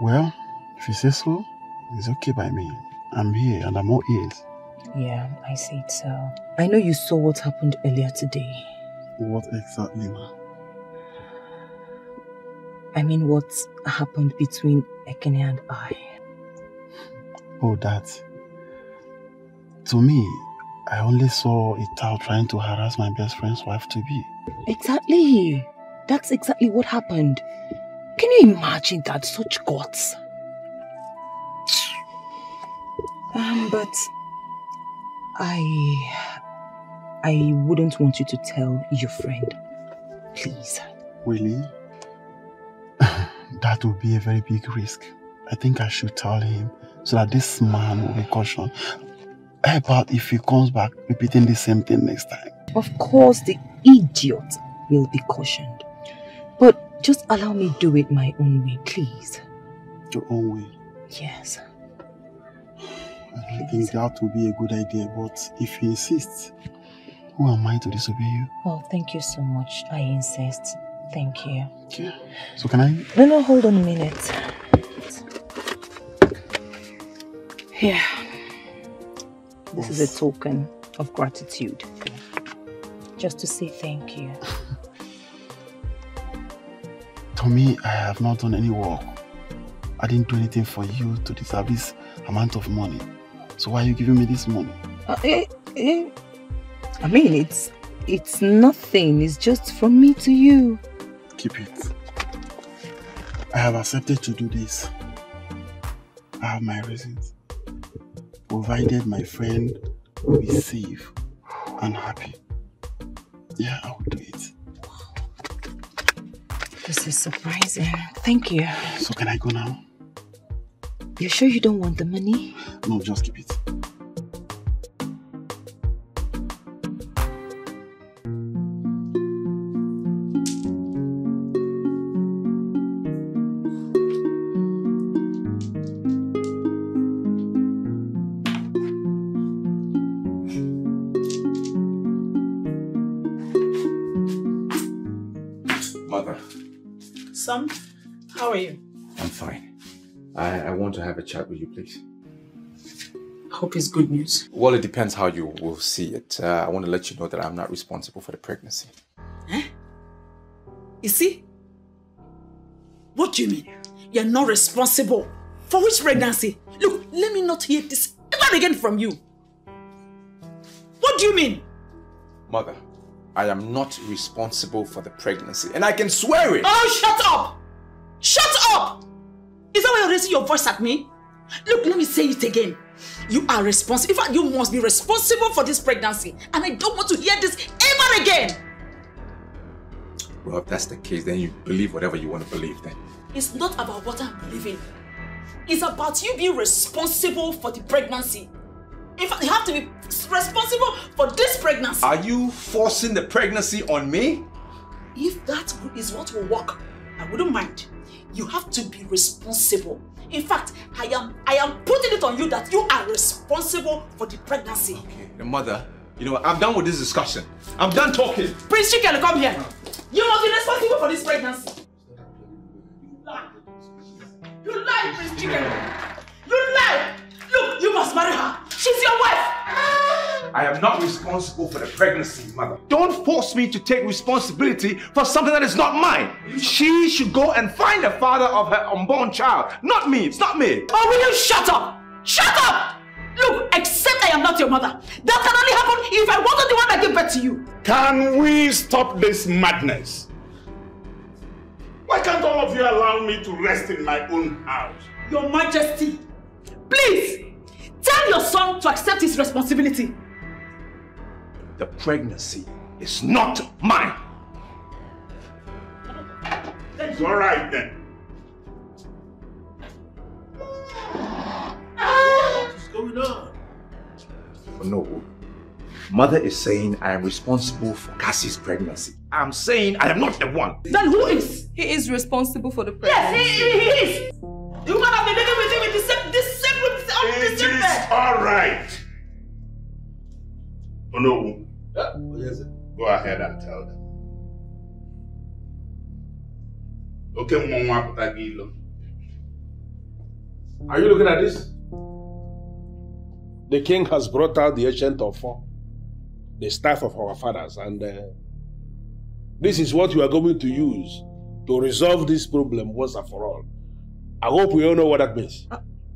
Well, if you say so, it's okay by me. I'm here and I'm all ears. Yeah, I see it so. I know you saw what happened earlier today. What exactly, ma? I mean, what happened between Ekene and I. Oh, that. To me, I only saw Ital trying to harass my best friend's wife to be. Exactly. That's exactly what happened. Can you imagine that? Such guts. But I wouldn't want you to tell your friend. Please. Really? That would be a very big risk. I think I should tell him so that this man will be cautioned. How about if he comes back repeating the same thing next time? Of course, the idiot will be cautioned. But just allow me do it my own way, please. Your own way? Yes. I think that would be a good idea, but if he insists, who am I to disobey you? Oh, thank you so much. I insist. Thank you. Okay. So can I? No, hold on a minute. Here. This is a token of gratitude. Just to say thank you. To me, I have not done any work. I didn't do anything for you to deserve this amount of money. So why are you giving me this money? I mean, it's nothing. It's just from me to you. Keep it. I have accepted to do this. I have my reasons. Provided my friend will be safe and happy. Yeah, I will do it. This is surprising. Thank you. So can I go now? You sure you don't want the money? No, just keep it. Mother. Son, how are you? I'm fine. I want to have a chat with you, please. Hope it's good news. Well, it depends how you will see it. I want to let you know that I'm not responsible for the pregnancy. You see? What do you mean? You're not responsible. For which pregnancy? Look, let me not hear this ever again from you. What do you mean? Mother, I am not responsible for the pregnancy, and I can swear it. Oh, shut up! Shut up! Is that why you're raising your voice at me? Look, let me say it again. You are responsible. In fact, you must be responsible for this pregnancy. And I don't want to hear this ever again. Well, if that's the case, then you believe whatever you want to believe then. It's not about what I'm believing. It's about you being responsible for the pregnancy. In fact, you have to be responsible for this pregnancy. Are you forcing the pregnancy on me? If that is what will work, I wouldn't mind. You have to be responsible. In fact, I am putting it on you that you are responsible for the pregnancy. Okay, the mother, you know what? I'm done with this discussion. I'm done talking. Prince Chicken, come here. You must be responsible for this pregnancy. You lie. You lie, Prince Chicken. You lie. Look, you must marry her. She's your wife. I am not responsible for the pregnancy, mother. Don't force me to take responsibility for something that is not mine. She should go and find the father of her unborn child. Not me. It's not me. Oh, will you shut up? Shut up! Look, except I am not your mother. That can only happen if I wasn't the one that gave birth to you. Can we stop this madness? Why can't all of you allow me to rest in my own house? Your Majesty, please, tell your son to accept his responsibility. The pregnancy is not mine. It's all right then. What's going on? No. Mother is saying I am responsible for Cassie's pregnancy. I'm saying I am not the one. Then who is? He is responsible for the pregnancy. Yes, he is. You woman have been living with him with the same bed. All right. Oh no. Yes, go ahead and tell them. Okay, Mama Patagilo. Are you looking at this? The king has brought out the ancient of four, the staff of our fathers, and this is what you are going to use to resolve this problem once and for all. I hope we all know what that means.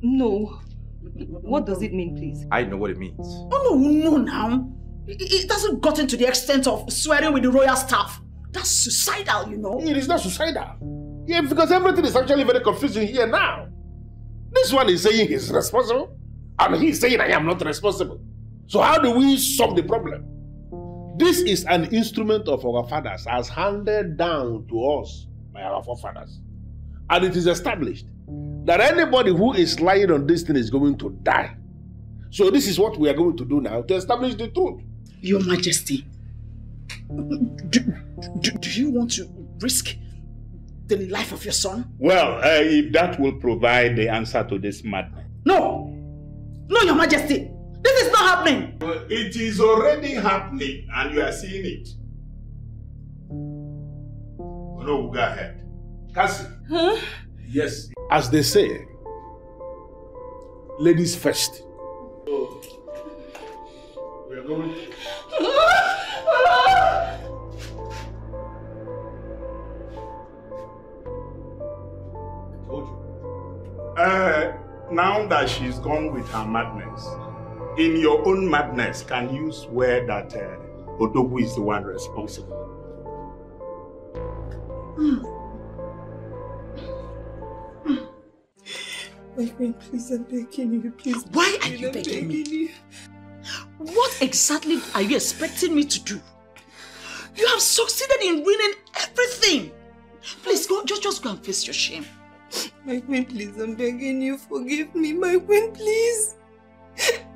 No. What does it mean, please? I know what it means. Oh, no, now. It hasn't gotten to the extent of swearing with the royal staff. That's suicidal, you know. It is not suicidal. Yeah, because everything is actually very confusing here now. This one is saying he's responsible, and he's saying I am not responsible. So how do we solve the problem? This is an instrument of our fathers as handed down to us by our forefathers. And it is established that anybody who is lying on this thing is going to die. So this is what we are going to do now to establish the truth. Your Majesty, do you want to risk the life of your son? Well, if that will provide the answer to this madness. No! No, Your Majesty! This is not happening! Well, it is already happening and you are seeing it. Oh, no, go ahead. Cassie. Huh? Yes. As they say, ladies first. Oh. We are going to... Now that she's gone with her madness, in your own madness, can you swear that Odogu is the one responsible? My queen, please, I'm begging you, please. Why are you begging me? What exactly are you expecting me to do? You have succeeded in ruining everything. Please, go, just go and face your shame. My queen, please, I'm begging you, forgive me. My queen, please.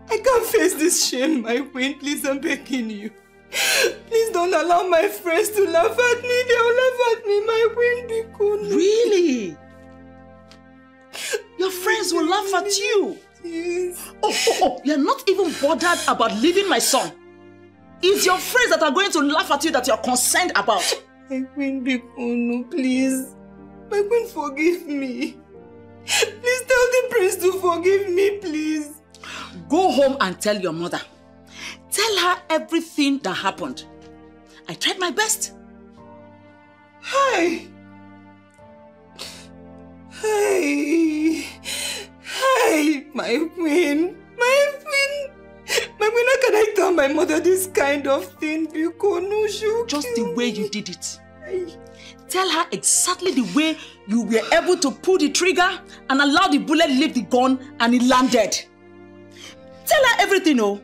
I can't face this shame, my queen. Please, I'm begging you. Please don't allow my friends to laugh at me. They'll laugh at me, my queen. Be cool. Really? Your friends will laugh at you? Yes. Oh, you're not even bothered about leaving my son. It's your friends that are going to laugh at you that you're concerned about. My queen, be cool, no, please. My queen, forgive me. Please tell the prince to forgive me, please. Go home and tell your mother. Tell her everything that happened. I tried my best. Hi. do this kind of thing, Biko. Just the way you did it. Tell her exactly the way you were able to pull the trigger and allow the bullet leave the gun and it landed. Tell her everything, oh.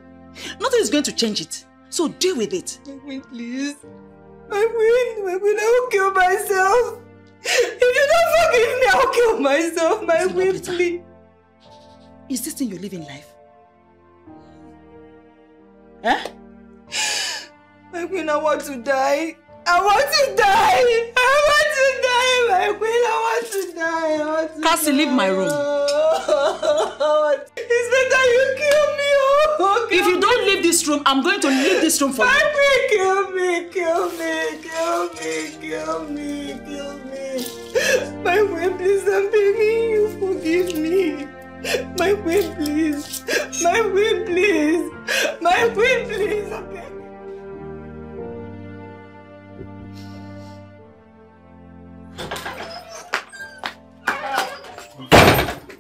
Nothing is going to change it. So deal with it. My queen, please. My queen, I will kill myself. If you don't forgive me, I'll kill myself. My queen, please. Is this thing you live in life? Eh? My queen, I want to die. I want to die. My queen, I want to die. Cassie, leave my room. It's better you kill me. Oh, if you don't leave this room, I'm going to leave this room for you. My queen, kill me. My queen, please, I'm begging you, forgive me. My queen, please. My queen, please. My queen, please, I'm begging.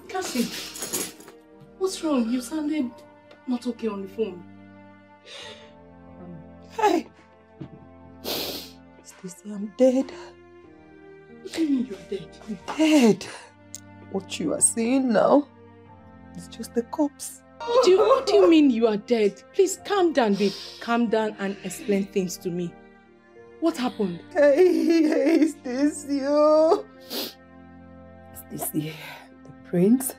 Cassie, what's wrong? You sounded not okay on the phone. Hey, Stacy, I'm dead. What do you mean you're dead? I'm dead. What you are saying now is just the corpse. What do you mean you are dead? Please calm down, babe. Calm down and explain things to me. What happened? Hey, Stacy. Oh. Stacy, the prince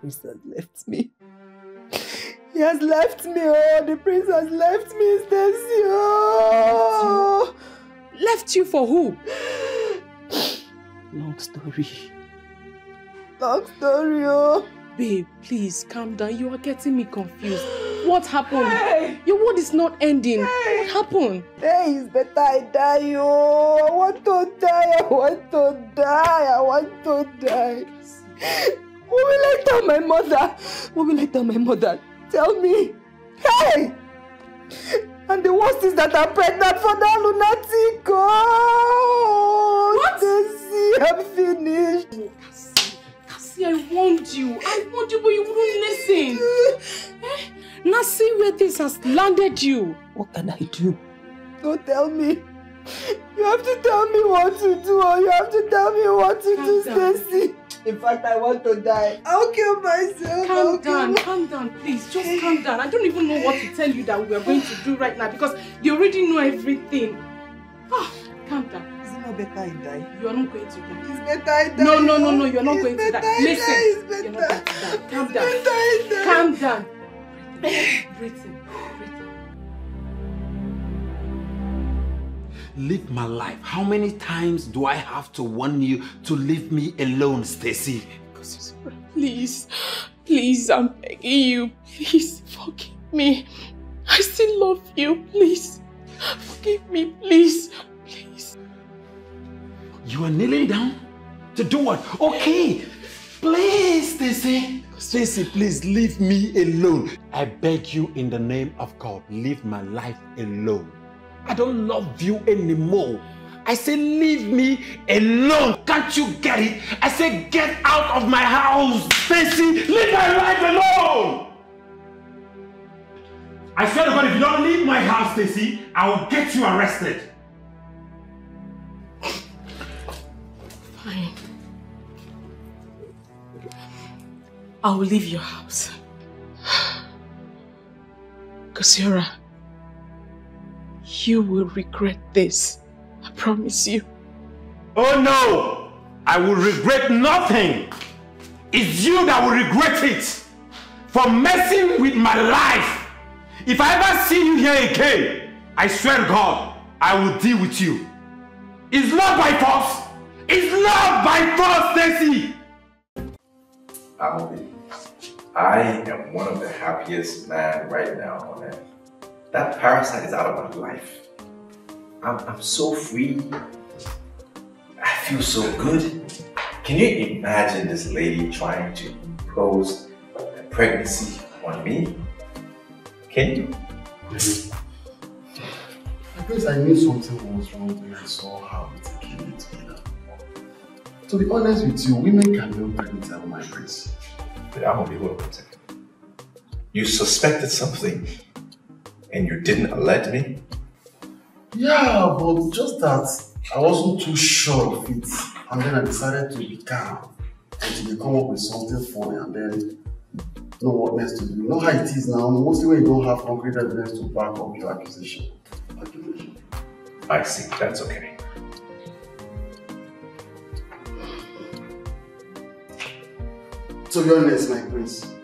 has left me. He has left me. Oh, the prince has left me, Stacy. Oh. Left you for who? Long story. Oh. Babe, please calm down. You are getting me confused. What happened? Hey. Your word is not ending. Hey. What happened? Hey, it's better I die. Oh, I want to die. What will I tell my mother? Tell me. Hey! And the worst is that I'm pregnant for that lunatic. Oh, what? Stacy, I'm finished. Cassie, I warned you, but you wouldn't listen. Now see where this has landed you. What can I do? Don't tell me. You have to tell me what to do, or you have to tell me what to do, Stacy. In fact, I want to die. I'll kill myself. Calm down, please. Just calm down. I don't even know what to tell you that we are going to do right now because they already know everything. Calm down. Is it not better I die? You are not going to die. It's better I die. No, you're not going to die. Listen, you're not going to die. Calm down. Breathe in. Live my life. How many times do I have to warn you to leave me alone, Stacy? Please, I'm begging you. Please, forgive me. I still love you. Please, forgive me, please. You are kneeling down? To do what? Okay. Please, Stacy. Stacy, please leave me alone. I beg you in the name of God, leave my life alone. I don't love you anymore. I say leave me alone. Can't you get it? I say get out of my house. Stacy, leave my life alone. I swear to God, if you don't leave my house, Stacy, I will get you arrested. Fine. I will leave your house. Kasiora, you will regret this. I promise you. Oh no! I will regret nothing. It's you that will regret it. For messing with my life. If I ever see you here again, I swear to God, I will deal with you. It's not by force. It's not by force, Stacy. I am one of the happiest men right now on earth. That parasite is out of my life. I'm so free. I feel so good. Can you imagine this lady trying to impose a pregnancy on me? Can you? I guess I knew something was wrong when I saw how we taking it together. To be honest with you, women can never pregnant out of my face. But I'm gonna be able to protect you. You suspected something. And you didn't alert me? Yeah, but just that I wasn't too sure of it. And then I decided to be calm until they come up with something funny and then know what next to do. You know how it is now, mostly when you don't have concrete evidence to back up your accusation. I see, that's okay. To be honest, my prince,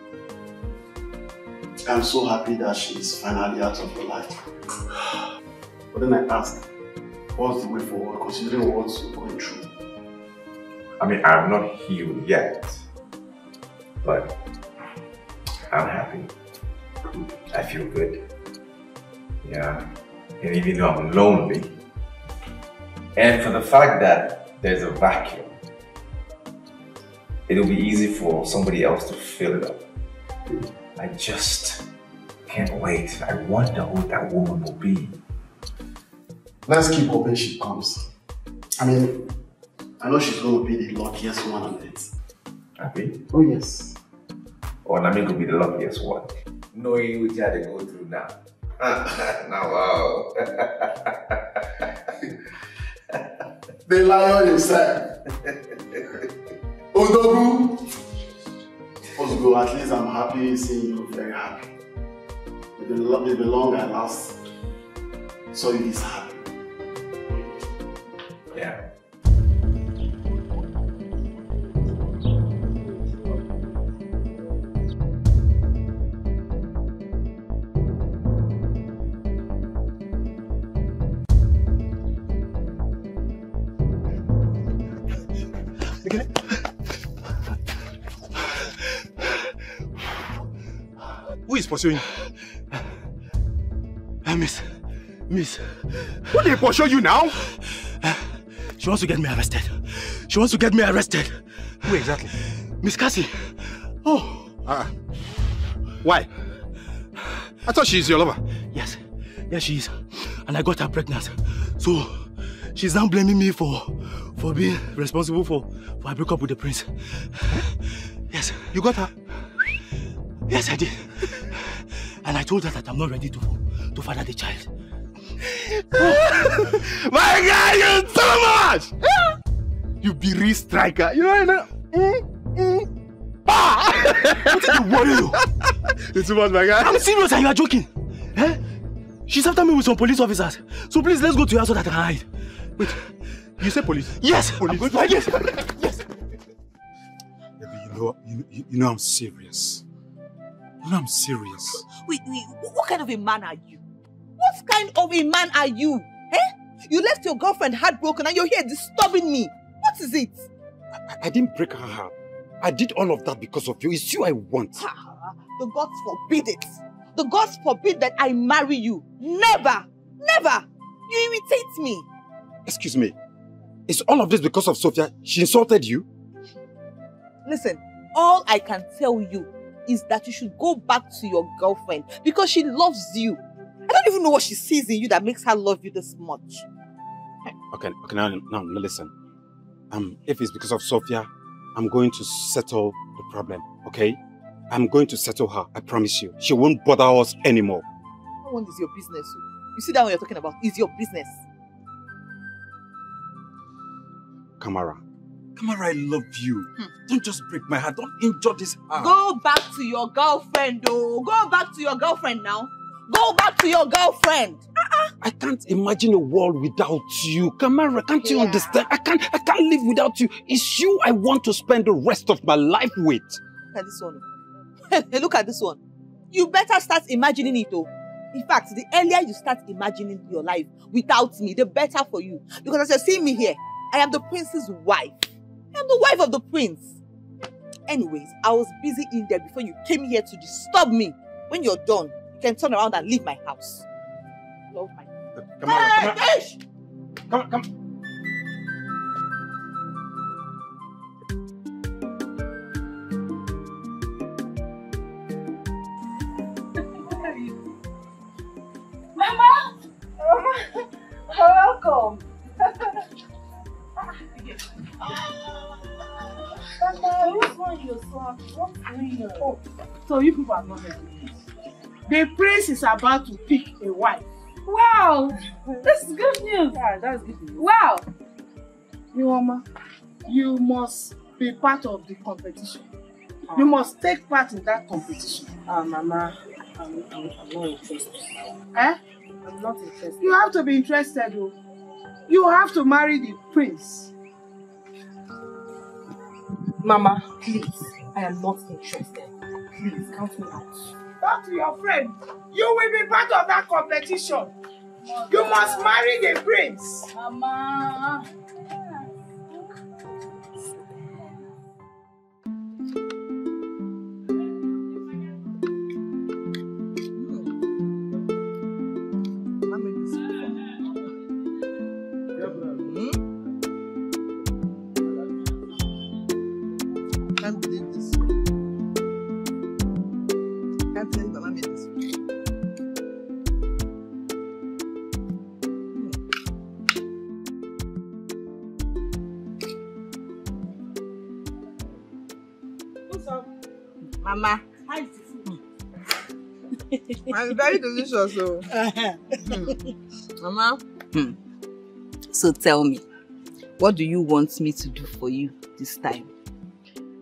I'm so happy that she is finally out of your life. But then I asked, what's the way forward considering what you're going through? I mean, I'm not healed yet, but I'm happy. I feel good. Yeah. And even though I'm lonely, and for the fact that there's a vacuum, it'll be easy for somebody else to fill it up. I just can't wait. I wonder who that woman will be. Let's keep hoping she comes. I mean, I know she's going to be the luckiest one on it. Happy? Oh yes. Or Nami could be the luckiest one. Knowing what you had to go through now. Now, wow. The lion inside. Odogu. Osgo, at least I'm happy seeing you very happy. It's been long I last saw you this happy. Yeah. Who is pursuing? Miss. Who did pursue you now? She wants to get me arrested. She wants to get me arrested. Who exactly? Miss Cassie. Oh. Why? I thought she's your lover. Yes, she is. And I got her pregnant. So, she's now blaming me for being responsible for I broke up with the prince. Yes. You got her? Yes, I did. And I told her that I'm not ready to father the child. My God, you're too much! You be real striker. You know. What did you worry you? It's too much, my guy. I'm serious and you are joking. Eh? She's after me with some police officers. So please, let's go to her so that I can hide. Wait, you say police? Yes! Police? Yes! You know I'm serious. You know I'm serious. Wait, what kind of a man are you? What kind of a man are you? Eh? You left your girlfriend heartbroken and you're here disturbing me. What is it? I didn't break her heart. I did all of that because of you. It's you I want. The gods forbid it. The gods forbid that I marry you. Never! Never! You irritate me. Excuse me. Is all of this because of Sophia? She insulted you? Listen, all I can tell you is that you should go back to your girlfriend because she loves you. I don't even know what she sees in you that makes her love you this much. Okay, now listen. If it's because of Sophia, I'm going to settle the problem, okay? I'm going to settle her, I promise you. She won't bother us anymore. That one is your business. You see that one you're talking about is your business. Kamara, I love you. Don't just break my heart. Don't injure this heart. Go back to your girlfriend, though. Go back to your girlfriend now. Go back to your girlfriend. I can't imagine a world without you. Kamara, can't you understand? I can't live without you. It's you I want to spend the rest of my life with. Look at this one. Hey, look at this one. You better start imagining it, though. In fact, the earlier you start imagining your life without me, the better for you. Because as you're seeing me here, I am the prince's wife. I am the wife of the prince. Anyways, I was busy in there before you came here to disturb me. When you're done, you can turn around and leave my house. Love my... Come. Mama, welcome. Mama, this one you're so happy. What's going on? Oh, so you people are not ready. The prince is about to pick a wife. Wow! This is good news. Yeah, that's good news. Wow! Mama, you must be part of the competition. You must take part in that competition. Mama, I'm not interested. Eh? I'm not interested. You have to be interested, though. You have to marry the prince. Mama, please. I am not interested. Please, count me out. Talk to your friend. You will be part of that competition. You must marry the prince. Mama. Can't believe this. Can't believe Mama made this. What's up? Mama. How is the food? It's very delicious, so. Mama. So tell me, what do you want me to do for you this time?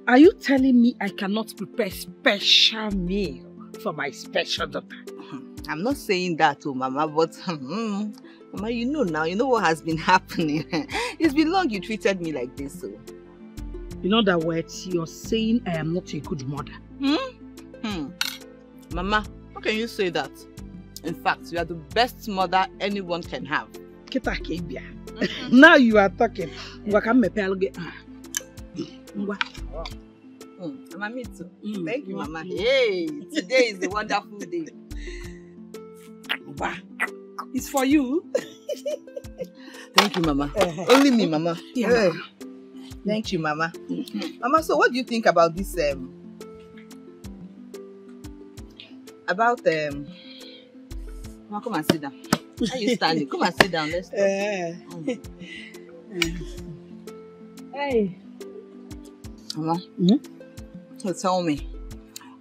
Are you telling me I cannot prepare special meal for my special daughter? I'm not saying that, oh Mama, but Mama, you know now, you know what has been happening. It's been long you treated me like this, so. In other words, you're saying I am not a good mother. Mama, how can you say that? In fact, you are the best mother anyone can have. Now you are talking. Mama, me too. Thank you, Mama. Hey, today is a wonderful day. It's for you. Thank you, Mama. Only me, Mama. Yeah. Thank you, Mama. Mama, so what do you think about this? Mama, come and sit down. How are you standing? Come and sit down. Let's talk. Hey. Mama, so tell me,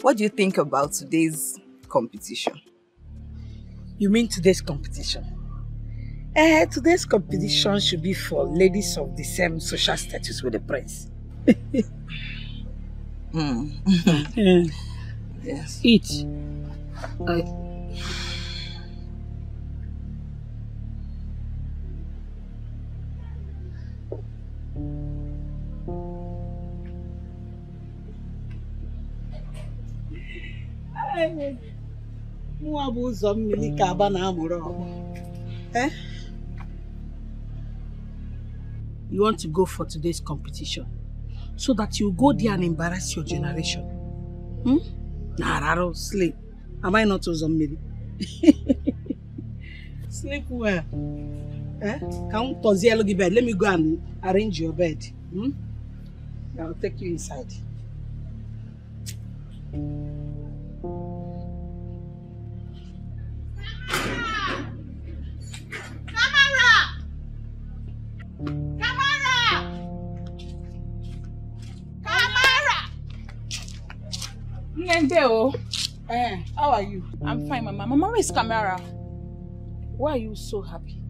what do you think about today's competition? You mean today's competition? Today's competition should be for ladies of the same social status with the prince. Yes. Eat. You want to go for today's competition so that you go there and embarrass your generation. Nah, sleep. Am I not Uzomili? Sleep well. Come to bed. Let me go and arrange your bed. I'll take you inside. How are you? I'm fine, Mama. Mama, where is Camara? Why are you so happy?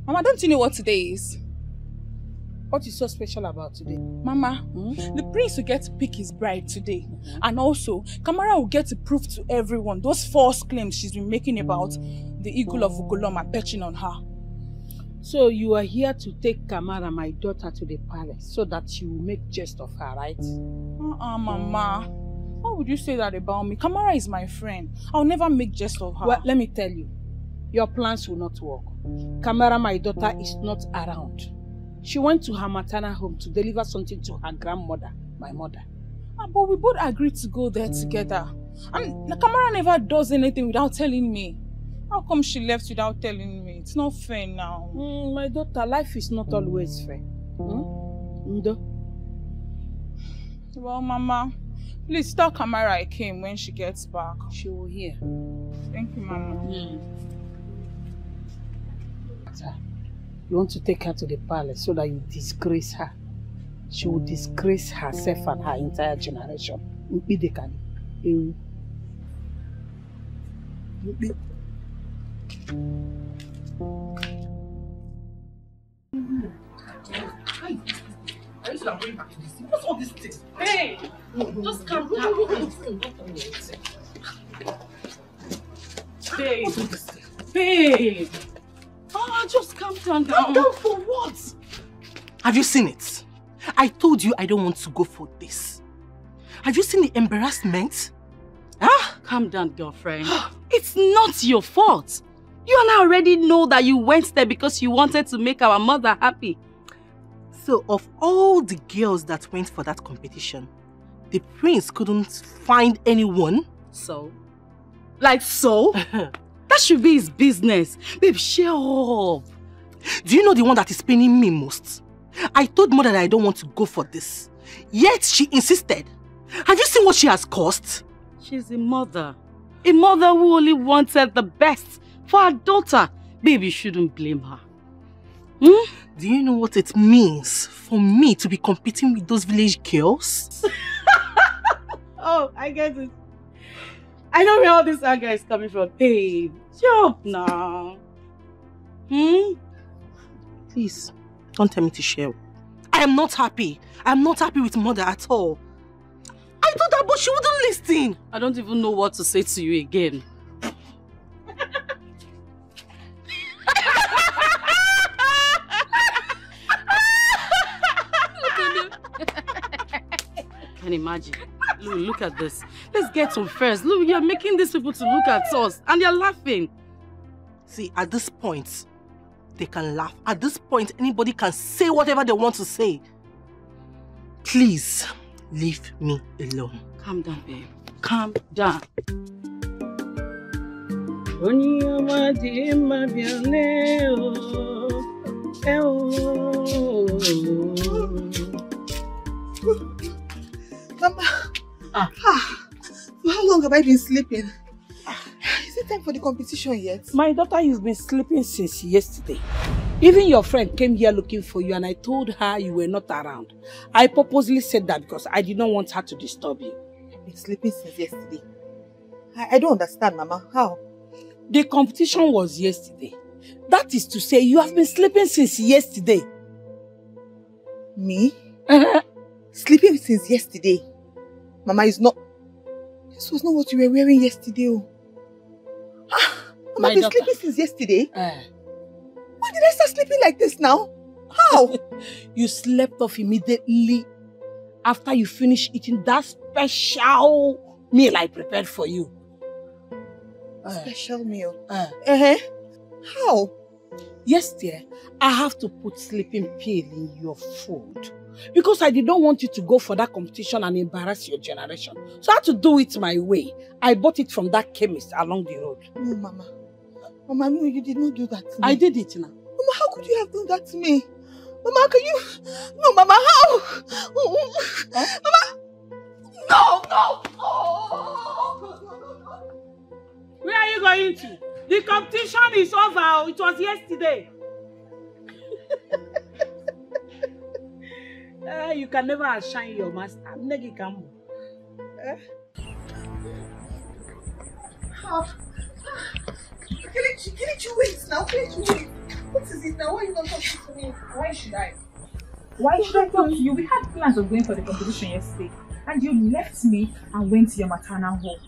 Mama, don't you know what today is? What is so special about today? Mama, the prince will get to pick his bride today. And also, Camara will get to prove to everyone those false claims she's been making about the eagle of Ugoloma perching on her. So you are here to take Camara, my daughter, to the palace so that you will make jest of her, right? Mama. Why would you say that about me? Camara is my friend. I'll never make jest of her. Well, let me tell you, your plans will not work. Camara, my daughter, is not around. She went to her maternal home to deliver something to her grandmother, my mother. But we both agreed to go there together. And Camara never does anything without telling me. How come she left without telling me? It's not fair now. My daughter, life is not always fair. Ndo? Well, Mama, please tell Camara I came when she gets back. She will hear. Thank you, Mama. You want to take her to the palace so that you disgrace her. She will disgrace herself and her entire generation. What's all this thing? Hey! Just calm down. Babe. Babe. Oh, just calm down. Calm down for what? Have you seen it? I told you I don't want to go for this. Have you seen the embarrassment? Huh? Calm down, girlfriend. It's not your fault. You and I already know that you went there because you wanted to make our mother happy. So, of all the girls that went for that competition, the prince couldn't find anyone? So? Like so? That should be his business. Babe, shut up. Do you know the one that is paining me most? I told mother that I don't want to go for this. Yet she insisted. Have you seen what she has caused? She's a mother. A mother who only wanted the best for her daughter. Babe, you shouldn't blame her. Do you know what it means for me to be competing with those village girls? Oh, I get it. I know where all this anger is coming from. Babe, shut up now. Please, don't tell me to share. I am not happy. I am not happy with mother at all. I told her, but she wouldn't listen. I don't even know what to say to you again. Can imagine. Look at this. Let's get some first. Look, you're making these people to look at us and they're laughing. See, at this point, they can laugh. At this point, anybody can say whatever they want to say. Please, leave me alone. Calm down, babe. Calm down. Mama, for how long have I been sleeping? Is it time for the competition yet? My daughter, you've been sleeping since yesterday. Even your friend came here looking for you and I told her you were not around. I purposely said that because I did not want her to disturb you. I've been sleeping since yesterday. I don't understand, Mama. How? The competition was yesterday. That is to say, you have been sleeping since yesterday. Me? Sleeping since yesterday? Mama, is not... This was not what you were wearing yesterday. Oh. Mama, I've been sleeping since yesterday? Why did I start sleeping like this now? How? You slept off immediately after you finished eating that special meal I prepared for you. Special meal? How? Yes, dear. I have to put sleeping pill in your food. Because I did not want you to go for that competition and embarrass your generation. So I had to do it my way. I bought it from that chemist along the road. No, Mama. Mama, no, you did not do that to me. I did it now. Mama, how could you have done that to me? Mama, how can you... No, Mama, how? Mama! No! Where are you going to? The competition is over. It was yesterday. You can never outshine your master. Kelechi, wait now. Kelechi, wait. What is it now? Why are you not talking to me? Why should I? Why should I talk to you? We had plans of going for the competition yesterday. And you left me and went to your maternal home.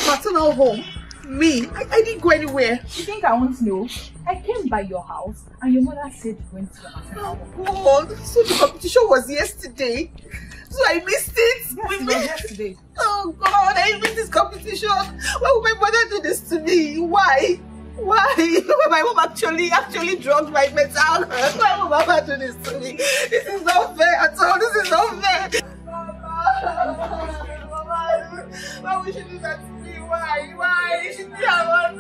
Maternal home? Me? I didn't go anywhere. You think I won't know? I came by your house and your mother said you went to your maternal home. Oh God, so the competition was yesterday. So I missed it. Yes, it was yesterday. Oh God, I missed this competition. Why would my mother do this to me? Why? My mom actually drugged my metal. Why would Mama do this to me? This is not fair at all. This is not fair. Mama, why would she do that to me? Why? She did not want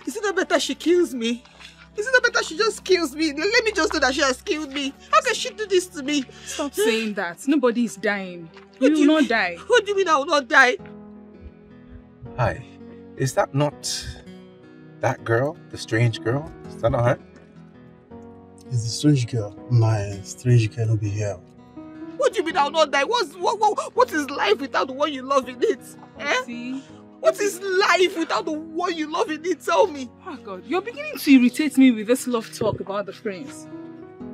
Is it not better she kills me? Is it not better she just kills me? Let me just know that she has killed me. How can she do this to me? Stop saying that. Nobody is dying. You will not die. What do you mean I will not die? Hi. Is that not That girl? The strange girl? Is that not her? It's the strange girl. My strange girl will be here. What do you mean I'll not die? What is life without the one you love in it? Eh? See? What is life without the one you love in it? Tell me. Oh God, you're beginning to irritate me with this love talk about the prince.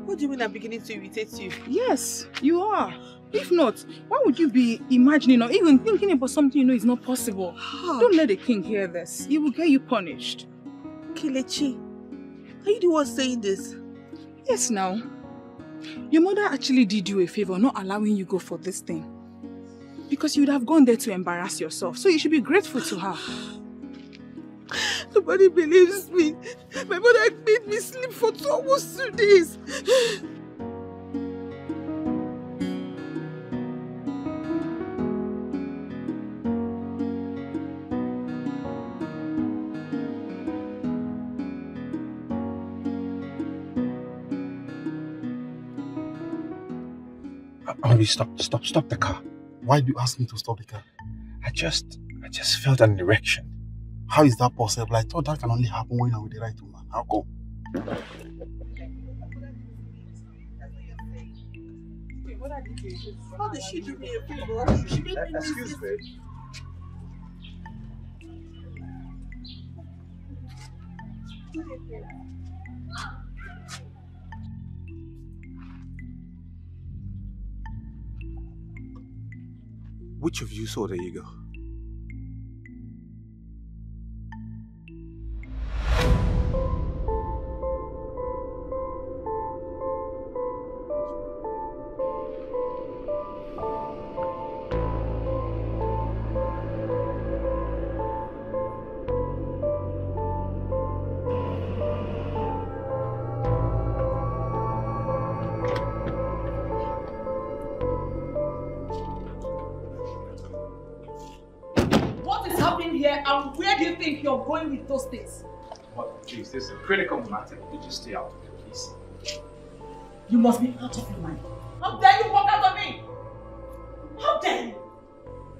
What do you mean I'm beginning to irritate you? Yes, you are. If not, why would you be imagining or even thinking about something you know is not possible? Don't let the king hear this. He will get you punished. Kelechi, are you the one saying this? Yes, now. Your mother actually did you a favor not allowing you go for this thing. Because you would have gone there to embarrass yourself. So you should be grateful to her. Nobody believes me. My mother made me sleep for almost 2 days. Stop the car. Why do you ask me to stop the car? I just felt an erection. How is that possible? I thought that can only happen when I'm with the right woman. How come? How did she do me a favor? She made me Excuse me. Which of you saw the eagle? Here, and where do you think you're going with those things? Mother, please, this is a critical matter. You just stay out of it, please. You must be out of your mind. How dare you walk out on me? How dare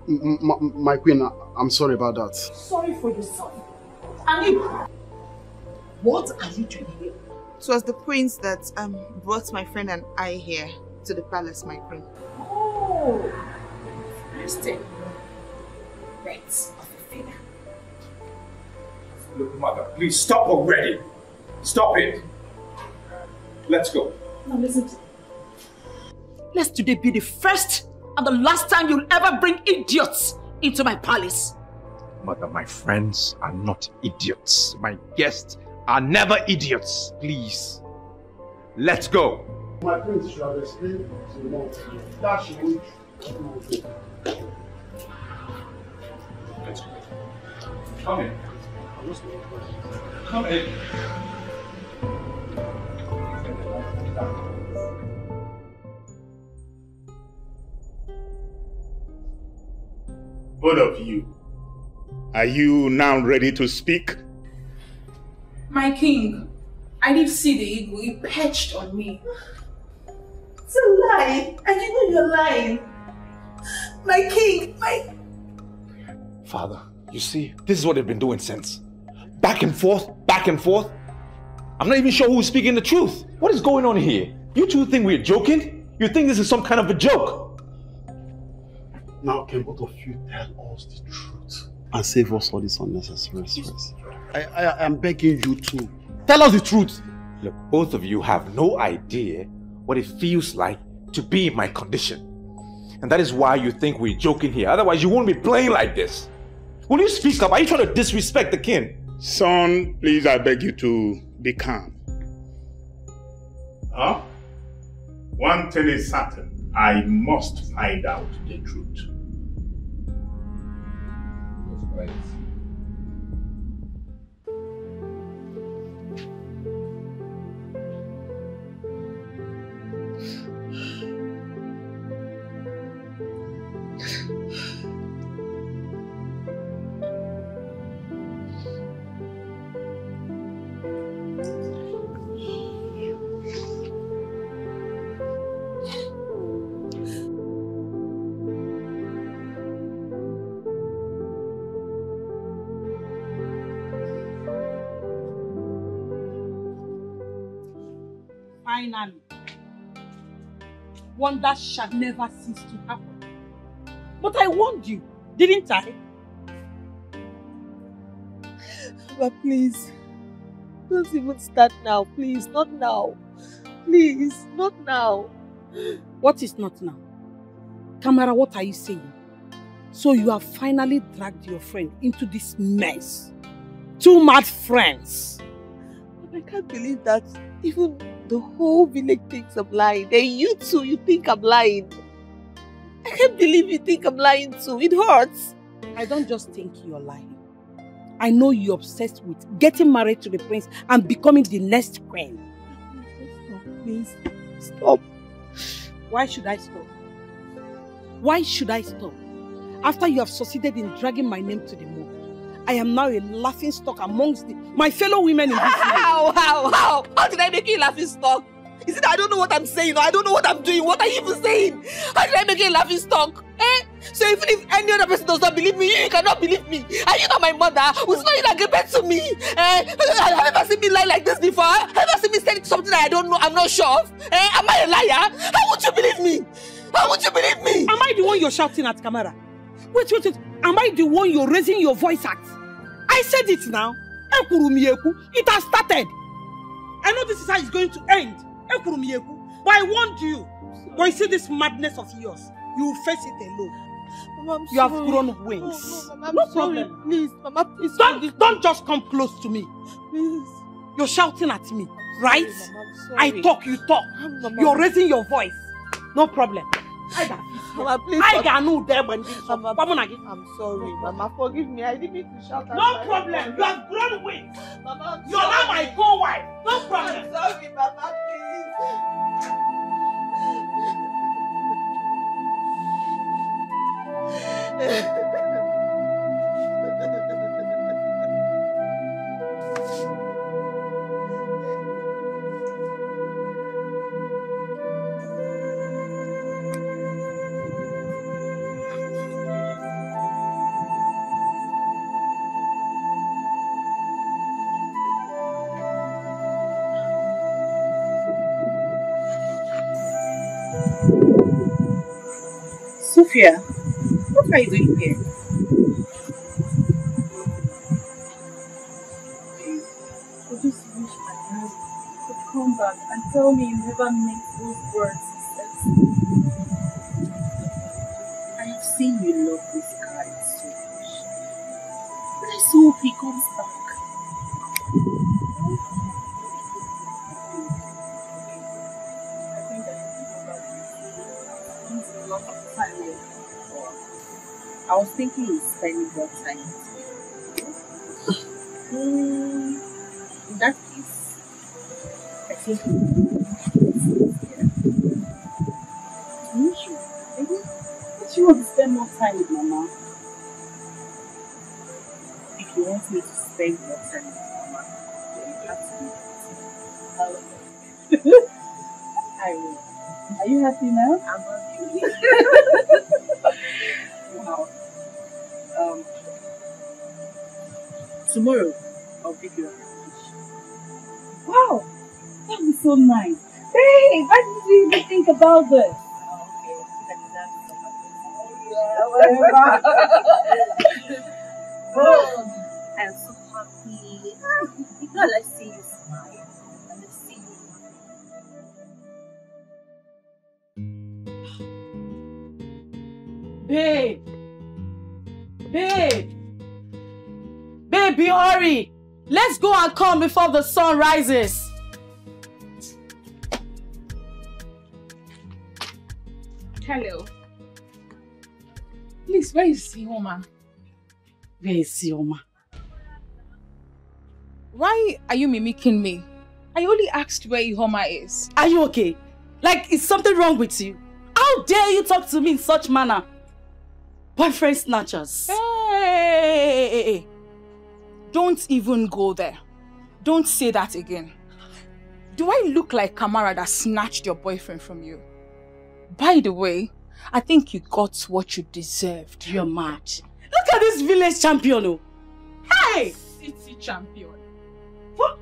you? My queen, I'm sorry about that. Sorry for yourself. And you, what are you doing here? It was the prince that brought my friend and I here to the palace, my queen. Oh, interesting. Right. Look, Mother, please stop already. Stop it. Let's go. Now listen to me. Let today be the first and the last time you'll ever bring idiots into my palace. Mother, my friends are not idiots. My guests are never idiots. Please. Let's go. My prince should have explained to the mom that she would. Let's go. Come in. Come in. Both of you, are you now ready to speak? My king, I did see the eagle. He perched on me. It's a lie. I know you're lying. My king, Father, you see, this is what they've been doing since. Back and forth, back and forth. I'm not even sure who's speaking the truth. What is going on here? You two think we're joking? You think this is some kind of a joke? Now can both of you tell us the truth and save us all this unnecessary stress? I am begging you to tell us the truth. Look, both of you have no idea what it feels like to be in my condition. And that is why you think we're joking here. Otherwise, you won't be playing like this. Will you speak up? Are you trying to disrespect the king? Son, please, I beg you to be calm. Huh? One thing is certain. I must find out the truth. Right. finally, wonders shall never cease to happen. But I warned you, didn't I? But please, don't even start now. Please, not now. Please, not now. What is not now? Kamara, what are you saying? So you have finally dragged your friend into this mess. 2 mad friends. But I can't believe that even the whole village thinks I'm lying. And you too, you think I'm lying. I can't believe you think I'm lying too. It hurts. I don't just think you're lying. I know you're obsessed with getting married to the prince and becoming the next queen. Please, stop. Why should I stop? Why should I stop? After you have succeeded in dragging my name to the mud, I am now a laughing stock amongst my fellow women in this village. How? How did I make you a laughing stock? Is it that I don't know what I'm saying or I don't know what I'm doing? What are you even saying? How did I make you a laughing stock? So even if any other person does not believe me, you cannot believe me. Are you not my mother? Was not you that gave birth to me? Have you ever seen me lie like this before? Have you ever seen me saying something that I don't know, I'm not sure of? Am I a liar? How would you believe me? How would you believe me? Am I the one you're shouting at, Kamara? Wait. Am I the one you're raising your voice at? I said it now. It has started. I know this is how it's going to end. But I warned you. But you see this madness of yours, you will face it alone. Mama, you have grown wings. No problem. Please, Mama, please. Don't just come close to me. Please. You're shouting at me, right? Mama, I talk, you talk. You're raising your voice. No problem. Mama, please. I can know them when Mama, I'm sorry. Mama, forgive me. I didn't mean to shout at No problem. You have grown wings. Mama, you're now my co-wife. No problem. I'm sorry, Mama, Sophia, what are you doing here? I just wish my dad could come back and tell me you never meant those words he said to me. I have seen you love this guy so much. But I so hope he comes back. I was thinking of spending more time with you. In that case, I think we will But you want to spend more time with Mama. If you want me to spend more time with Mama, then you have to do it. I will. Are you happy now? I'm happy. Wow. Tomorrow, I'll pick you up. Wow, that was so nice. Hey, why did you even think about this? Oh, I'm so happy. Because I see you smile and I see you. Babe! Baby, hurry! Let's go and come before the sun rises. Hello. Please, where is Sioma? Where is Sioma? Why are you mimicking me? I only asked where Ihoma is. Are you okay? Like, is something wrong with you? How dare you talk to me in such manner? Boyfriend snatchers. Hey! Don't even go there. Don't say that again. Do I look like Kamara that snatched your boyfriend from you? By the way, I think you got what you deserved. You're mad. Look at this village champion. Oh. Hey! City champion. What?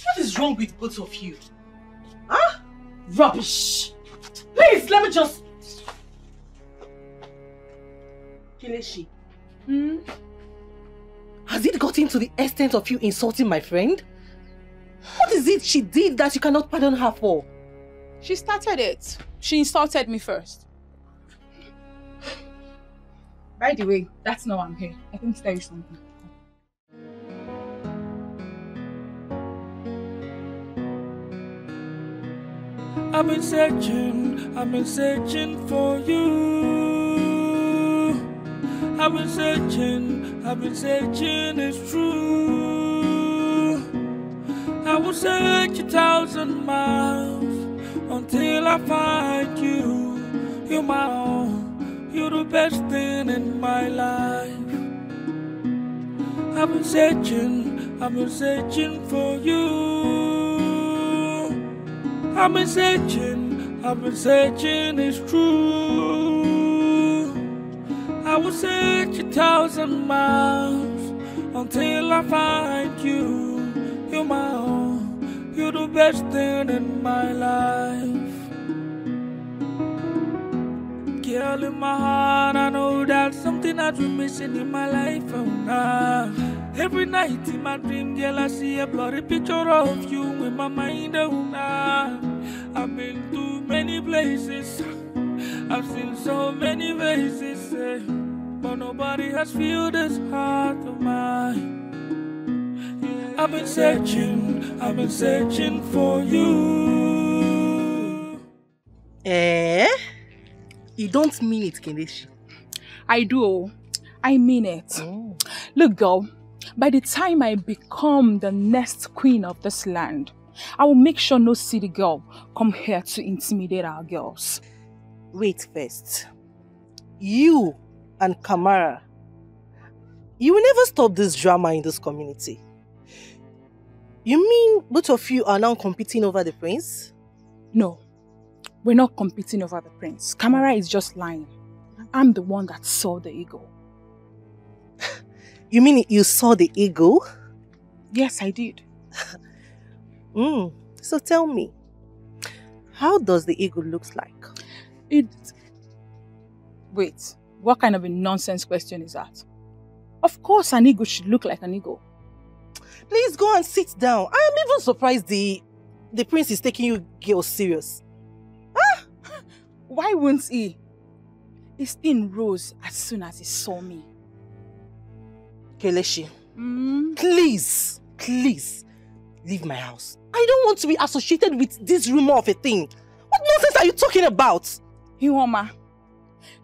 What is wrong with both of you? Huh? Rubbish. Please, let me just... Kelechi. Has it gotten to the extent of you insulting my friend? What is it she did that you cannot pardon her for? She started it. She insulted me first. By the way, that's not why I'm here. I think to tell you something. I've been searching for you. I've been searching, it's true. I will search 1,000 miles until I find you. You're my own, you're the best thing in my life. I've been searching for you. I've been searching, it's true. I will search 1,000 miles until I find you. You're my own, you're the best thing in my life. Girl, in my heart, I know that's something I've been missing in my life. Oh, nah. Every night in my dream, girl, I see a blurry picture of you in my mind. Oh, nah. I've been to many places, I've seen so many faces, but nobody has filled this heart of mine. I've been searching for you. You don't mean it, Kelechi. I do. I mean it. Look, girl, by the time I become the next queen of this land, I will make sure no city girl come here to intimidate our girls. Wait first. You and Kamara, you will never stop this drama in this community. You mean both of you are now competing over the prince? No, we're not competing over the prince. Kamara is just lying. I'm the one that saw the eagle. You mean you saw the eagle? Yes, I did. So tell me, how does the eagle look like? Wait, what kind of a nonsense question is that? Of course an eagle should look like an eagle. Please go and sit down. I am even surprised the prince is taking you girls serious. Why wouldn't he? His skin rose as soon as he saw me. Kelechi, please, leave my house. I don't want to be associated with this rumor of a thing. What nonsense are you talking about? Iwoma,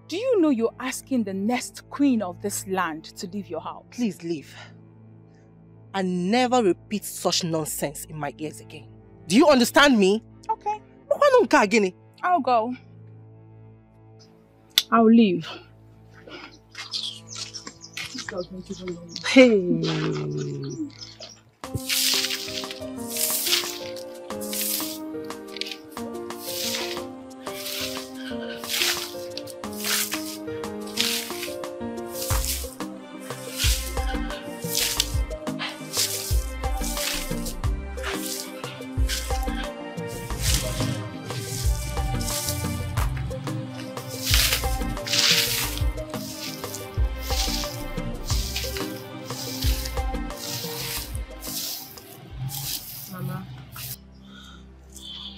do you know you're asking the next queen of this land to leave your house? Please leave. And never repeat such nonsense in my ears again. Do you understand me? Okay. I'll go. I'll leave. Hey.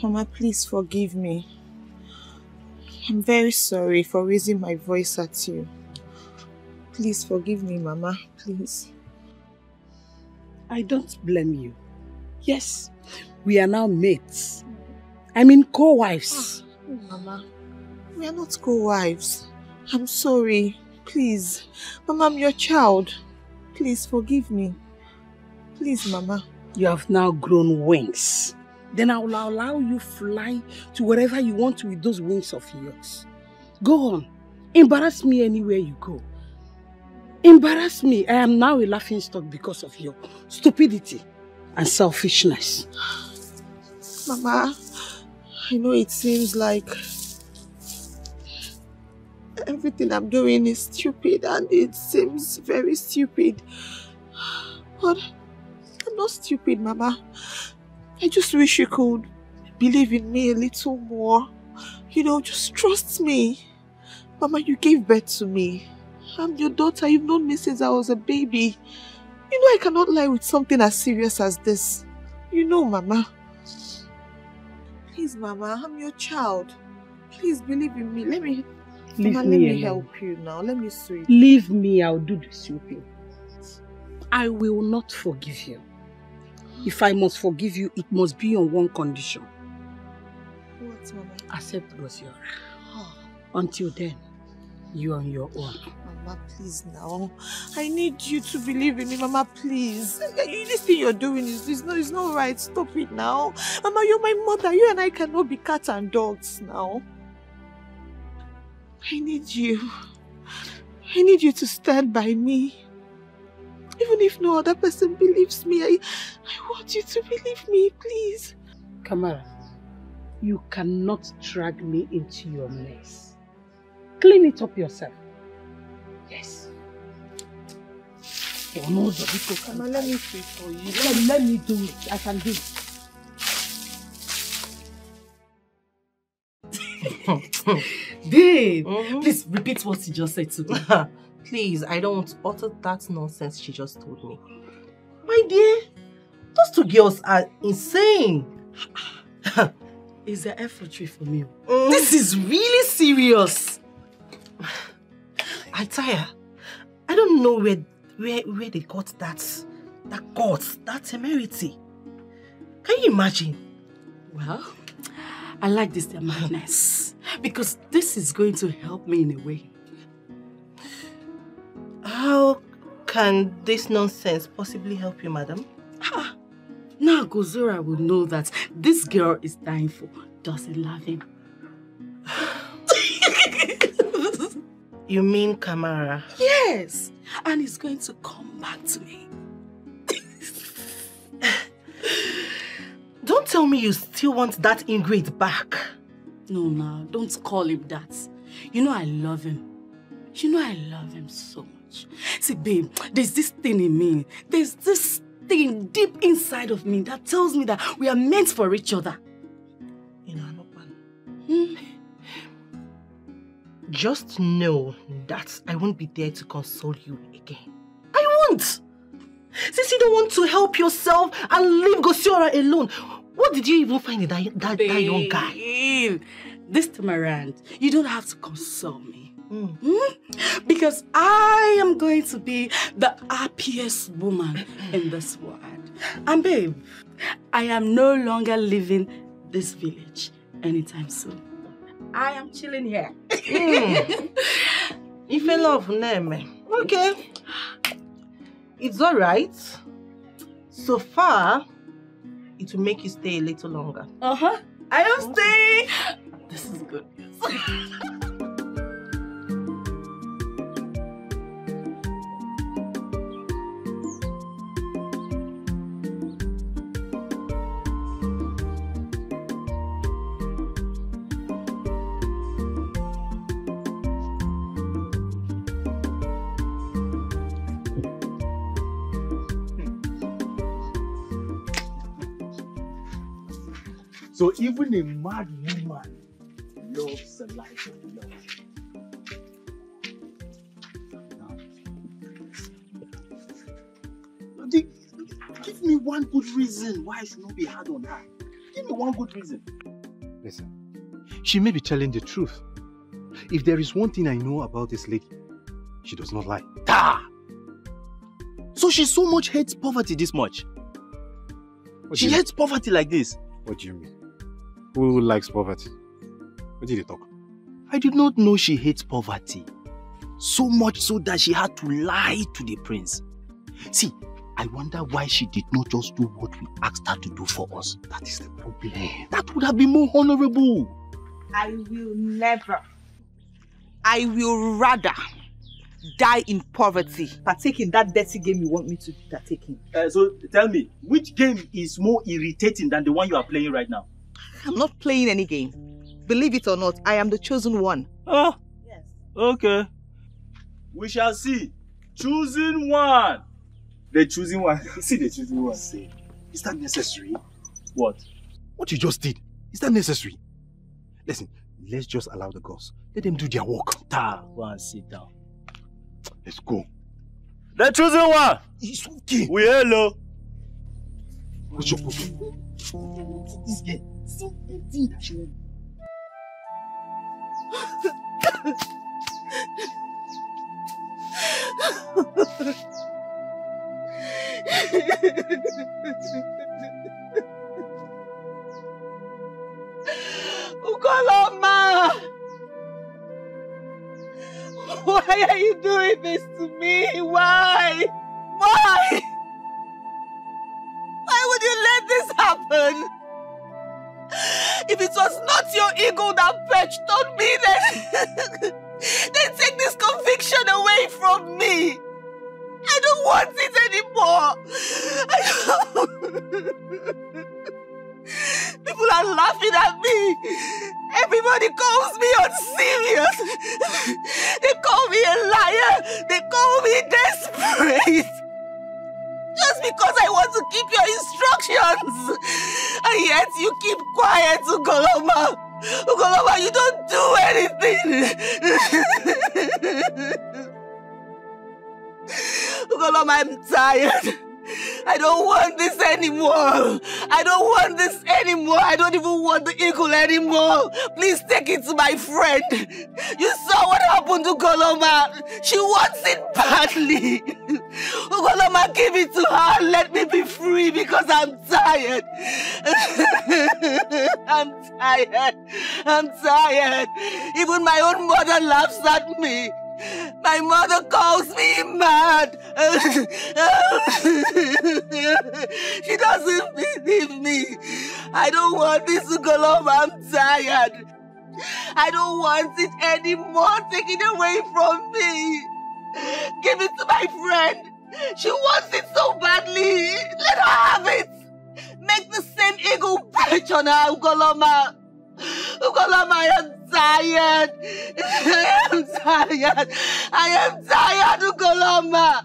Mama, please forgive me. I'm very sorry for raising my voice at you. Please forgive me, Mama, please. I don't blame you. Yes, we are now mates. I mean co-wives. Mama, we are not co-wives. I'm sorry. Please. Mama, I'm your child. Please forgive me. Please, Mama. You have now grown wings. Then I will allow you fly to wherever you want to with those wings of yours. Go on. Embarrass me anywhere you go. Embarrass me. I am now a laughingstock because of your stupidity and selfishness. Mama, I know it seems like everything I'm doing is stupid and it seems very stupid. But I'm not stupid, Mama. I just wish you could believe in me a little more. You know, just trust me. Mama, you gave birth to me. I'm your daughter. You've known me since I was a baby. You know I cannot lie with something as serious as this. You know, Mama. Please, Mama, I'm your child. Please believe in me. Let me help you now. Let me sweep. Leave me, I'll do the sweeping. I will not forgive you. If I must forgive you, it must be on one condition. What, Mama? Accept Gosiora. Until then, you're on your own. Mama, please now. I need you to believe in me, Mama, please. This thing you're doing is not right. Stop it now. Mama, you're my mother. You and I cannot be cats and dogs now. I need you. I need you to stand by me. Even if no other person believes me, I want you to believe me, please. Kamara, you cannot drag me into your mess. Clean it up yourself. Yes. Mama, let me see for you. Let me do it. I can do it. Babe, please repeat what you just said to me. Please, I don't want to utter that nonsense she just told me. My dear, those two girls are insane. Is there effortry for me? This is really serious. I tire. I don't know where they got that guts, that temerity. Can you imagine? Well, I like this their madness because this is going to help me in a way. How can this nonsense possibly help you, madam? Now Gozora will know that this girl is dying for doesn't love him. You mean Kamara? Yes, and he's going to come back to me. Don't tell me you still want that ingrate back. No, don't call him that. You know I love him. You know I love him so much. See, babe, there's this thing in me. There's this thing deep inside of me that tells me that we are meant for each other. You know, just know that I won't be there to console you again. I won't! Since you don't want to help yourself and leave Gosiora alone, what did you even find in that young guy? This time around, you don't have to console me. Because I am going to be the happiest woman in this world. And babe, I am no longer leaving this village anytime soon. I am chilling here. If you love name, okay. It's alright. So far, it will make you stay a little longer. I am staying. This is good. So even a mad woman loves a life of love. Give me one good reason why I should not be hard on her. Give me one good reason. Listen, she may be telling the truth. If there is one thing I know about this lady, she does not lie. So she so much hates poverty this much? She hates poverty like this? What do you mean? Who likes poverty? What did you talk? I did not know she hates poverty. So much so that she had to lie to the prince. See, I wonder why she did not just do what we asked her to do for us. That is the problem. That would have been more honorable. I will never. I will rather die in poverty, partake in that dirty game you want me to partake in. So tell me, which game is more irritating than the one you are playing right now? I'm not playing any game. Believe it or not, I am the chosen one. Oh, yes. Okay. We shall see. Choosing one. The choosing one. See the choosing one. Say, is that necessary? What? What you just did, is that necessary? Listen, let's just allow the girls. Let them do their work. Go and sit down. Let's go. The chosen one! It's okay. We hello. What's your problem? This girl, see anything that she wants. Ukoloma! Why are you doing this to me? Why? Why? Why would you let this happen? If it was not your ego that perched on me, then take this conviction away from me. I don't want it anymore. People are laughing at me. Everybody calls me unserious. They call me a liar. They call me desperate. Just because I want to keep your instructions. And yet you keep quiet, Ukoloma. Ukoloma, you don't do anything. Ukoloma, I'm tired. I don't want this anymore. I don't want this anymore. I don't even want the eagle anymore. Please take it to my friend. You saw what happened to Ukoloma. She wants it badly. Ukoloma, give it to her. Let me be free because I'm tired. I'm tired. I'm tired. Even my own mother laughs at me. My mother calls me mad. She doesn't believe me. I don't want this to go on. I'm tired. I don't want it anymore. Take it away from me. Give it to my friend. She wants it so badly. Let her have it. Make the same ego perch on her, Ukoloma. Ukoloma, I am tired. I am tired. I am tired, Ukoloma.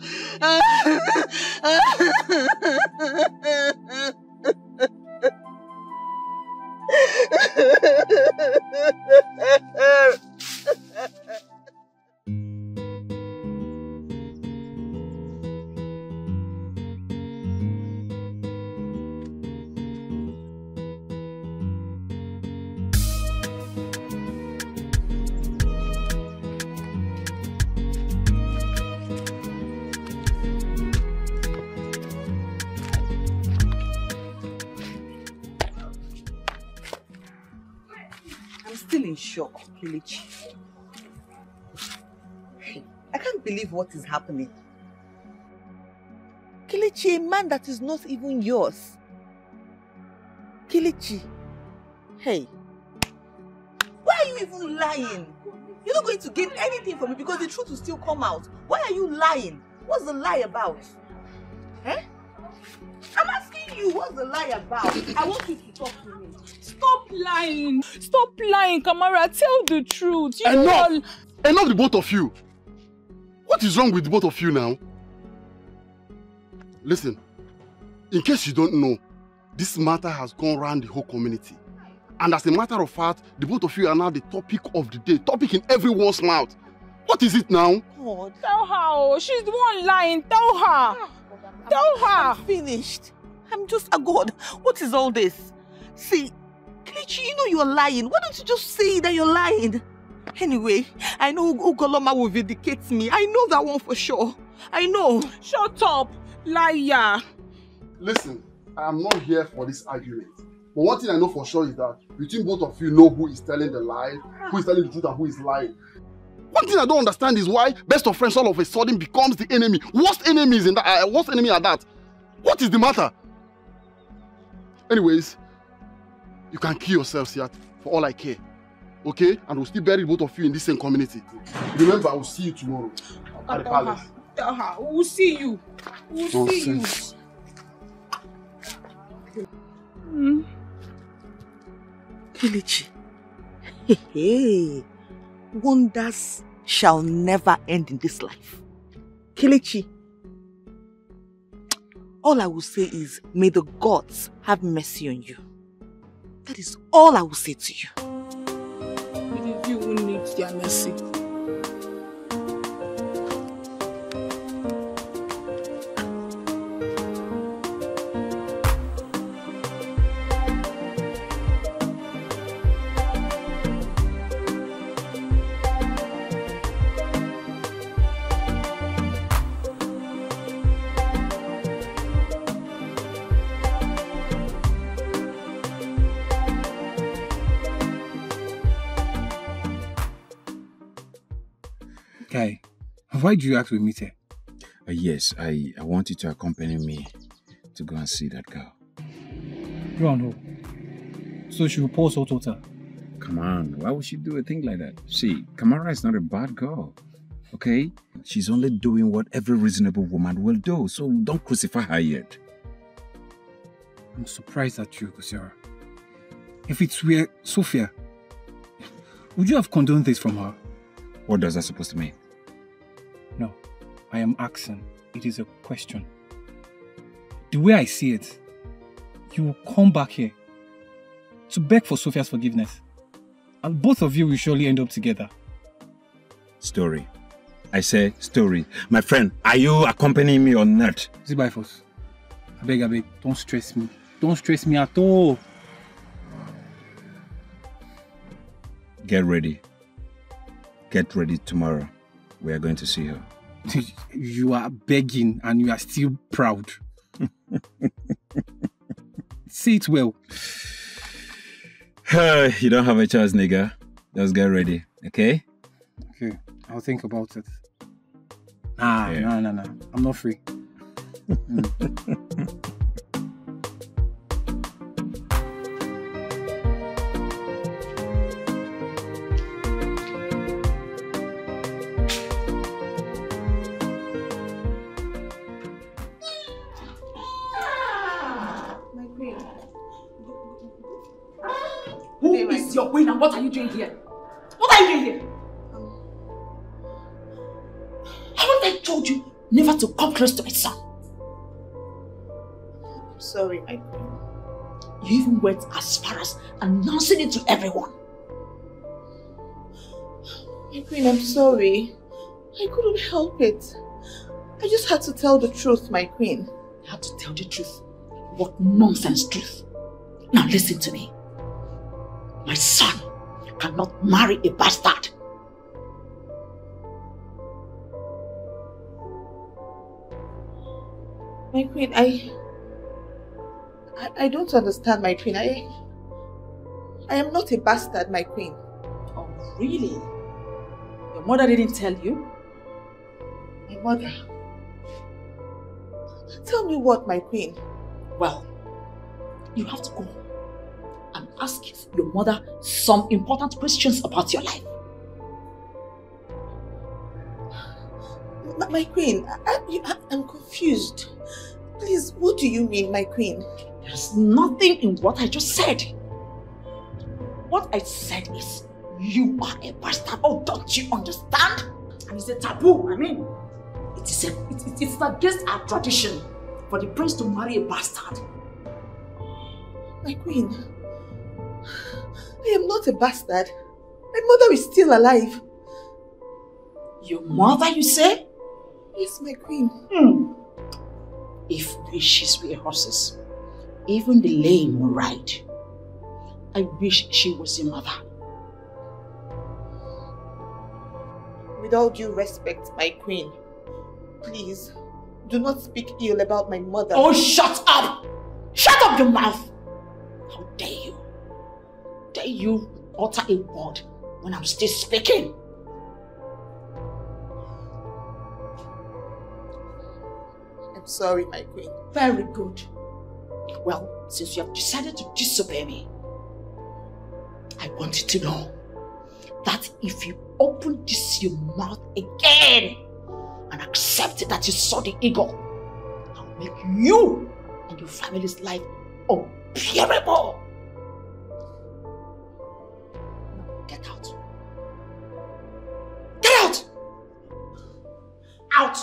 Still in shock, Kelechi. I can't believe what is happening. Kelechi, a man that is not even yours. Kelechi, hey, why are you even lying? You're not going to gain anything from it because the truth will still come out. Why are you lying? What's the lie about? Eh? I'm asking you, what's the lie about? I want you to talk to me. Stop lying. Stop lying, Kamara. Tell the truth. You Enough! all... Enough, the both of you. What is wrong with the both of you now? Listen, in case you don't know, this matter has gone around the whole community. And as a matter of fact, the both of you are now the topic of the day. Topic in everyone's mouth. What is it now? God. Tell her. She's the one lying. Tell her. Tell her. I'm finished. I'm just a god. What is all this? See, Kelechi, you know you're lying. Why don't you just say that you're lying? Anyway, I know Ukoloma will vindicate me. I know that one for sure. I know. Shut up, liar. Listen, I am not here for this argument. But one thing I know for sure is that between both of you know who is telling the lie, who is telling the truth and who is lying. One thing I don't understand is why best of friends all of a sudden becomes the enemy. Worst enemies in that. Worst enemy at that. What is the matter? Anyways, you can kill yourselves here for all I care. Okay? And we'll still bury both of you in this same community. Remember, I will see you tomorrow at the palace. Tell her. We'll see you. We'll see you. Kelechi. Hey. Wonders shall never end in this life. Kelechi. all I will say is, may the gods have mercy on you. That is all I will say to you. It is you who needs their mercy. Guy, why do you ask we meet her? Yes, I want you to accompany me to go and see that girl. You and who? So she will pause her daughter? Come on, why would she do a thing like that? See, Kamara is not a bad girl, okay? She's only doing what every reasonable woman will do, so don't crucify her yet. I'm surprised at you, Sarah. If it were Sophia, would you have condoned this from her? What does that supposed to mean? No, I am asking. It is a question. The way I see it, you will come back here to beg for Sophia's forgiveness. And both of you will surely end up together. Story. I say story. My friend, are you accompanying me or not? Zibaifos, I beg, don't stress me. Don't stress me at all. Get ready. Get ready tomorrow. We are going to see her. You are begging and you are still proud. Say it well. You don't have a choice, nigga. Just get ready, okay? Okay, I'll think about it. No. I'm not free. Who is your queen and what are you doing here? What are you doing here? Haven't I told you never to come close to my son? I'm sorry, my queen. You even went as far as announcing it to everyone. My queen, I'm sorry. I couldn't help it. I just had to tell the truth, my queen. You had to tell the truth? What nonsense truth? Now listen to me. My son cannot marry a bastard. My queen, I don't understand, my queen. I am not a bastard, my queen. Oh, really? Your mother didn't tell you? My mother? Tell me what, my queen? Well, you have to go and ask your mother some important questions about your life. My queen, I'm confused. Please, what do you mean, my queen? There's nothing in what I just said. What I said is, you are a bastard. Oh, don't you understand? And it's a taboo. I mean, it's against our tradition for the prince to marry a bastard. My queen, I am not a bastard. My mother is still alive. Your mother, you say? Yes, my queen. If wishes were horses, even the lame will ride. I wish she was your mother. With all due respect, my queen, please, do not speak ill about my mother. Oh, shut up! Shut up your mouth! How dare you? Dare you utter a word when I'm still speaking? I'm sorry, my queen. Very good. Well, since you have decided to disobey me, I want you to know that if you open your mouth again and accept that you saw the eagle, I'll make you and your family's life unbearable. Now get out. Get out! Out!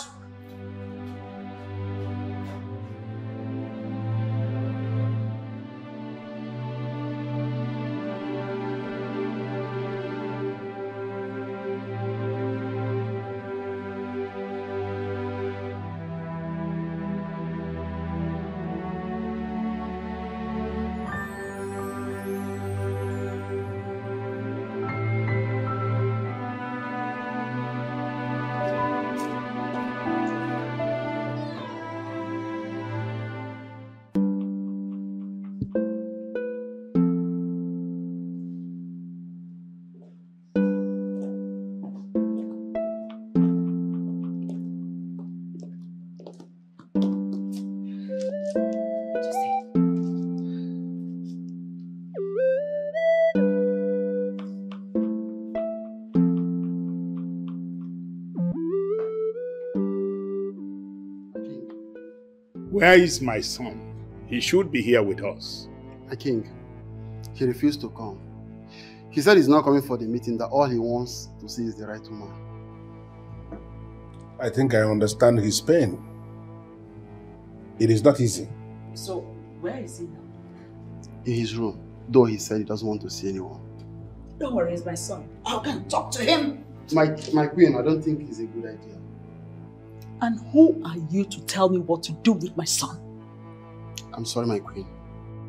Where is my son? He should be here with us. My king, he refused to come. He said he's not coming for the meeting, that all he wants to see is the right woman. I think I understand his pain. It is not easy. So, where is he now? In his room, though he said he doesn't want to see anyone. Don't worry, it's my son. I can talk to him. My queen, I don't think it's a good idea. And who are you to tell me what to do with my son? I'm sorry, my queen.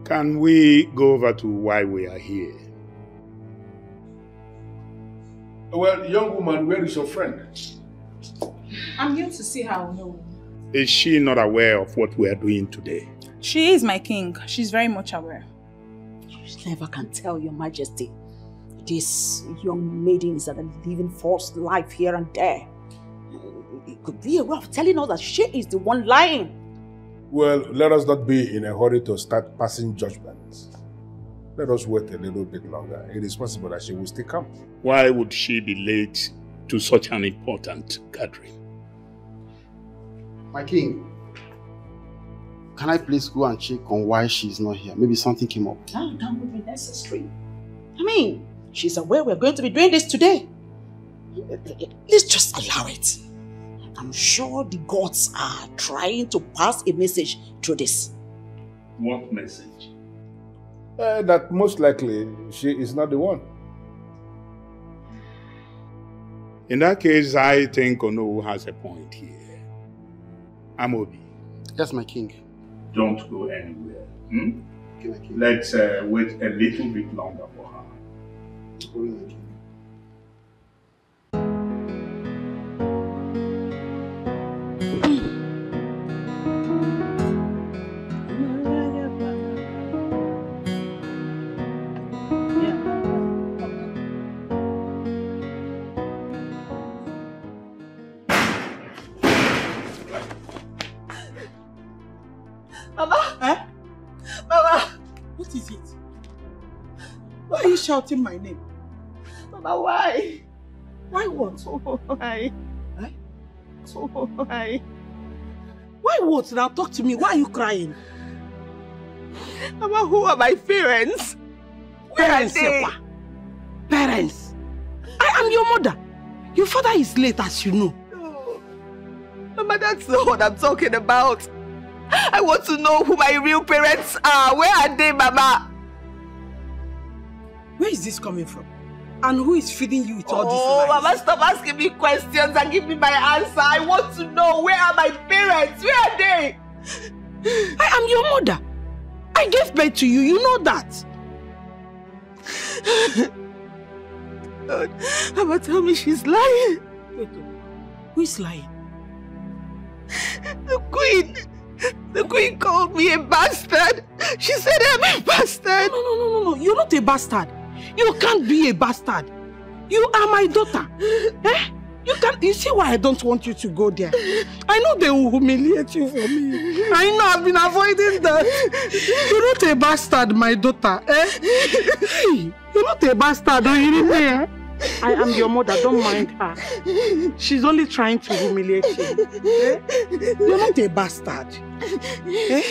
Can we go over to why we are here? Well, young woman, where is your friend? I'm here to see her. No. Is she not aware of what we are doing today? She is, my king. She's very much aware. You never can tell, your majesty. These young maidens that are living false life here and there. It could be a way of telling us that she is the one lying. Well, let us not be in a hurry to start passing judgments. Let us wait a little bit longer. It is possible that she will still come. Why would she be late to such an important gathering? My king, can I please go and check on why she's not here? Maybe something came up. No, that would be necessary. I mean, she's aware we're going to be doing this today. Let's just allow it. I'm sure the gods are trying to pass a message through this. What message? That most likely she is not the one. In that case, I think Ono has a point here. Amobi. Yes, my king. Don't go anywhere. Hmm? Okay, my king. Let's wait a little bit longer for her. Okay, my king. Shouting my name. Mama, why? Why what? Why? Eh? Why? Why what? Now talk to me. Why are you crying? Mama, who are my parents? Where are they? Parents? I am your mother. Your father is late, as you know. No. Mama, that's not what I'm talking about. I want to know who my real parents are. Where are they, Mama? Where is this coming from? And who is feeding you with all this lies? Mama, stop asking me questions and give me my answer. I want to know, where are my parents? Where are they? I am your mother. I gave birth to you. You know that. God, Mama, tell me she's lying. Wait, who is lying? The queen. The queen called me a bastard. She said I'm a bastard. No. You're not a bastard. You can't be a bastard. You are my daughter. Eh? You see why I don't want you to go there. I know they will humiliate you for me. I know I've been avoiding that. You're not a bastard, my daughter. Eh? Hey, you're not a bastard, are you there? I am your mother, don't mind her. She's only trying to humiliate you. Eh? You're not a bastard. Eh?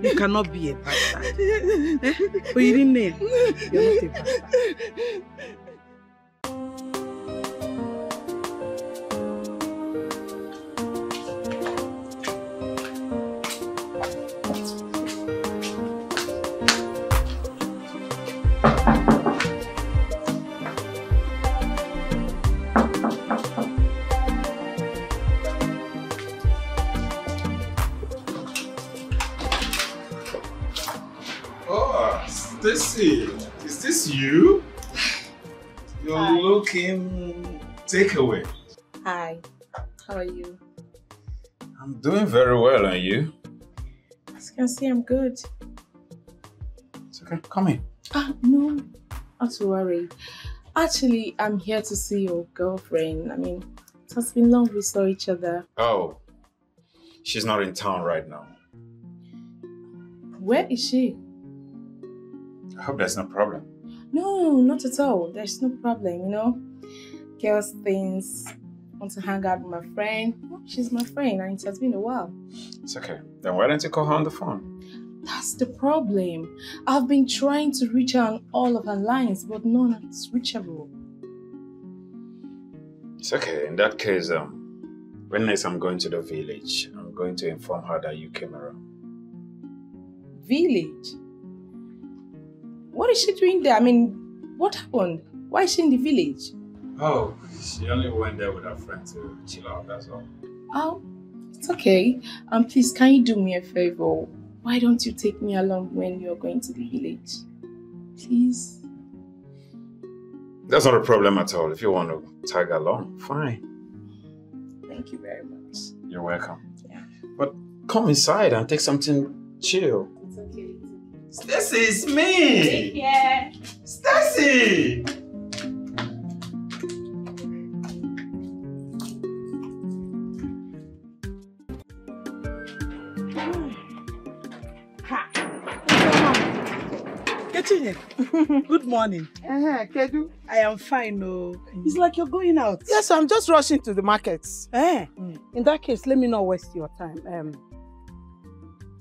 You cannot be a bastard. Eh? But you didn't know. You're not a bastard. Stacy, is this you? You're looking takeaway. Hi, how are you? I'm doing very well, and you? As you can see, I'm good. It's okay, come in. No, not to worry. Actually, I'm here to see your girlfriend. I mean, it has been long we saw each other. Oh, she's not in town right now. Where is she? I hope there's no problem. No, not at all. There's no problem, you know. Girls' things want to hang out with my friend. She's my friend and it has been a while. It's okay. Then why don't you call her on the phone? That's the problem. I've been trying to reach her on all of her lines, but none is reachable. It's okay. In that case, when next I'm going to the village, I'm going to inform her that you came around. Village? What is she doing there? I mean, what happened? Why is she in the village? Oh, she only went there with her friend to chill out, that's all. Oh, it's okay. Please, can you do me a favor? Why don't you take me along when you're going to the village? Please? That's not a problem at all. If you want to tag along, fine. Thank you very much. You're welcome. Yeah. But come inside and take something chill. It's okay. Stacy, it's me! Take care. Stacy! Good morning. Kedu? I am fine, oh. It's like you're going out. Yes, I'm just rushing to the markets. In that case, let me not waste your time.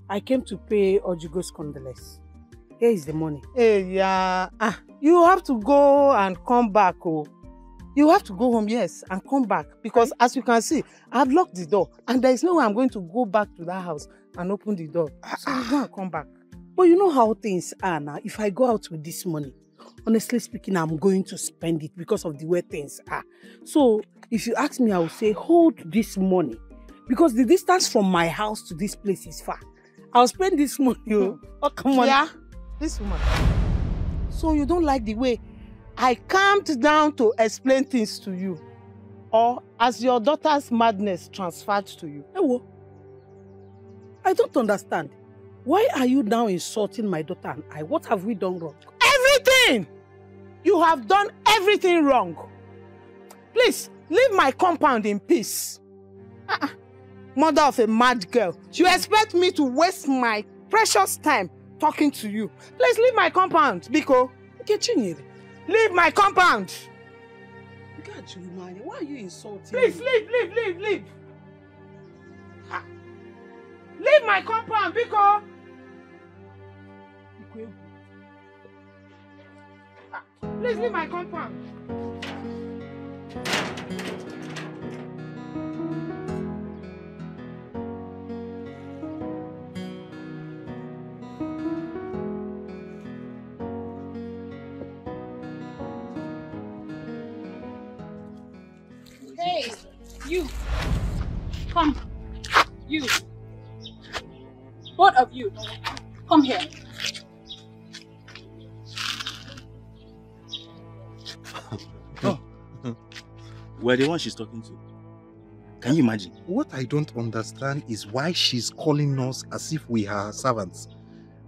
I came to pay Ojigo's condolence. Here is the money. Hey, yeah. You have to go and come back, oh. You have to go home, yes, and come back. Because as you can see, I've locked the door. And there is no way I'm going to go back to that house and open the door. So you go and come back. But you know how things are now. If I go out with this money, honestly speaking, I'm going to spend it because of the way things are. So if you ask me, I will say, hold this money. Because the distance from my house to this place is far. I'll spend this money. Oh, come on. Yeah, this woman. So you don't like the way I calmed down to explain things to you? Or as your daughter's madness transferred to you? Ewo, I don't understand. Why are you now insulting my daughter and I? What have we done wrong? Everything! You have done everything wrong. Please, leave my compound in peace. Mother of a mad girl. You expect me to waste my precious time talking to you? Please leave my compound, Biko. Leave my compound. Why are you insulting Please, me? leave. Leave my compound, Biko. Please leave my compound. Hey, you. Come. You. Both of you. Come here. We're the one she's talking to. Can you imagine? What I don't understand is why she's calling us as if we are her servants.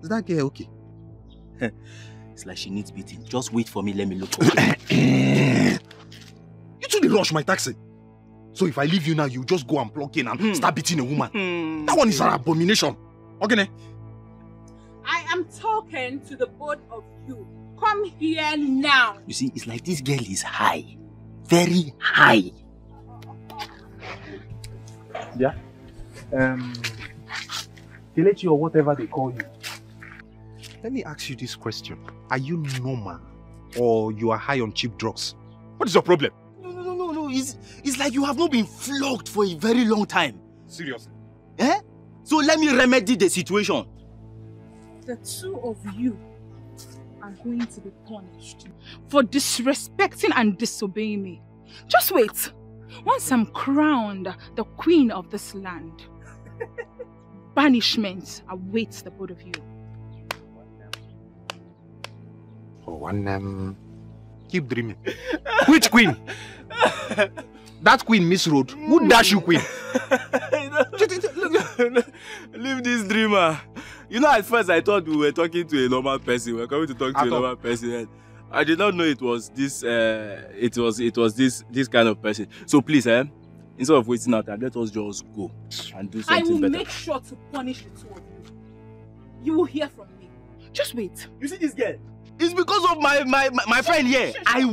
Is that girl okay? It's like she needs beating. Just wait for me, let me look for her. You two rush my taxi. So if I leave you now, you just go and plug in and start beating a woman. That one is an abomination. Okay? I am talking to the both of you. Come here now. You see, it's like this girl is high. Very high. Yeah. Kelechi or whatever they call you. Let me ask you this question. Are you normal or you are high on cheap drugs? What is your problem? No. It's like you have not been flogged for a very long time. Seriously? Eh? So let me remedy the situation. The two of you are going to be punished for disrespecting and disobeying me. Just wait. Once I'm crowned the queen of this land, banishment awaits the both of you. Oh, and keep dreaming. Which queen? That queen, Miss Road. Who dash you, queen? Leave this dreamer. You know, at first I thought we were talking to a normal person. We were coming to talk to a normal person. And I did not know it was this. It was this kind of person. So please, instead of waiting out, let us just go and do something I will better. make sure to punish the two of you. You will hear from me. Just wait. You see this girl? It's because of my friend here. I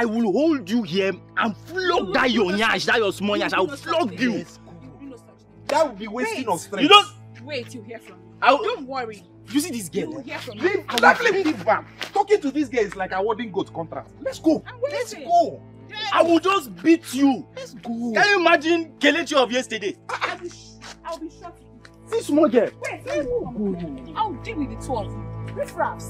will hold you here and flog that your nyash, that your small nyash. I will flog you. That would be wasting of strength. You don't wait, you hear from me. Don't worry. You see this girl? You will hear from me. Leave me back. Talking to this girl is like awarding goat contract. Let's go. Let's go. I will just beat you. Let's go. Can you imagine Kelechi of yesterday? I'll be shot. This small girl. Wait, I'll deal with the two of you. Riffraffs.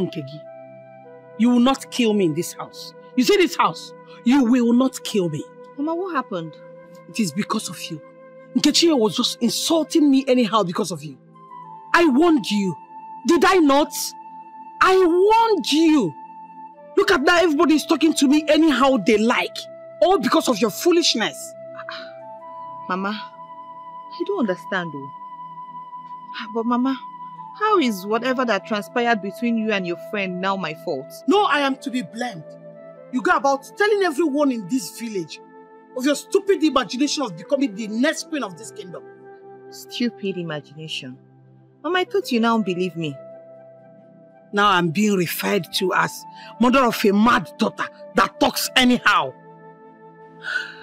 Nkegi, you will not kill me in this house. You see this house? You will not kill me. Mama, what happened? It is because of you. Nkechi was just insulting me anyhow because of you. I warned you. Did I not? I warned you. Look at that, everybody is talking to me anyhow they like. All because of your foolishness. Mama, I don't understand though. But Mama, how is whatever that transpired between you and your friend now my fault? No, I am to be blamed. You go about telling everyone in this village of your stupid imagination of becoming the next queen of this kingdom. Stupid imagination? Mama, I thought you now believe me. Now I'm being referred to as mother of a mad daughter that talks anyhow.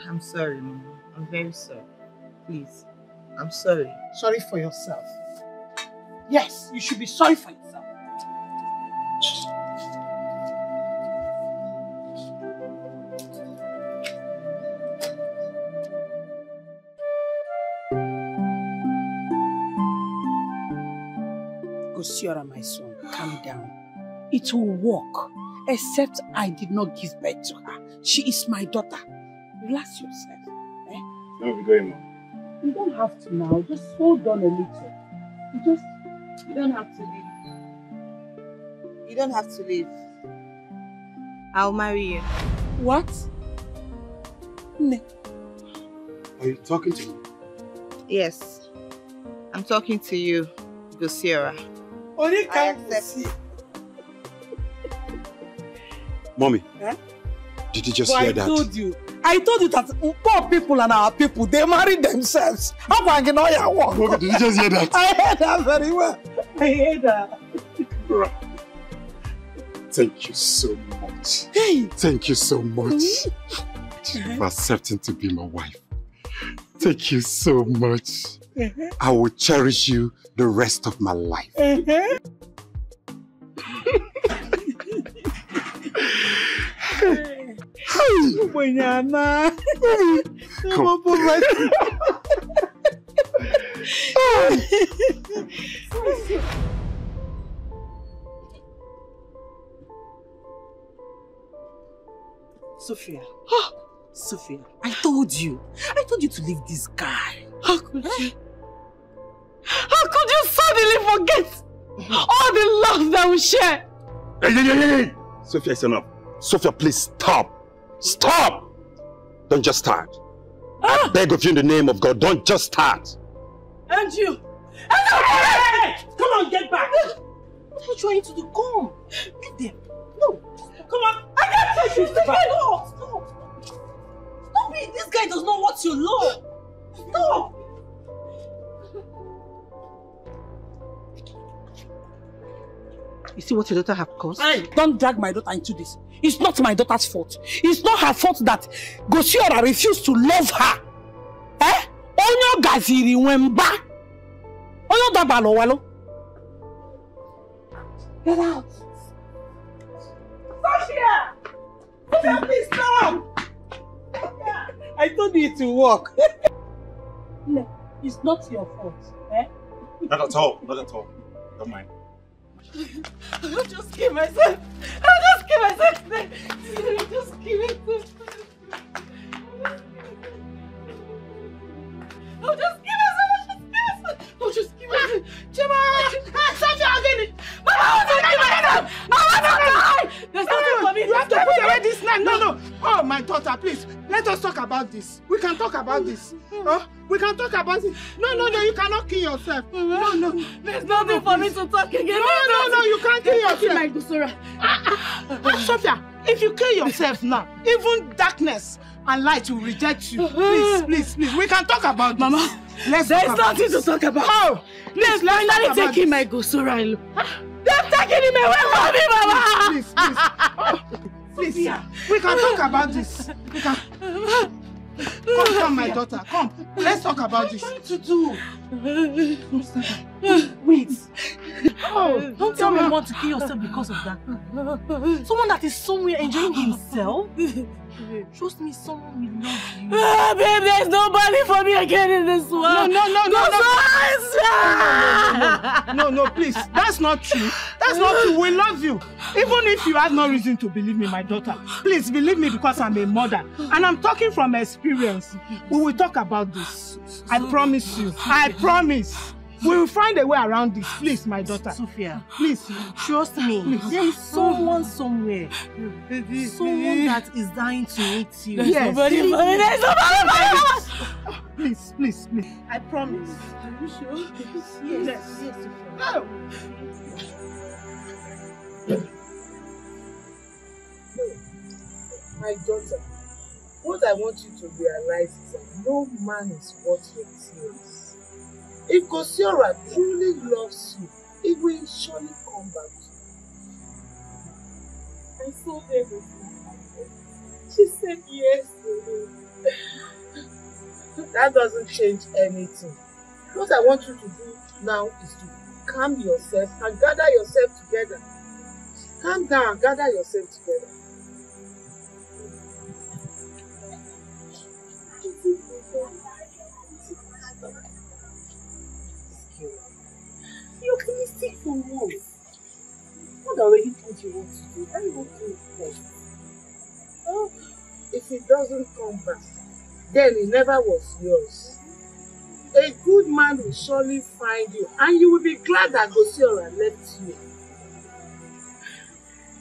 I'm sorry, Mama. I'm very sorry. Please, I'm sorry. Sorry for yourself. Yes, you should be sorry for yourself. Gosiora, my son, calm down. It will work, except I did not give birth to her. She is my daughter. Relax yourself. Eh? No, we're going, Mom. You don't have to now. Just hold on a little. You don't have to leave. You don't have to leave. I'll marry you. What? Ne. Are you talking to me? Yes. I'm talking to you, Gosiora. Only I accept. Mommy, Eh? did you just hear that? I told you that poor people and our people, they marry themselves. How can you know your work? Mommy, did you just hear that? I heard that very well. I heard that. Thank you so much. Hey. Thank you so much for accepting to be my wife. Thank you so much. I will cherish you the rest of my life. Sophia. Sophia, I told you to leave this guy. How could you? How could you suddenly forget all the love that we share? Hey. Sophia, it's enough. Sophia, please stop. Stop! Don't just start. I beg of you in the name of God, don't just start. And you! Hey! Come on, get back! What are you trying to do? Come! Leave them! No! Come on! I can't take you! Stop! Stop it! This guy does not want your love! Stop! You see what your daughter has caused? Hey, don't drag my daughter into this. It's not my daughter's fault. It's not her fault that Gosiora refused to love her. Eh? Onyo gaziri wemba. Onyo dabalo walo. Get out. Sophia! Sophia, please stop! I told you to walk. No, it's not your fault. Eh? Not at all. Not at all. Don't mind. I'll just kill myself. I'll just kill myself. Just kill myself. I'll just kill myself. I'll just kill myself. My daughter, please, let us talk about this. We can talk about this. We can talk about it. No, you cannot kill yourself. No. There's nothing for me to talk again. No, you can't kill yourself. My Gusora. Sophia, if you kill yourself now, even darkness and light will reject you. Please. We can talk about this. Mama, there's nothing to talk about. Oh, please, let's taking my Gusora. They're taking him away from me, Mama. Please, we can talk about this. We can. Come, my daughter. Come. Let's talk about this. What to do? Wait. Oh, don't tell me you want to kill yourself because of that. Someone that is somewhere enjoying himself. Trust me, someone will love you. Babe, there's nobody for me again in this world. No, please. That's not true. That's not true. We love you. Even if you have no reason to believe me, my daughter. Please believe me because I'm a mother. And I'm talking from experience. We will talk about this. I promise you. I promise. We will find a way around this. Please, my daughter. Sophia, please. Trust me. Please. There is someone somewhere. Someone that is dying to meet you. Yes. There's nobody. Please. I promise. Are you sure? Yes, Sophia. Oh. My daughter, what I want you to realize is that no man is worth your tears. If Kosiora truly loves you, he will surely come back to you. I saw her with my. She said yes to me. That doesn't change anything. What I want you to do now is to calm yourself and gather yourself together. Calm down and gather yourself together. You're optimistic for what? God already told you what to do. Let me go do it first. Oh, if he doesn't come back, then he never was yours. A good man will surely find you, and you will be glad that Gosiora left you.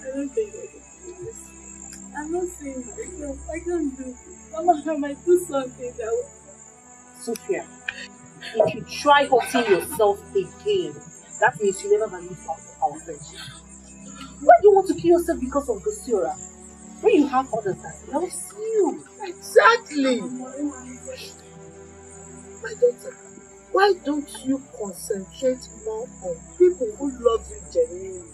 I don't think I can do this. I'm not saying myself. I can't do this. Mama, I might do something that will... Sophia, if you try hurting yourself again, that means you never value our friendship. Why do you want to kill yourself because of Gosiora? When you have others that love you. Exactly. My daughter, why don't you concentrate more on people who love you genuinely?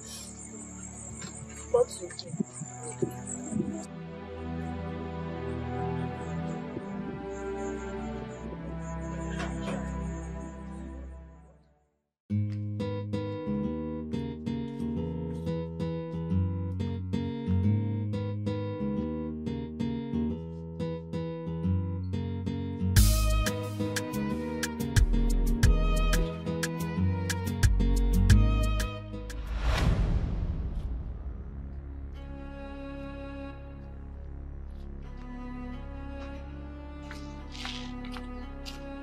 What's your thing?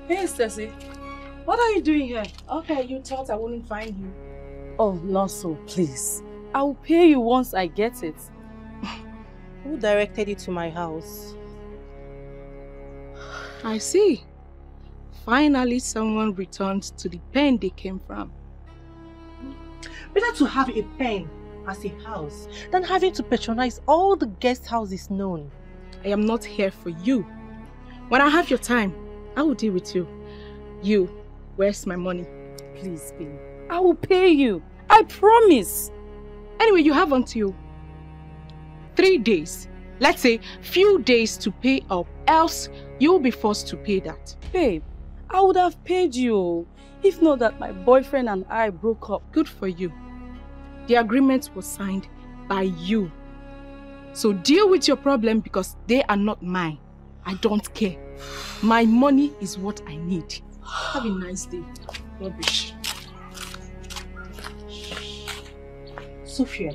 Hey, Stacy. What are you doing here? Okay, you thought I wouldn't find you. Oh, not so, please. I will pay you once I get it. Who directed you to my house? I see. Finally, someone returned to the pen they came from. Better to have a pen as a house than having to patronize all the guest houses known. I am not here for you. When I have your time, I will deal with you. You, where's my money? Please, babe. I will pay you. I promise. Anyway, you have until 3 days. Let's say few days to pay up, else you'll be forced to pay that. Babe, I would have paid you if not that my boyfriend and I broke up. Good for you. The agreement was signed by you. So deal with your problem because they are not mine. I don't care. My money is what I need. Have a nice day. Rubbish. Sophia,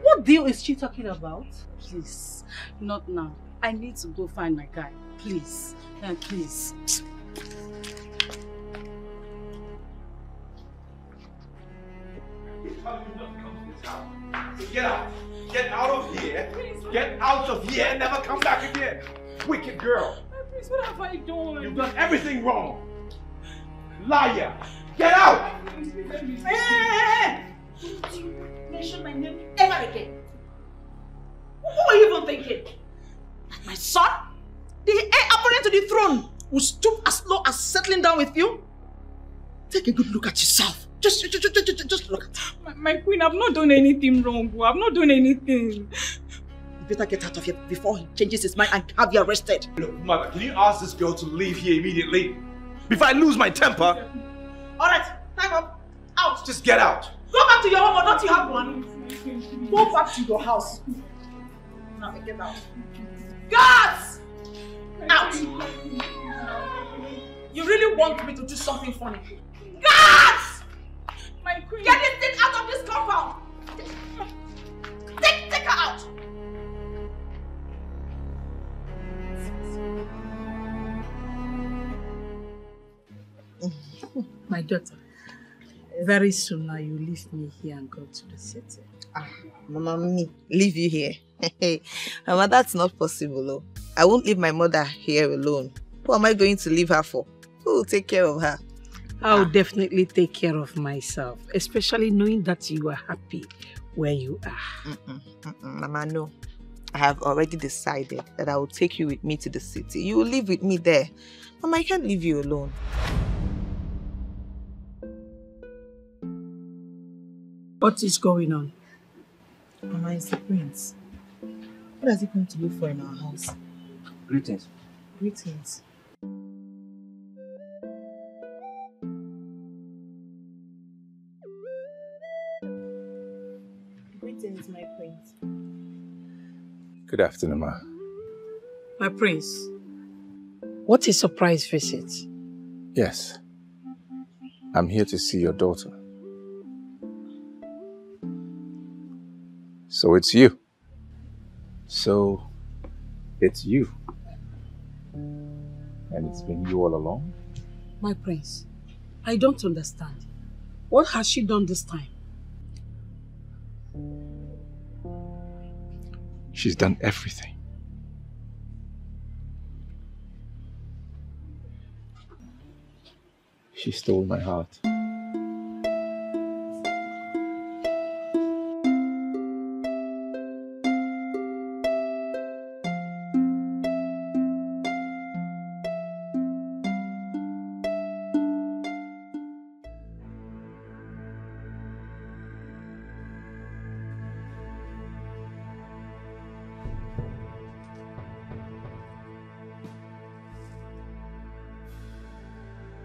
what deal is she talking about? Please, not now. I need to go find my guy. Please, please. this house. So get out. Get out of here. Get out of here and never come back again. Wicked girl. Please, what have I done? You've done everything wrong. Liar. Get out. Hey! Don't you mention my name ever again. What were you even thinking? That my son, the heir apparent to the throne, will stoop as low as settling down with you? Take a good look at yourself. Just look at it. My queen, I've not done anything wrong. I've not done anything. You better get out of here before he changes his mind and have you arrested. Look, mother, can you ask this girl to leave here immediately? Before I lose my temper. Alright, time up. Out. Just get out. Go back to your home, or don't you have one? Go back to your house. Now get out. Guards! Out! You really want me to do something funny? Guards! My queen. Get this thing out of this compound! Take her out! My daughter, very soon now you leave me here and go to the city. Mama, me, leave you here. Mama, that's not possible. Oh. I won't leave my mother here alone. Who am I going to leave her for? Who will take care of her? I'll definitely take care of myself, especially knowing that you are happy where you are. Mama, no. I have already decided that I will take you with me to the city. You will live with me there. Mama, I can't leave you alone. What is going on? Mama, it's the prince. What has he come to look for in our house? Greetings. Greetings. Greetings, my prince. Good afternoon, ma. My prince, what a surprise visit. Yes. I'm here to see your daughter. So it's you. So it's you. And it's been you all along? My prince, I don't understand. What has she done this time? She's done everything. She stole my heart.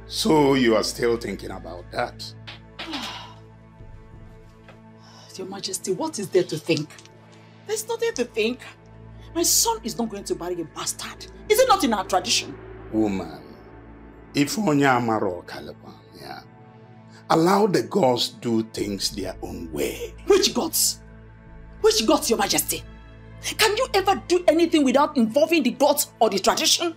So you are still thinking about that? Your Majesty, what is there to think? There's nothing to think. My son is not going to marry a bastard. Is it not in our tradition? Woman, if Onya Amaro Caliban, yeah, allow the gods do things their own way. Which gods? Which gods, Your Majesty? Can you ever do anything without involving the gods or the tradition?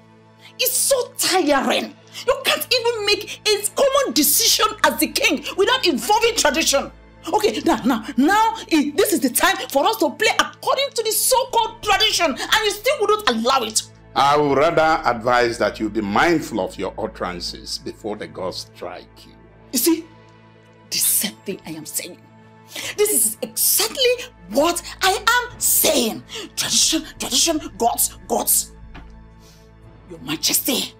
It's so tiring. You can't even make a common decision as the king without involving tradition. Okay, now, this is the time for us to play according to the so-called tradition, and you still wouldn't allow it. I would rather advise that you be mindful of your utterances before the gods strike you. You see, the same thing I am saying. This is exactly what I am saying. Tradition, gods. Your Majesty,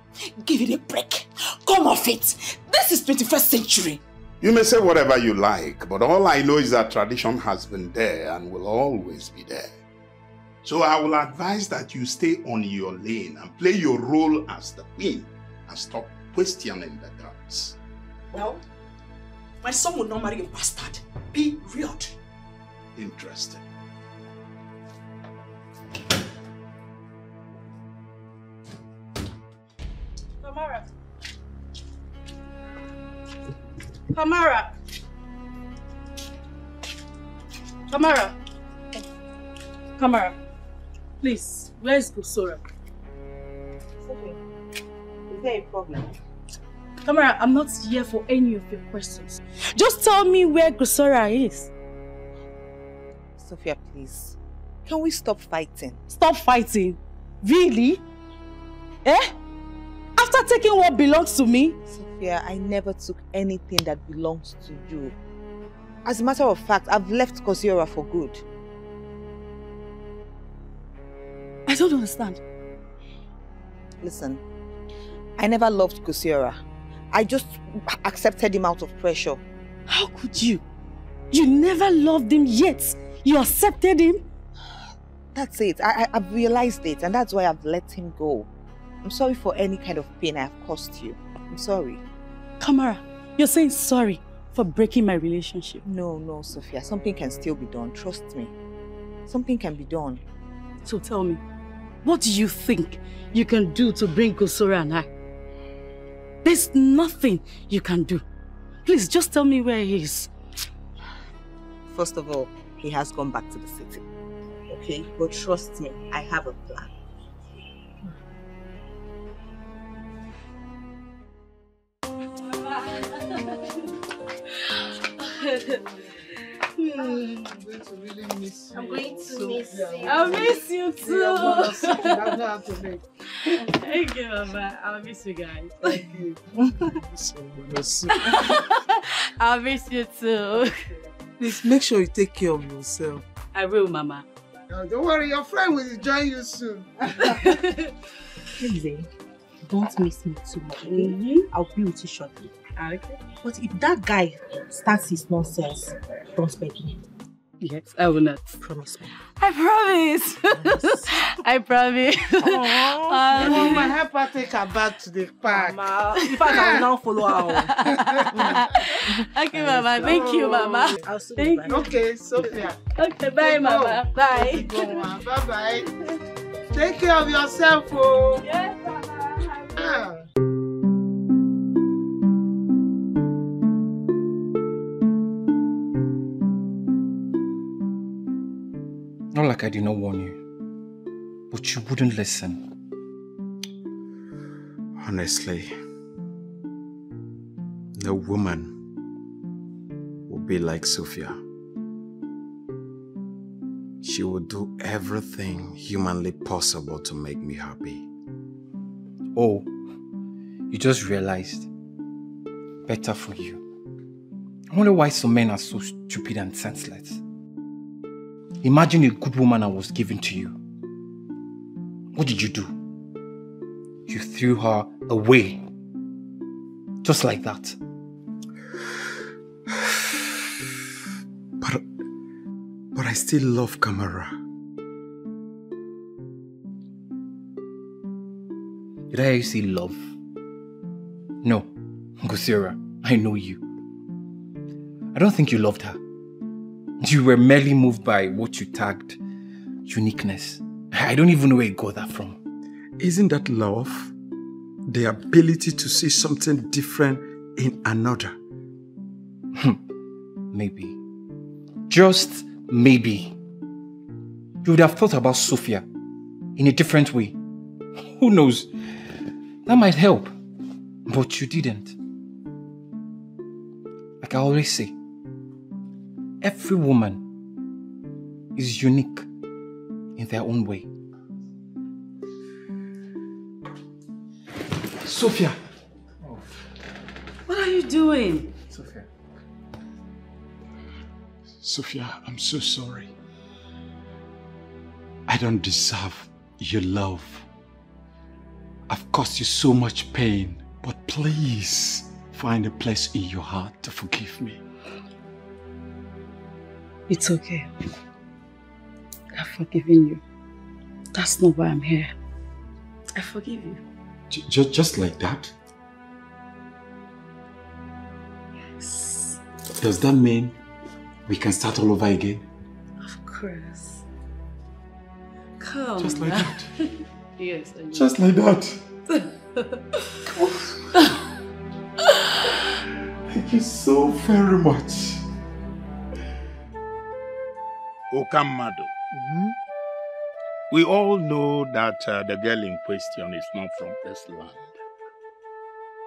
give it a break. Come off it. This is 21st century. You may say whatever you like, but all I know is that tradition has been there and will always be there. So I will advise that you stay on your lane and play your role as the queen and stop questioning the gods. Well, my son will not marry a bastard. Period. Interesting. Kamara, please, where is Gusora? It's okay. Is there a problem? Kamara, I'm not here for any of your questions. Just tell me where Gusora is. Sophia, please. Can we stop fighting? Stop fighting? Really? Eh? After taking what belongs to me? Sophia, I never took anything that belongs to you. As a matter of fact, I've left Kosiora for good. I don't understand. Listen, I never loved Kosiora. I just accepted him out of pressure. How could you? You never loved him yet. You accepted him? That's it. I've realized it, and that's why I've let him go. I'm sorry for any kind of pain I have caused you. I'm sorry. Kamara, you're saying sorry for breaking my relationship? No, Sophia. Something can still be done. Trust me. Something can be done. So tell me, what do you think you can do to bring Kosiora and I? There's nothing you can do. Please, just tell me where he is. First of all, he has gone back to the city. Okay? But trust me, I have a plan. I'm going to really miss you. I'm going to miss you. I'll miss you too. Thank you, Mama. I'll miss you guys. Thank you. I'll miss you too. Please make sure you take care of yourself. I will, Mama. No, don't worry, your friend will join you soon. Please, don't miss me too much, okay? I'll be with you shortly. Okay. But if that guy starts his nonsense, don't beg me. Yes, I will not. Promise me. I promise. I promise. I want my helper take her back to the park. Mama, if I can now follow her. Okay, Mama. Thank you, Mama. I'll see Thank you. Okay, Sophia. Okay, bye, Mama. Bye. Bye-bye. Take care of yourself, oh. Yes, Mama. Not like I did not warn you, but you wouldn't listen. Honestly, no woman will be like Sophia. She will do everything humanly possible to make me happy. Oh, you just realized. Better for you. I wonder why some men are so stupid and senseless. Imagine a good woman I was given to you. What did you do? You threw her away. Just like that. But I still love Kamara. Did I hear you say love? No, Kosiora, I know you. I don't think you loved her. You were merely moved by what you tagged uniqueness. I don't even know where you got that from. Isn't that love? The ability to see something different in another. Maybe. Just maybe. You would have thought about Sophia in a different way. Who knows? That might help. But you didn't. Like I always say, every woman is unique in their own way. Sophia! What are you doing? Sophia. Sophia, I'm so sorry. I don't deserve your love. I've caused you so much pain, but please find a place in your heart to forgive me. It's okay. I've forgiven you. That's not why I'm here. I forgive you. Just like that? Yes. Does that mean we can start all over again? Of course. Come. Just like that? Yes, I know. Just like that? Thank you so very much. Okamado. We all know that the girl in question is not from this land.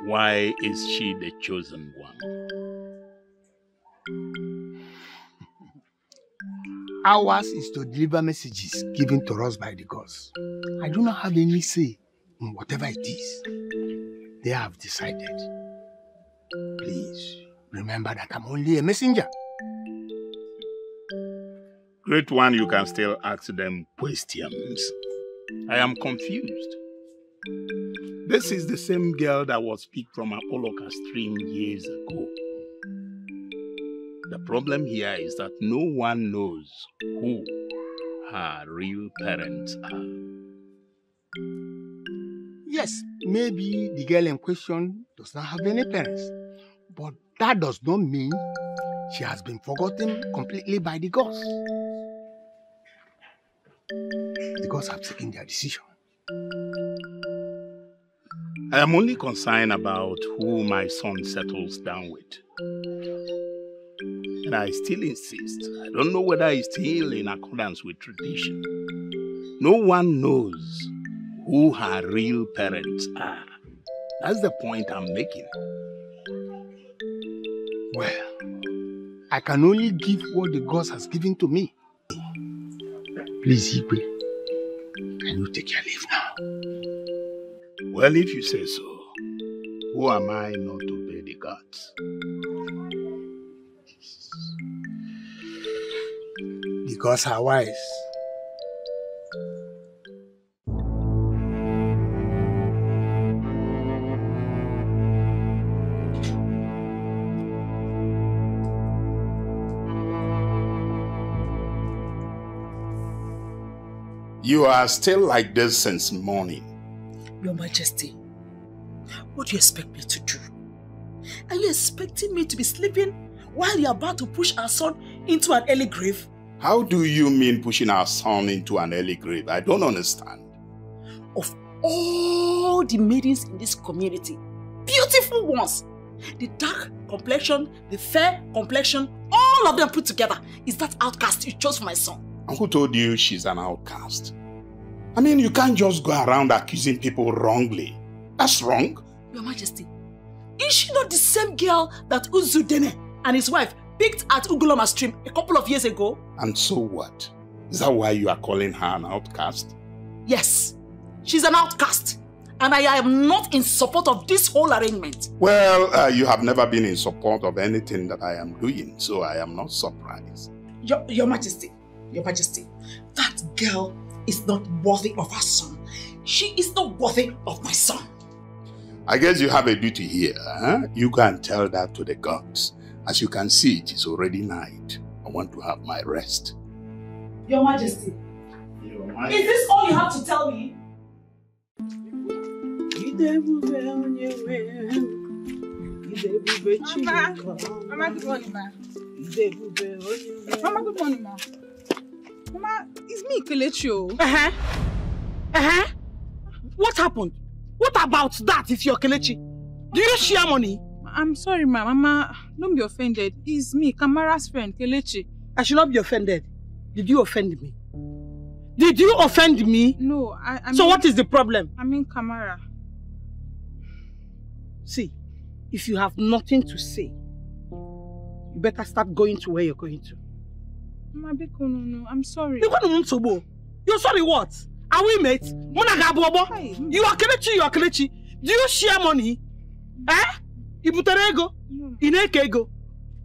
Why is she the chosen one? Ours is to deliver messages given to us by the gods. I do not have any say in whatever it is they have decided. Please remember that I'm only a messenger. Great one, you can still ask them questions. I am confused. This is the same girl that was picked from Apolloka stream years ago. The problem here is that no one knows who her real parents are. Yes, maybe the girl in question does not have any parents, but that does not mean she has been forgotten completely by the gods. The gods have taken their decision. I am only concerned about who my son settles down with. And I still insist. I don't know whether it's still in accordance with tradition. No one knows who her real parents are. That's the point I'm making. Well, I can only give what the gods has given to me. Please, Igwe, can you take your leave now? Well, if you say so, who am I not to obey the gods? The gods are wise. You are still like this since morning. Your Majesty, what do you expect me to do? Are you expecting me to be sleeping while you're about to push our son into an early grave? How do you mean pushing our son into an early grave? I don't understand. Of all the maidens in this community, beautiful ones, the dark complexion, the fair complexion, all of them put together, is that outcast you chose for my son. And who told you she's an outcast? I mean, you can't just go around accusing people wrongly. That's wrong. Your Majesty, is she not the same girl that Uzudene and his wife picked at Uguloma stream a couple of years ago? And so what? Is that why you are calling her an outcast? Yes, she's an outcast. And I am not in support of this whole arrangement. Well, you have never been in support of anything that I am doing, so I am not surprised. Your Majesty, that girl is not worthy of her son. She is not worthy of my son. I guess you have a duty here, huh? You go and tell that to the gods. As you can see, it is already night. I want to have my rest. Your Majesty, is this all you have to tell me? Mama, good morning, ma. Mama, good morning, ma. Mama, it's me, Kelechi. What happened? What about that if you're Kelechi? Do you share money? I'm sorry, ma. Mama, don't be offended. It's me, Kamara's friend, Kelechi. I should not be offended. Did you offend me? Did you offend me? No, I mean... So what is the problem? I mean Kamara. See, if you have nothing to say, you better start going to where you're going to. Mama, no, I'm sorry. You're sorry what? Are we mates? You are Kelechi, Do you share money? Ibuterego? Inekego?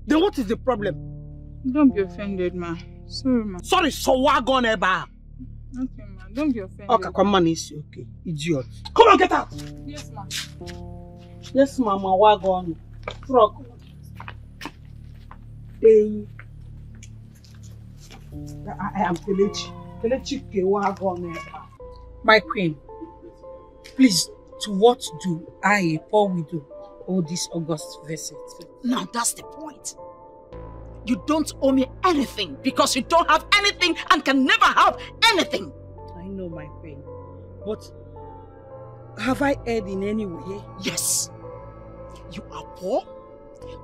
Then what is the problem? Don't be offended, ma. Sorry, ma. Sorry, so what gone eba? Okay, ma. Don't be offended. Okay, come on, is okay. Idiot. Come on, get out! Yes, ma. Yes, mama, what gone? Frog. I am Kelechi. Kelechi what gone eba. My queen, please, to what do I, a poor widow, owe this August visit? Now that's the point. You don't owe me anything because you don't have anything and can never have anything. I know, my queen, but have I erred in any way? Yes. You are poor,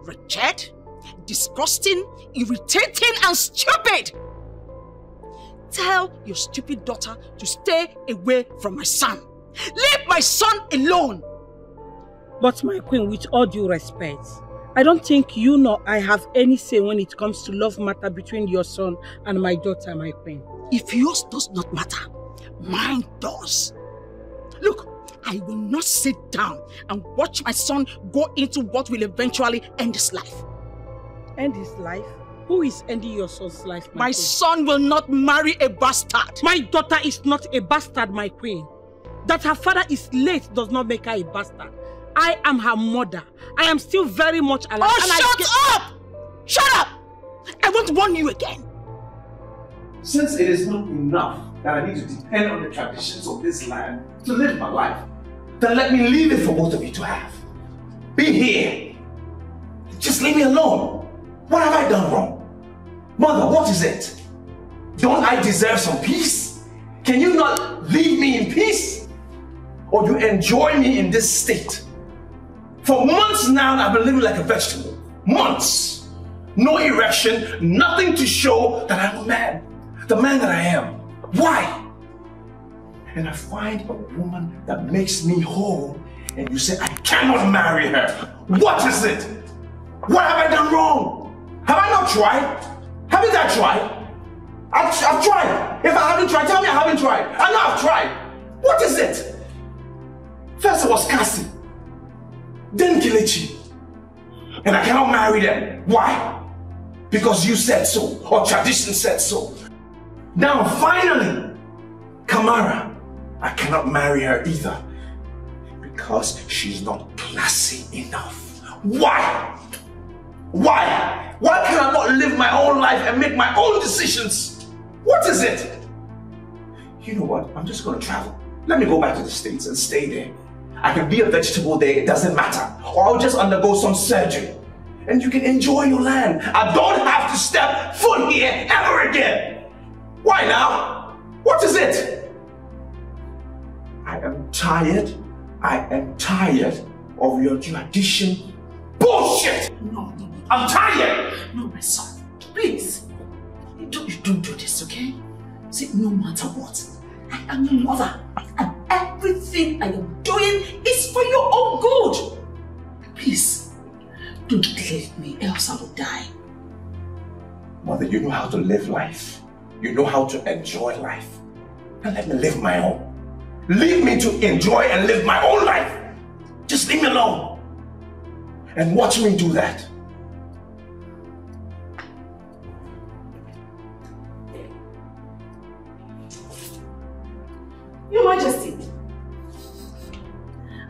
wretched, disgusting, irritating, and stupid. Tell your stupid daughter to stay away from my son. Leave my son alone. But my queen, with all due respect, I don't think you nor I have any say when it comes to love matter between your son and my daughter, my queen. If yours does not matter, mine does. Look, I will not sit down and watch my son go into what will eventually end his life. End his life? Who is ending your son's life, my queen? Son will not marry a bastard. My daughter is not a bastard, my queen. That her father is late does not make her a bastard. I am her mother. I am still very much alive. Oh, shut up! Shut up! I won't warn you again. Since it is not enough that I need to depend on the traditions of this land to live my life, then let me leave it for both of you to have. Be here. Just leave me alone. What have I done wrong? Mother, what is it? Don't I deserve some peace? Can you not leave me in peace? Or you enjoy me in this state? For months now, I've been living like a vegetable. Months. No erection, nothing to show that I'm a man. The man that I am. Why? And I find a woman that makes me whole, and you say I cannot marry her. What is it? What have I done wrong? Have I not tried? Haven't I tried? I've tried. If I haven't tried, tell me I haven't tried. I know I've tried. What is it? First it was Cassie, then Kelechi, and I cannot marry them. Why? Because you said so, or tradition said so. Now finally, Kamara, I cannot marry her either, because she's not classy enough. Why? Why? Why can I not live my own life and make my own decisions? What is it? You know what? I'm just going to travel. Let me go back to the States and stay there. I can be a vegetable there, it doesn't matter. Or I'll just undergo some surgery. And you can enjoy your land. I don't have to step foot here ever again. Why now? What is it? I am tired. I am tired of your tradition bullshit. No. I'm tired. No, my son. Please. You don't do this, okay? See, no matter what, I am your mother. And everything I am doing is for your own good. Please, don't leave me, else I will die. Mother, you know how to live life. You know how to enjoy life. Now let me live my own. Leave me to enjoy and live my own life. Just leave me alone. And watch me do that. Your Majesty,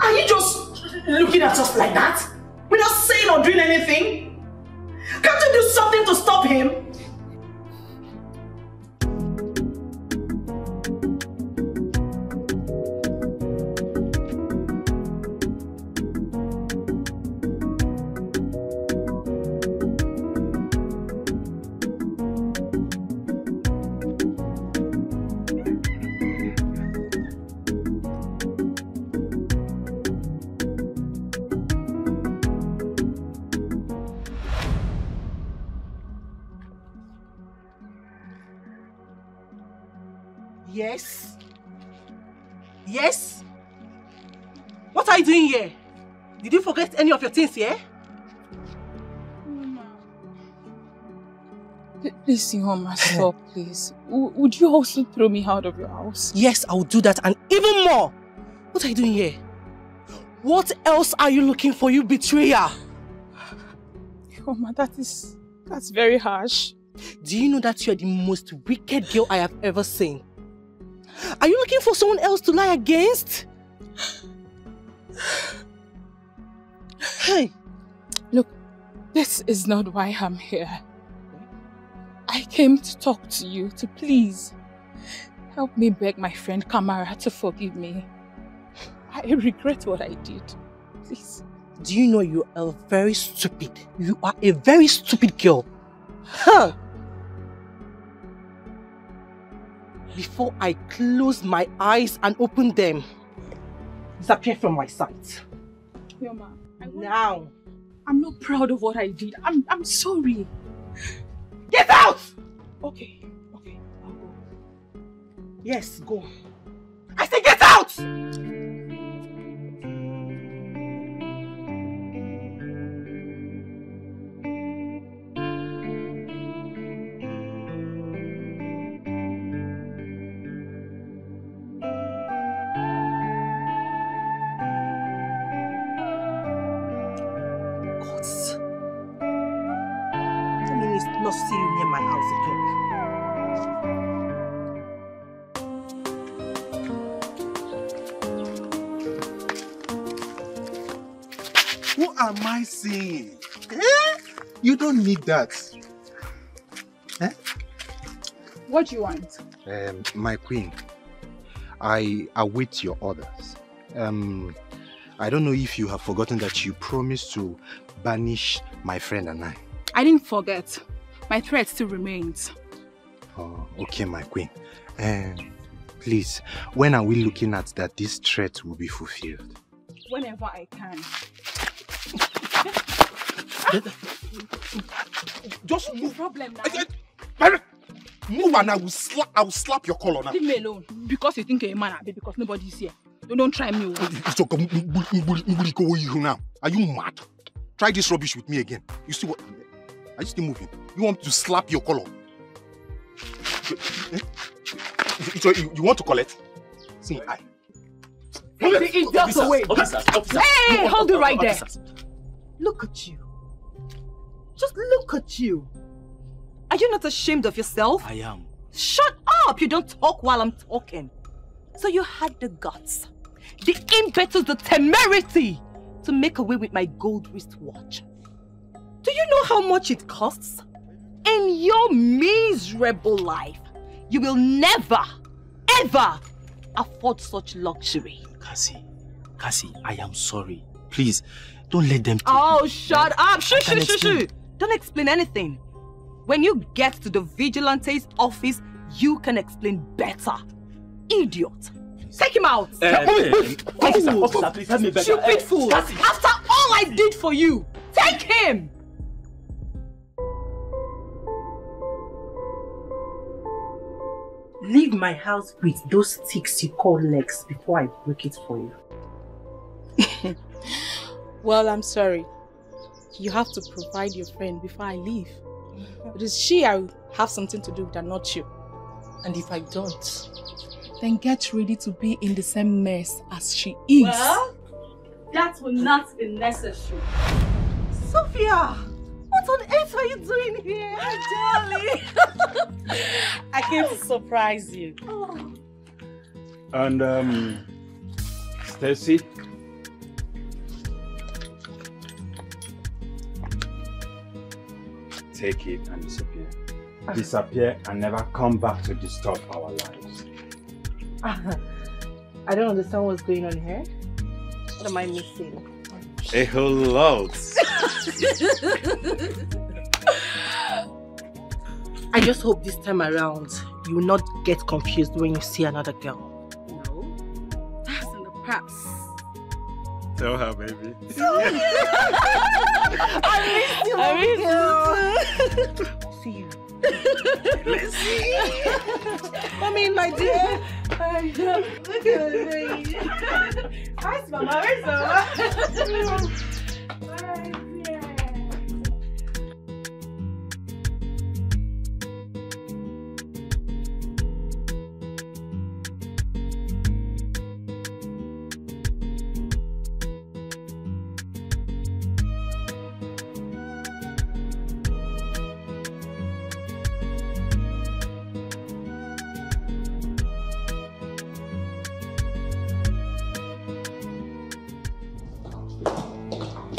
are you just looking at us like that? Without saying or doing anything? Can't you do something to stop him? Yes? Yes? What are you doing here? Did you forget any of your things here? Please, Ihoma, stop, please. Would you also throw me out of your house? Yes, I will do that and even more. What are you doing here? What else are you looking for, you betrayer? Ihoma, that's very harsh. Do you know that you are the most wicked girl I have ever seen? Are you looking for someone else to lie against? Hey, look, this is not why I'm here. I came to talk to you, to please help me beg my friend Kamara to forgive me. I regret what I did. Please. Do you know you are very stupid? You are a very stupid girl. Huh? Before I close my eyes and open them, disappear from my sight. Yoma, now. I'm not proud of what I did. I'm sorry. Get out! Okay, I'll go. Yes, go. I say get out! you near my house again. What am I saying? You don't need that. What do you want? My queen, I await your orders. I don't know if you have forgotten that you promised to banish my friend and I. I didn't forget. My threat still remains. Oh, okay, my queen. Please, when are we looking at that this threat will be fulfilled? Whenever I can. Just move. Problem now. Move and I will slap your collar now. Leave me alone. Because you think you're a man, because nobody's here. Don't try me. Now, are you mad? Try this rubbish with me again. You see what? Are you still moving? You want me to slap your collar? So you want to collect? See, I. Just away. Hey, hold it right there. Look at you. Just look at you. Are you not ashamed of yourself? I am. Shut up! You don't talk while I'm talking. So you had the guts, the impetus, the temerity to make away with my gold wristwatch. Do you know how much it costs? In your miserable life, you will never, ever afford such luxury. Cassie, I am sorry. Please, don't let them take Oh, me. shut up! Shoo! Don't explain anything. When you get to the vigilante's office, you can explain better. Idiot! Take him out! Officer, please help me better. Stupid fool! Cassie. After all I did for you, take him! Leave my house with those sticks you call legs before I break it for you. Well, I'm sorry. You have to provide your friend before I leave. It is she I have something to do with and not you. And if I don't? Then get ready to be in the same mess as she is. Well, that will not be necessary. Sophia! What on earth are you doing here? Darling! I came to surprise you. Oh. And, Stacy? Take it and disappear. Disappear and never come back to disturb our lives. I don't understand what's going on here. What am I missing? A whole lot. I just hope this time around you will not get confused when you see another girl. No, that's in the past. Tell her, baby. I miss you, see you. Let's see. Come in, my dear. Look at me. Where's Mama? Where's Mama?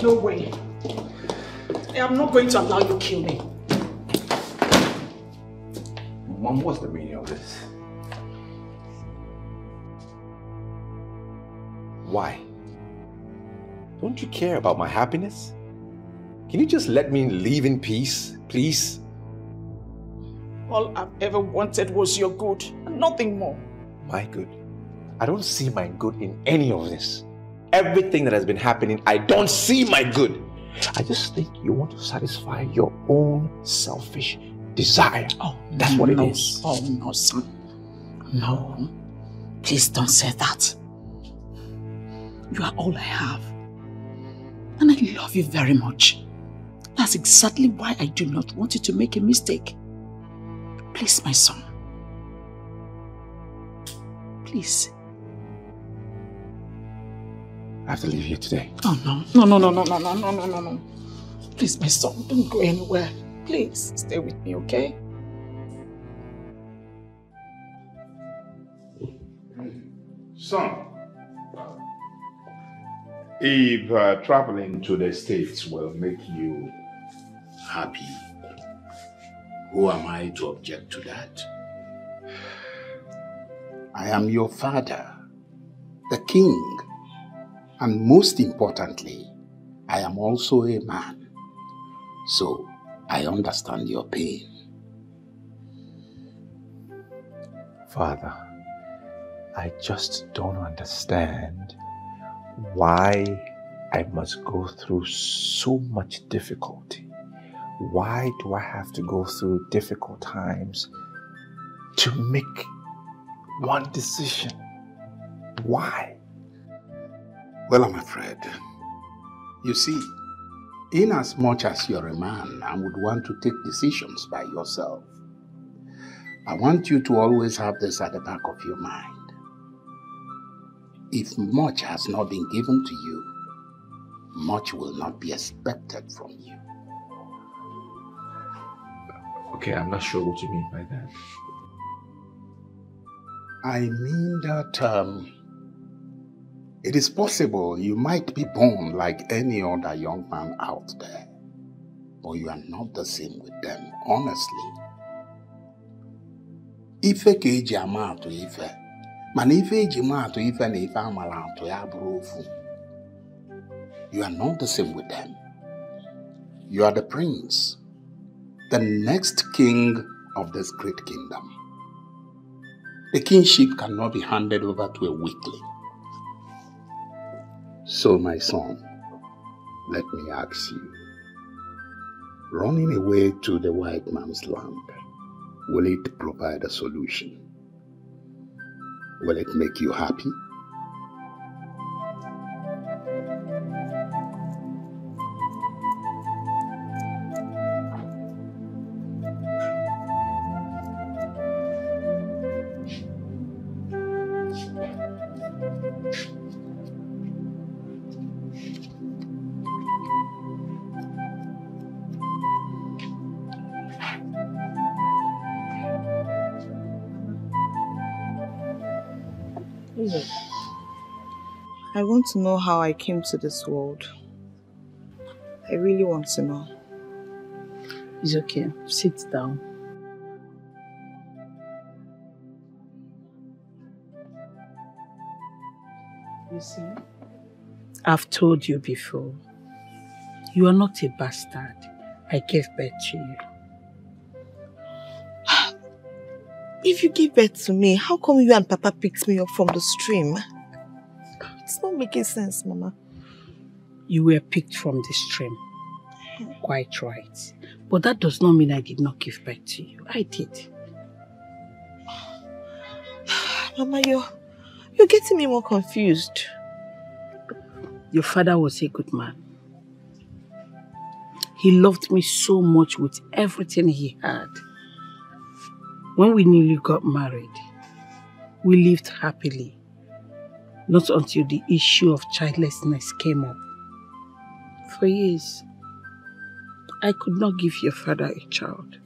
No way. I am not going to allow you to kill me. Mom, what's the meaning of this? Why? Don't you care about my happiness? Can you just let me live in peace, please? All I've ever wanted was your good and nothing more. My good? I don't see my good in any of this. Everything that has been happening, I don't see my good. I just think you want to satisfy your own selfish desire. Oh, that's what it is. Oh, no, son. No. Please don't say that. You are all I have. And I love you very much. That's exactly why I do not want you to make a mistake. Please, my son. Please. I have to leave here today. Oh, no. No. Please, my son, don't go anywhere. Please, stay with me, okay? Son, if traveling to the States will make you happy, who am I to object to that? I am your father, the king, and most importantly, I am also a man, so I understand your pain. Father, I just don't understand why I must go through so much difficulty. Why do I have to go through difficult times to make one decision? Why? Well, I'm afraid. You see, in as much as you're a man and would want to take decisions by yourself, I want you to always have this at the back of your mind. If much has not been given to you, much will not be expected from you. Okay, I'm not sure what you mean by that. I mean that it is possible you might be born like any other young man out there, but you are not the same with them, honestly. Ife ka eji ama atụ ife, mana ife eji ma atụ ife na ife amala atụ ya bụrụ ofu. You are not the same with them. You are the prince, the next king of this great kingdom. The kingship cannot be handed over to a weakling. So, my son, let me ask you, running away to the white man's land, will it provide a solution? Will it make you happy? I want to know how I came to this world. I really want to know. It's okay. Sit down. You see, I've told you before, you are not a bastard. I gave birth to you. If you give birth to me, how come you and Papa picked me up from the stream? It's not making sense, Mama. You were picked from the stream. Quite right. But that does not mean I did not give birth to you. I did. Mama, you're getting me more confused. Your father was a good man. He loved me so much with everything he had. When we nearly got married, we lived happily. Not until the issue of childlessness came up. For years, I could not give your father a child.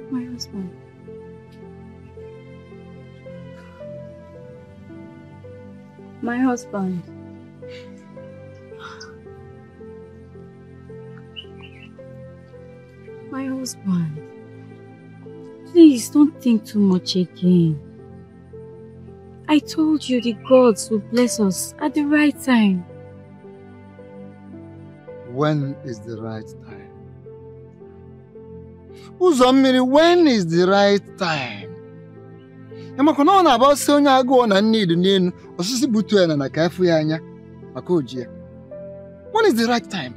My husband. My husband. My husband. Please don't think too much again. I told you the gods will bless us at the right time. When is the right time? Uzommiri, when is the right time? Yamakono about Sonya go on and need name or Sissy Butuan and a Kafuyanya, Makojia. When is the right time?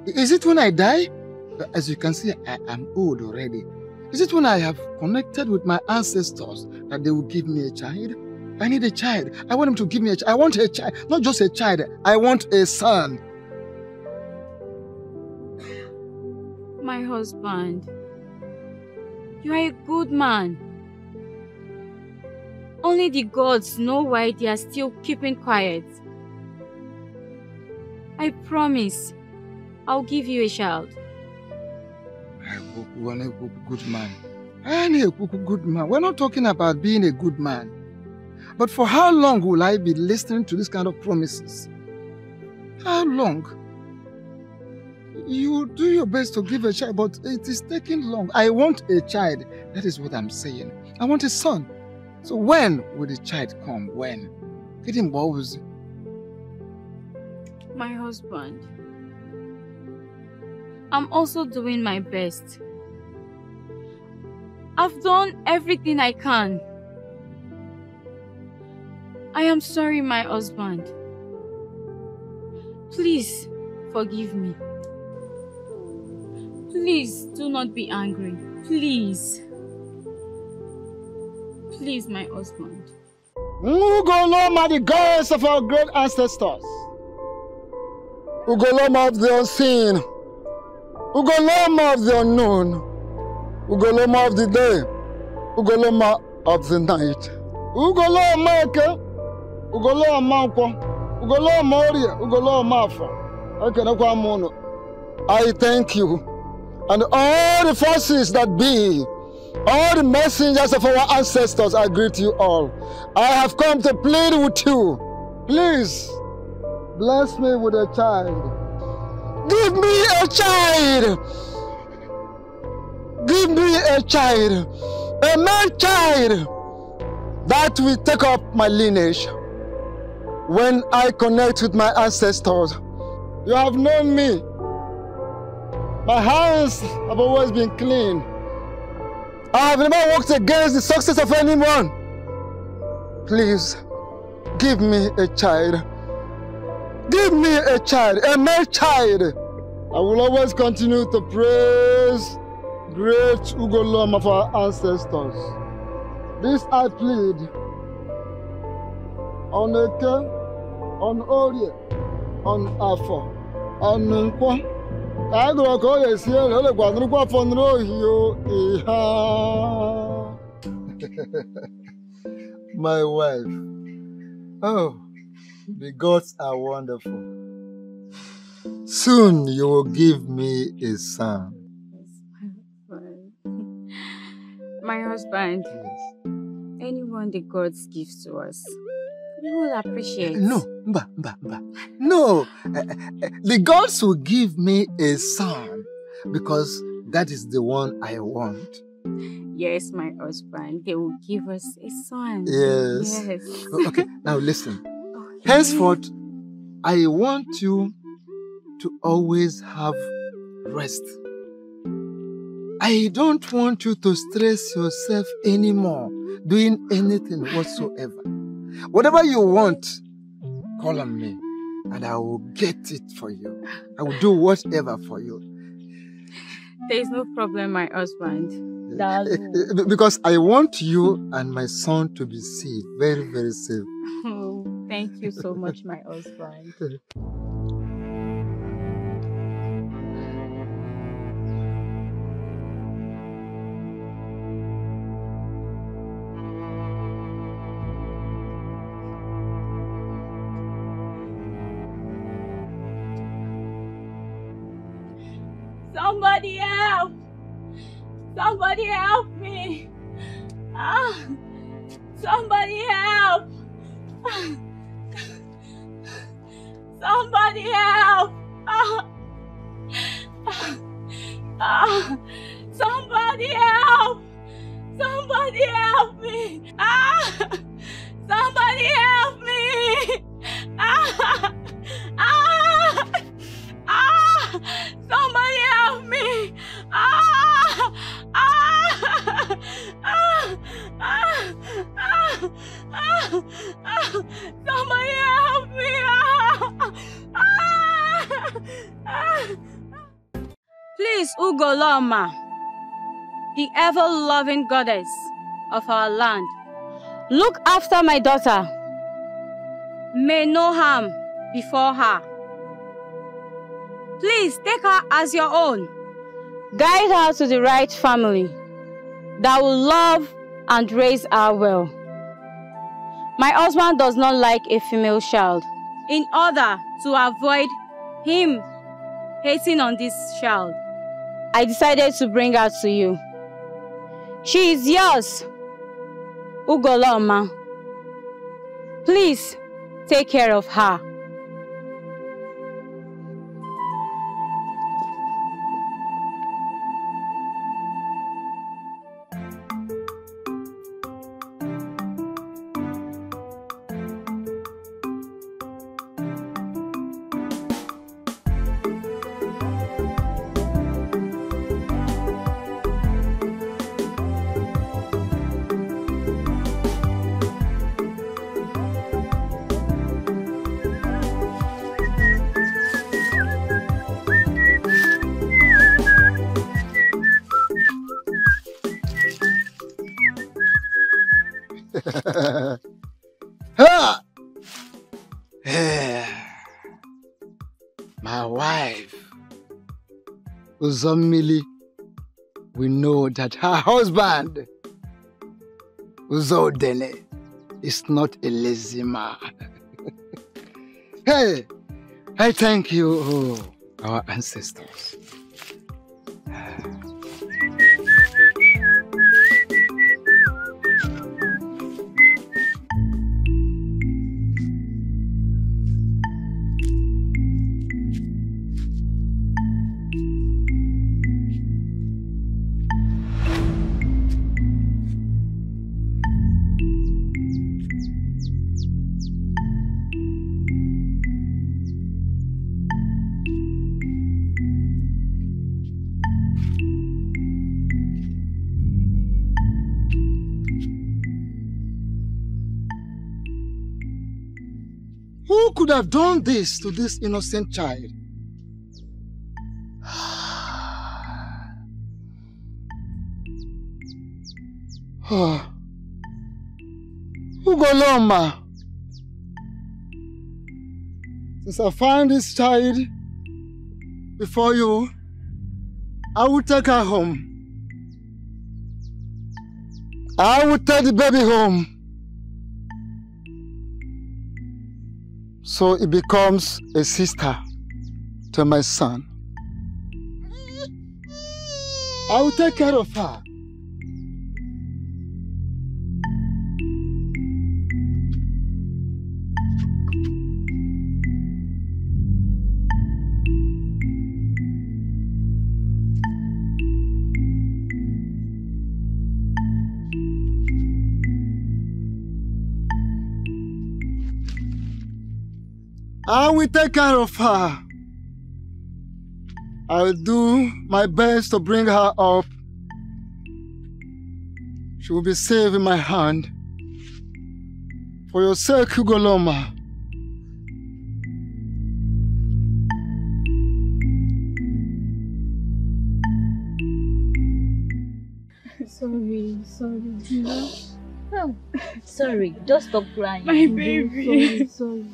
Is it when I die? As you can see, I am old already. Is it when I have connected with my ancestors that they will give me a child? I need a child. I want them to give me a child. I want a child. Not just a child. I want a son. My husband, you are a good man. Only the gods know why they are still keeping quiet. I promise, I'll give you a child. I'm a good man. I'm a good man. We're not talking about being a good man. But for how long will I be listening to this kind of promises? How long? You do your best to give a child, but it is taking long. I want a child. That is what I'm saying. I want a son. So when will the child come? When? Get involved. My husband, I'm also doing my best. I've done everything I can. I am sorry, my husband. Please forgive me. Please do not be angry. Please. Please, my husband. Ugoloma, the gods of our great ancestors. Ugoloma of the unseen. Ugoloma of the unknown. Ugoloma of the day. Ugoloma of the night. Ugoloma eke. Ugoloma nkwo. Ugoloma orie. Ugoloma afọ. Ekenekwa m unu. I thank you. And all the forces that be, all the messengers of our ancestors, I greet you all. I have come to plead with you. Please, bless me with a child. Give me a child. Give me a child. A male child that will take up my lineage. When I connect with my ancestors, you have known me. My hands have always been clean. I have never worked against the success of anyone. Please, give me a child. Give me a child, a male child. I will always continue to praise great Ugolom of our ancestors. This I plead on Eke, on Orie, on Afo, on Nkwa. My wife. Oh, the gods are wonderful. Soon you will give me a son. My husband, anyone the gods give to us, we will appreciate. No, no. The gods will give me a son because that is the one I want. Yes, my husband, they will give us a son. Yes. Yes. Okay, now listen. Okay. Henceforth, I want you to always have rest. I don't want you to stress yourself anymore doing anything whatsoever. Whatever you want, call on me and I will get it for you. I will do whatever for you. There is no problem, my husband. Because I want you and my son to be safe, very, very safe. Oh, thank you so much, my husband. Somebody help! Somebody help me! Somebody help! Somebody help! Somebody help! Somebody help me! Somebody help me! Somebody help me! Ugoloma, the ever-loving goddess of our land, look after my daughter. May no harm befall her. Please take her as your own. Guide her to the right family that will love and raise her well. My husband does not like a female child. In order to avoid him hating on this child, I decided to bring her to you. She is yours, Ugoloma. Please take care of her. Ha! My wife, Uzomili, we know that her husband, Uzodene, is not a lazy man. Hey, I thank you, our ancestors. Who could have done this to this innocent child? Ugoloma, since I found this child before you, I will take her home. I will take the baby home. So it becomes a sister to my son. I will take care of her. I will take care of her. I will do my best to bring her up. She will be safe in my hand. For your sake, Ugoloma. Sorry. Oh, sorry, just stop crying. My baby. Sorry.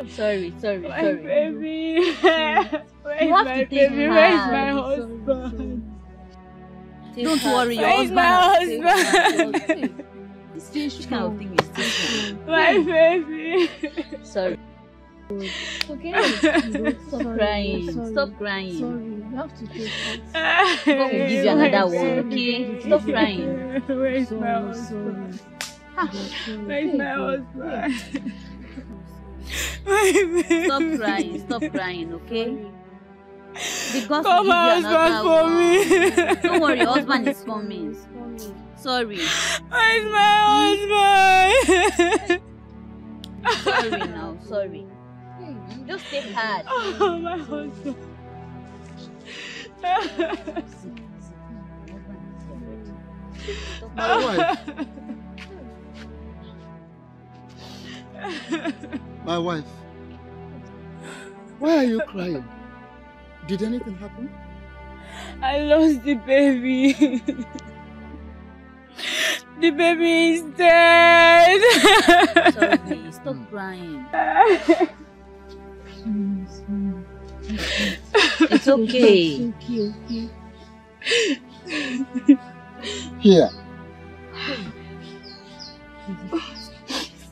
Sorry. My baby. You have to take her. Where's my husband? Don't worry, your Where's husband. my husband? Stay strong. Kind of thing is stay My baby. Sorry. Okay. Stop crying. Stop crying. Sorry, you have to take her. God will give you another one, okay? Stop crying. Where's my husband? Where's my husband? Stop crying, okay? Because Come on, husband for me. Don't worry, your husband is coming. Sorry. Where's my husband? Sorry now, sorry. Just take hard. Oh, my husband. My wife. My wife. Why are you crying? Did anything happen? I lost the baby. The baby is dead. Sorry, stop crying. It's okay. Here.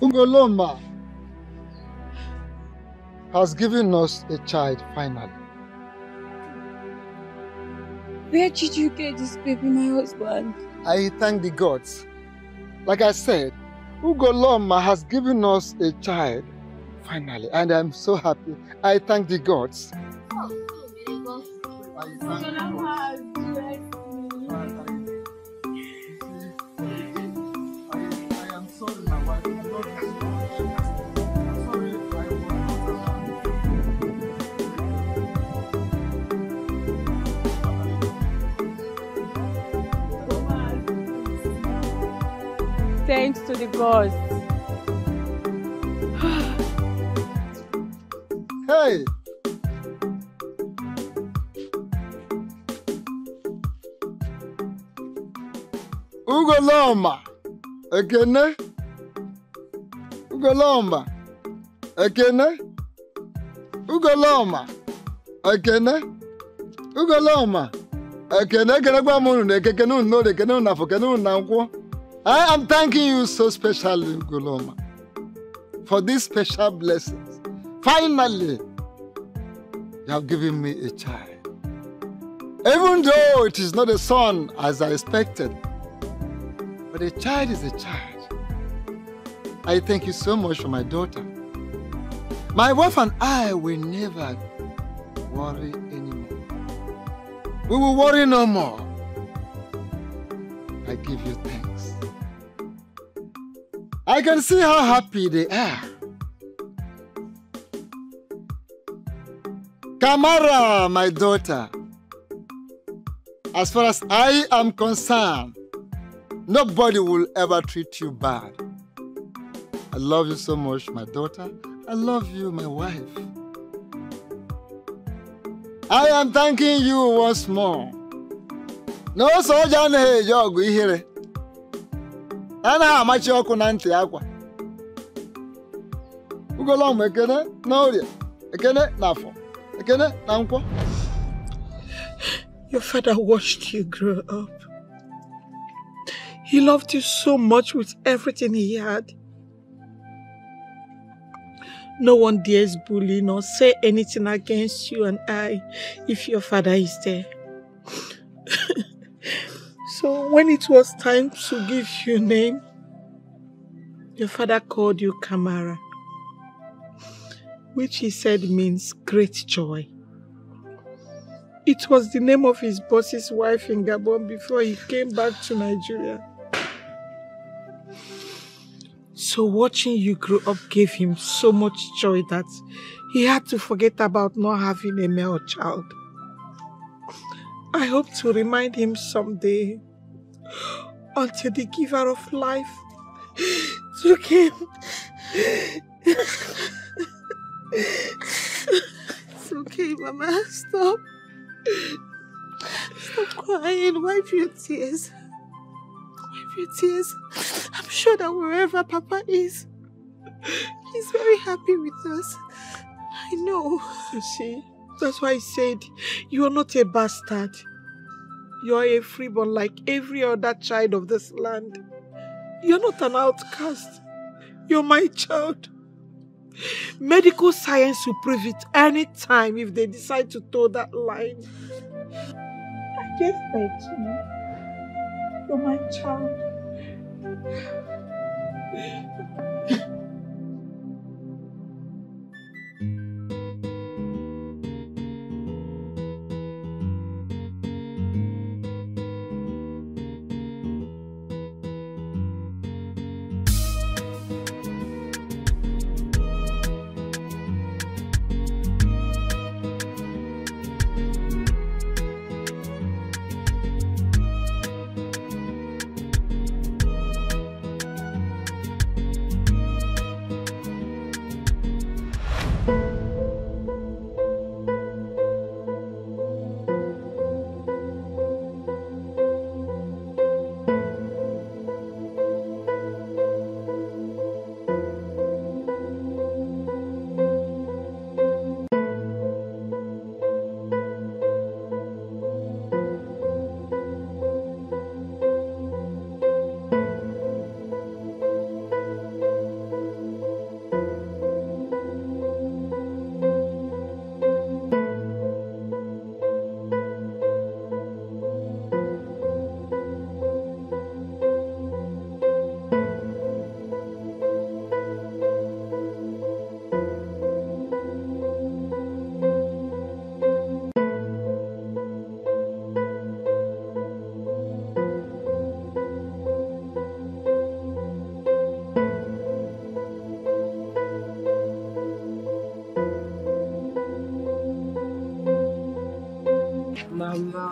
Ugoloma has given us a child finally. Where did you get this baby, my husband? I thank the gods. Like I said, Ugoloma has given us a child finally, and I'm so happy. I thank the gods. Thanks to the gods. Hey! Ugoloma! Ekene? Ugoloma! Ekene? Ugoloma! Ekene? Ugoloma! Ekene? Ekene gwa munu ne kekene unno de kene unafo kene unankwo. I am thanking you so specially, Ugoloma, for these special blessings. Finally, you have given me a child. Even though it is not a son as I expected, but a child is a child. I thank you so much for my daughter. My wife and I will never worry anymore. We will worry no more. I give you thanks. I can see how happy they are. Kamara, my daughter, as far as I am concerned, nobody will ever treat you bad. I love you so much, my daughter. I love you, my wife. I am thanking you once more. No soldier ne jogu here. Ana amachi oku na nti akwa. Ugoloma ekene na orie. Ekene na afọ. Ekene na nkwo. Your father watched you grow up. He loved you so much with everything he had. No one dares bully nor say anything against you and I if your father is there. So when it was time to give you a name, your father called you Kamara, which he said means great joy. It was the name of his boss's wife in Gabon before he came back to Nigeria. So watching you grow up gave him so much joy that he had to forget about not having a male child. I hope to remind him someday, until the giver of life took him. It's okay, Mama. Stop. Stop crying. Wipe your tears. Wipe your tears. I'm sure that wherever Papa is, he's very happy with us. I know. You see, that's why I said you are not a bastard. You are a freeborn like every other child of this land. You're not an outcast. You're my child. Medical science will prove it any time if they decide to toe that line. I gave birth to you. You're my child.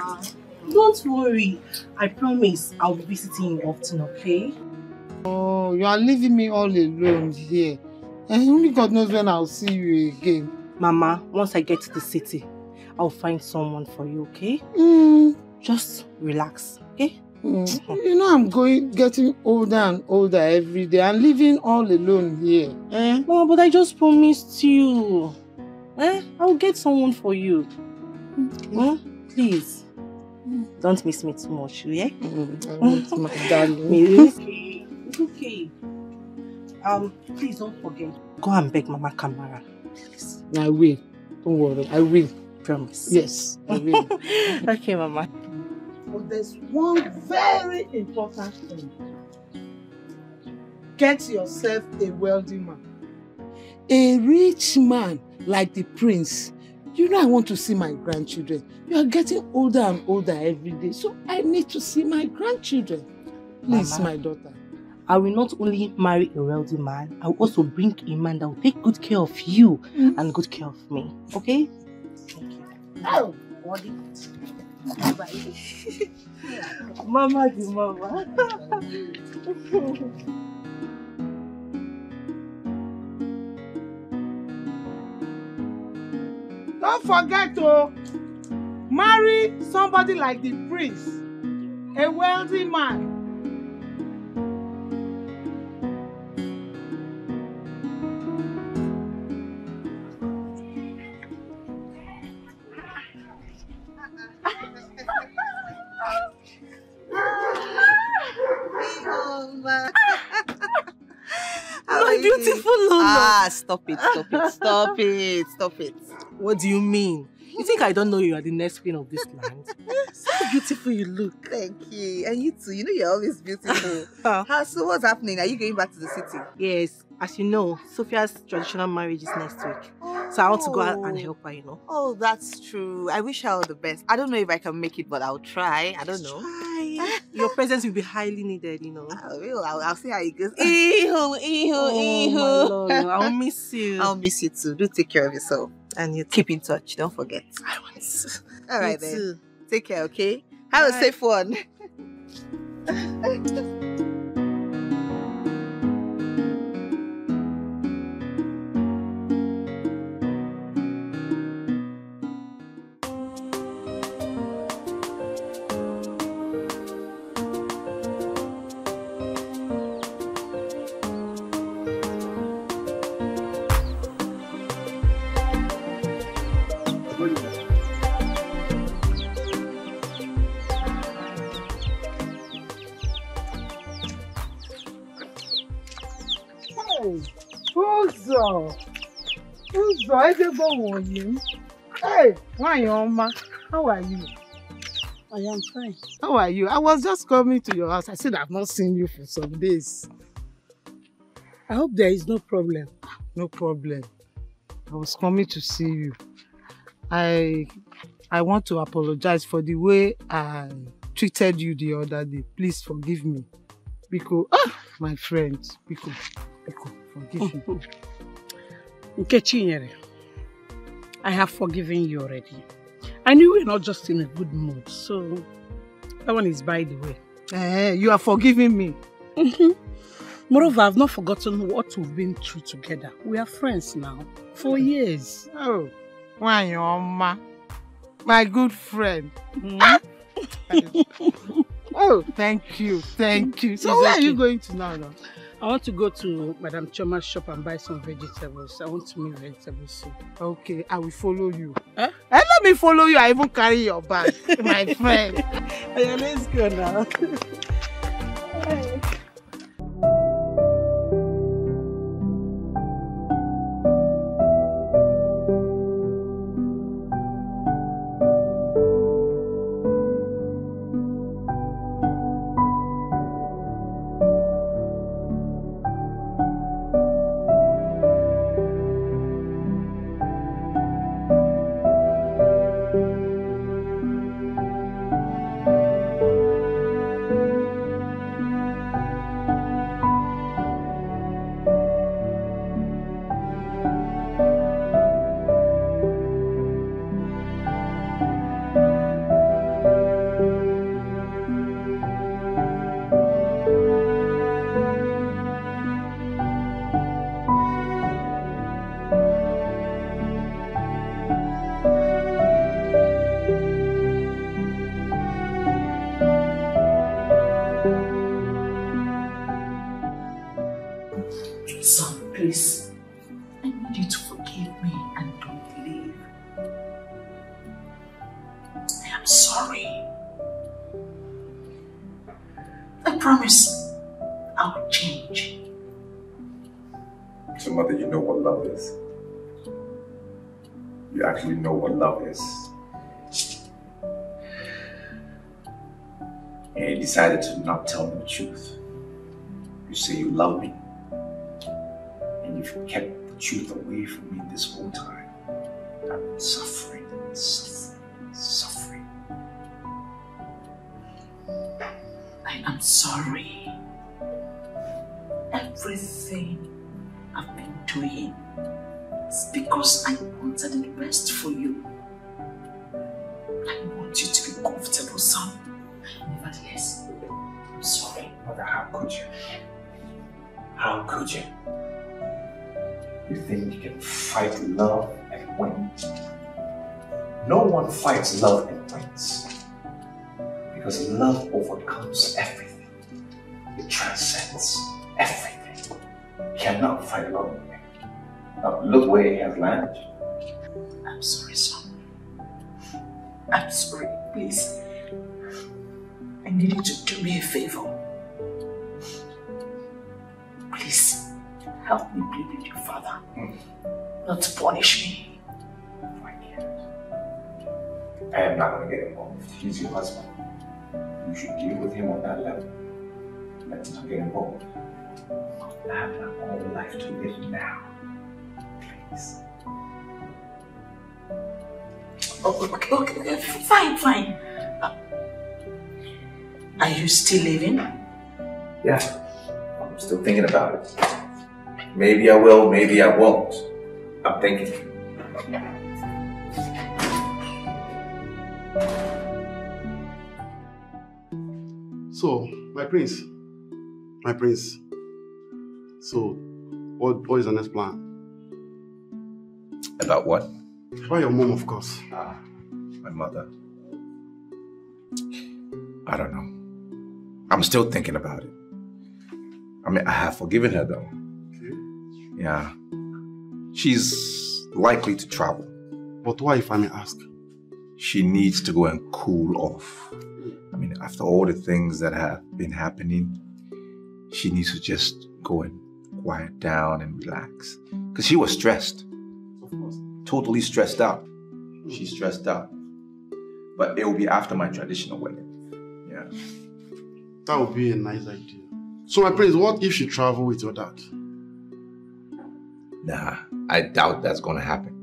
Mama. Don't worry. I promise I'll be visiting you often, okay? Oh, you are leaving me all alone here. And only God knows when I'll see you again. Mama, once I get to the city, I'll find someone for you, okay? Just relax, okay? You know I'm getting older and older every day and living all alone here. Mama, but I just promised you. I'll get someone for you. Please. Don't miss me too much, yeah? My darling. It's okay. Please don't forget. Go and beg Mama Kamara. Please. I will. Don't worry. I will. Promise. Yes, I will. Okay, Mama. But there's one very important thing. Get yourself a wealthy man. A rich man like the prince. You know I want to see my grandchildren. You are getting older and older every day. So I need to see my grandchildren. Please, Mama, my daughter. I will not only marry a wealthy man, I will also bring a man that will take good care of you and good care of me. Okay? Thank you. Oh, Bye. Mama, the mama. Don't forget to marry somebody like the prince, a wealthy man. My beautiful Lola. Stop it. What do you mean? You think I don't know you are the next queen of this land? So beautiful you look. Thank you. And you too. You know you're always beautiful. So what's happening? Are you going back to the city? Yes. As you know, Sophia's traditional marriage is next week. So I want to go out and help her, you know. Oh, that's true. I wish her all the best. I don't know if I can make it, but I'll try. I don't know. Try. Your presence will be highly needed, you know. I will. I'll see how it goes. My Lord, I'll miss you. I'll miss you too. Do take care of yourself. And you keep in touch. Don't forget. I want to. All right Me then. too. Take care, okay? Have a safe one. Hey, Wanyoma, how are you? I am fine. How are you? I was just coming to your house. I said I've not seen you for some days. I hope there is no problem. No problem. I was coming to see you. I want to apologize for the way I treated you the other day. Please forgive me. Because, my friend, Biko, forgive me. Nkechinyere, I have forgiven you already. I knew we're not just in a good mood, so that one is by the way. You are forgiving me. Moreover, I've not forgotten what we've been through together. We are friends now, for years. Oh, Wanyoma, my good friend. Oh, thank you. So where are you going to now? I want to go to Madam Choma's shop and buy some vegetables. I want to make vegetable soup. Okay, I will follow you. And let me follow you. I even carry your bag, my friend. Yeah, let's go now. sorry. I promise I will change. So, Mother, you know what love is. You actually know what love is. And you decided to not tell me the truth. You say you love me, and you've kept the truth away from me this whole time. I've been suffering, suffering. I am sorry. Everything I've been doing is because I wanted the best for you. I want you to be comfortable, son. Nevertheless, I'm sorry. Mother, how could you? How could you? You think you can fight love and win? No one fights love and wins. Because love overcomes everything. It transcends everything. You cannot fight love and win. Now look where it has landed you. I'm sorry, son. I'm sorry, please. I need you to do me a favor. Please, help me plead with your father. Not to punish me. I am not going to get involved. He's your husband. You should deal with him on that level. Let's not get involved. I have my own life to live now. Please. Okay, fine. Are you still living? Yeah, I'm still thinking about it. Maybe I will, maybe I won't. I'm thinking. So, my prince. So, what is the next plan? About what? About your mom, of course. My mother. I don't know. I'm still thinking about it. I mean, I have forgiven her though. Okay. Yeah. She's likely to travel. But why, if I may ask? She needs to go and cool off. I mean, after all the things that have been happening, she needs to just go and quiet down and relax. Because she was stressed. Of course. Totally stressed out. She's stressed out. But it will be after my traditional wedding. Yeah. That would be a nice idea. So, my prince, what if she travel with your dad? Nah, I doubt that's going to happen.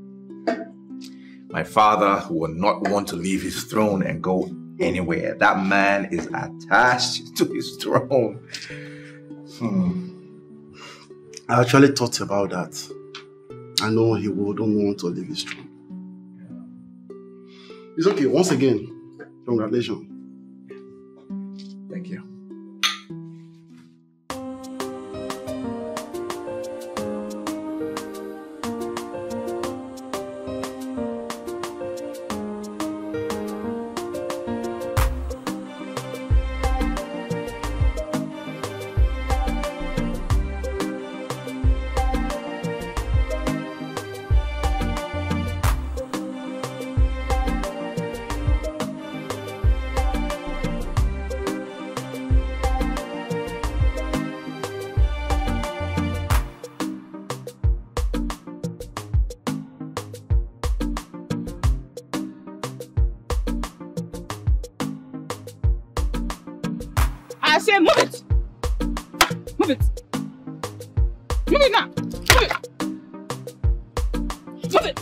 My father will not want to leave his throne and go anywhere. That man is attached to his throne. I actually thought about that. I know he wouldn't want to leave his throne. It's okay. Once again, congratulations. Thank you. I say move it. Move it. Move it now. Move it. Move it.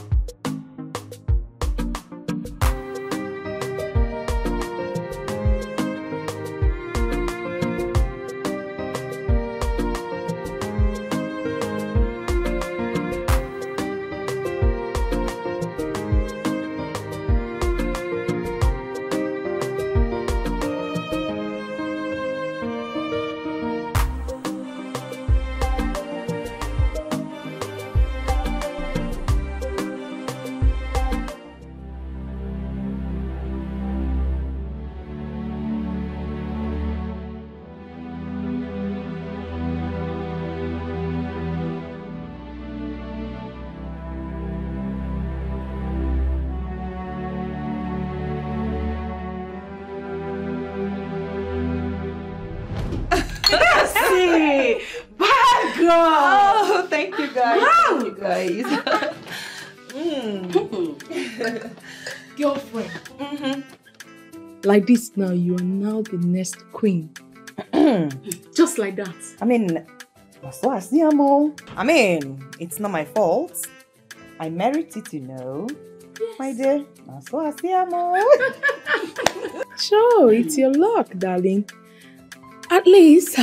Hey, bad girl. Oh, thank you guys. Wow. Thank you guys. Girlfriend. Like this now, you are now the next queen. Just like that. I mean, that's what I see, Amo. I mean, it's not my fault. I merit it, you know. Yes. My dear, that's what I see, Amo. Sure, it's your luck, darling. At least,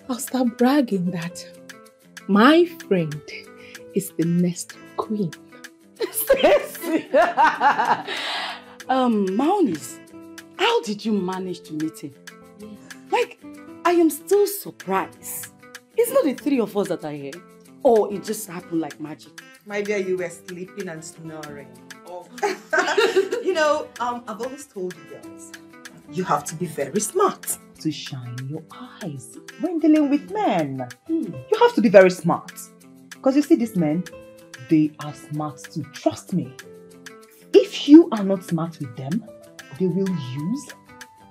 I'll start bragging that my friend is the next queen. Maunis, how did you manage to meet him? Like, I am still surprised. It's not the three of us that are here. Or it just happened like magic. My dear, you were sleeping and snoring. Oh. You know, I've always told you girls, you have to be very smart to shine your eyes when dealing with men. You have to be very smart. Because you see these men, they are smart too. Trust me. If you are not smart with them, they will use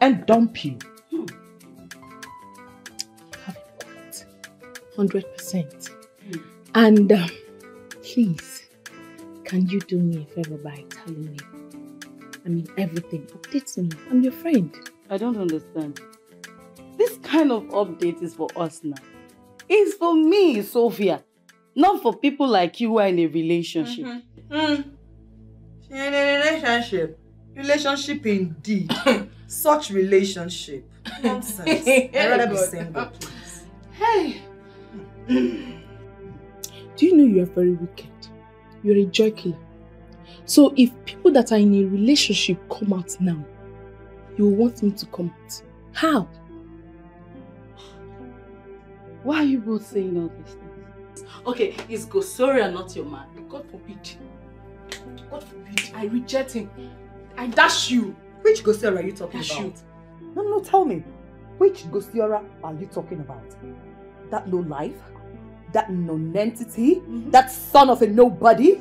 and dump you. Have a point. 100%. And please, can you do me a favor by telling me? I mean, everything. Updates me. I'm your friend. I don't understand. This kind of update is for us now. It's for me, Sophia. Not for people like you who are in a relationship. In a relationship. Relationship indeed. Such relationship. Nonsense. I'd rather be single, please. Hey! Do you know you are very wicked? You're a joy killer. So if people that are in a relationship come out now, you want me to come out. How? Why are you both saying all these things? Okay, is Gosoria not your man? God forbid. God forbid. I reject him. I dash you. Which Gosoria are you talking Dash about? you. No, tell me. Which Gosoria are you talking about? That low life? That non-entity? That son of a nobody?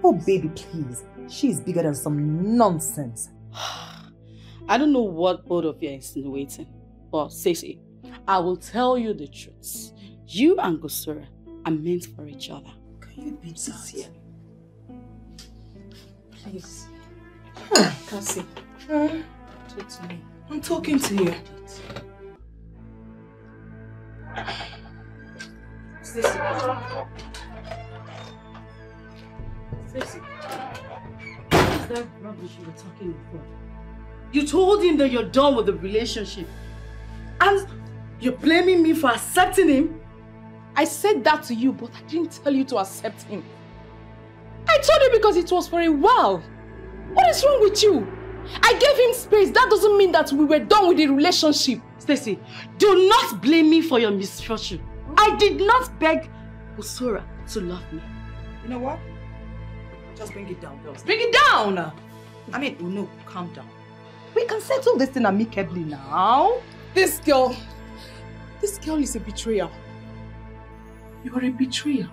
Oh, baby, please. She is bigger than some nonsense. I don't know what both of you are insinuating, but Stacey, I will tell you the truth. You and Gosora are meant for each other. Can you be sincere? Please. Cassie. Talk to me. I'm talking to you. Stacey. Stacey. What is that rubbish you were talking before? You told him that you're done with the relationship. And you're blaming me for accepting him? I said that to you, but I didn't tell you to accept him. I told you because it was for a while. What is wrong with you? I gave him space. That doesn't mean that we were done with the relationship. Stacey, do not blame me for your misfortune. I did not beg Osora to love me. You know what? Just bring it down, girls. Bring it down! I mean, no, calm down. We can settle this thing amicably now. This girl is a betrayer. You are a betrayer.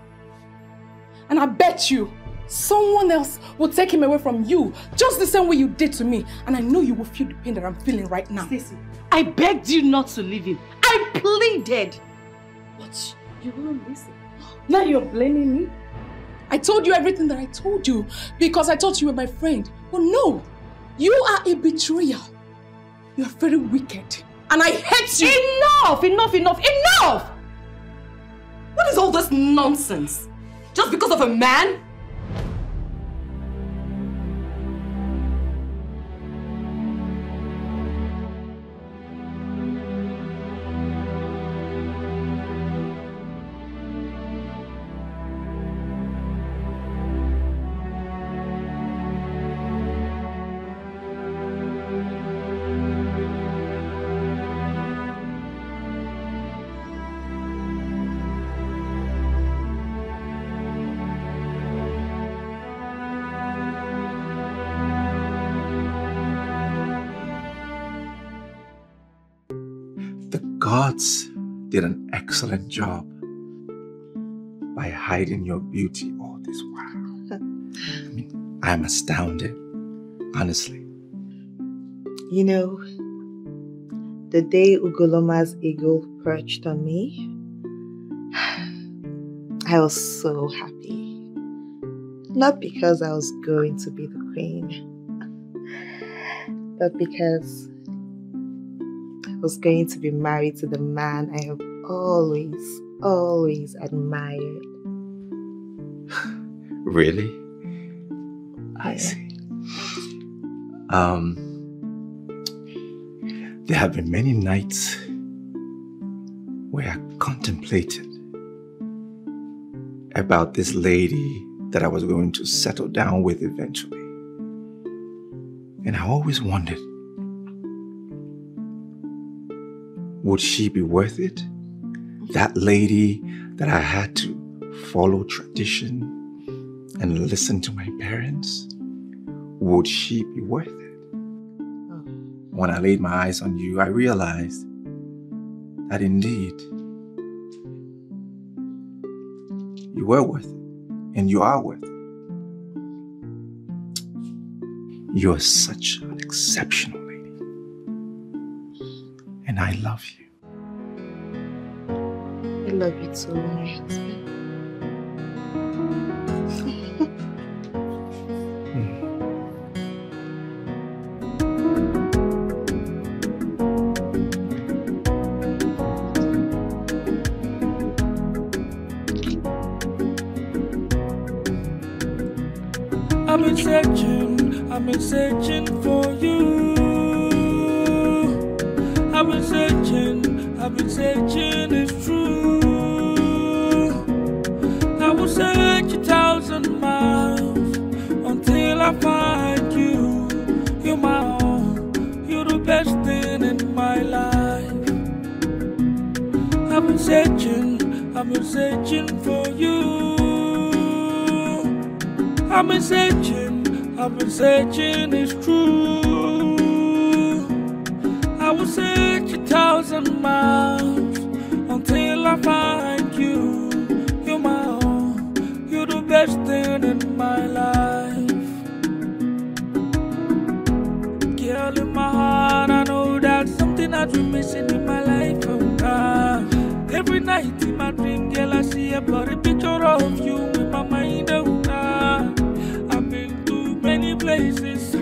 And I bet you someone else will take him away from you just the same way you did to me. And I know you will feel the pain that I'm feeling right now. Stacey, I begged you not to leave him. I pleaded. But you wouldn't listen. Now you're blaming me? I told you everything that I told you because I thought you were my friend. But no, you are a betrayer. You are very wicked. And I hate you. Enough! What is all this nonsense? Just because of a man? Gods did an excellent job by hiding your beauty all this while. I mean, I'm astounded, honestly. You know, the day Ugoloma's eagle perched on me, I was so happy. Not because I was going to be the queen, but because I was going to be married to the man I have always admired. Really? I see. There have been many nights where I contemplated about this lady that I was going to settle down with eventually. And I always wondered, would she be worth it? That lady that I had to follow tradition and listen to my parents, would she be worth it? When I laid my eyes on you, I realized that indeed you were worth it, and you are worth it. You are such an exceptional lady, and I love you. I love you too, my husband. I've been searching for you. I've been searching, it's true. I will search 1,000 miles until I find you. You're my own, you're the best thing in my life. I've been searching for you. I've been searching, it's true. I will search 1,000 miles until I find you. You're my own, you're the best thing in my life. Girl, in my heart, I know that something I've been missing in my life. Every night in my dream, girl, I see a blurry picture of you in my mind. Many places,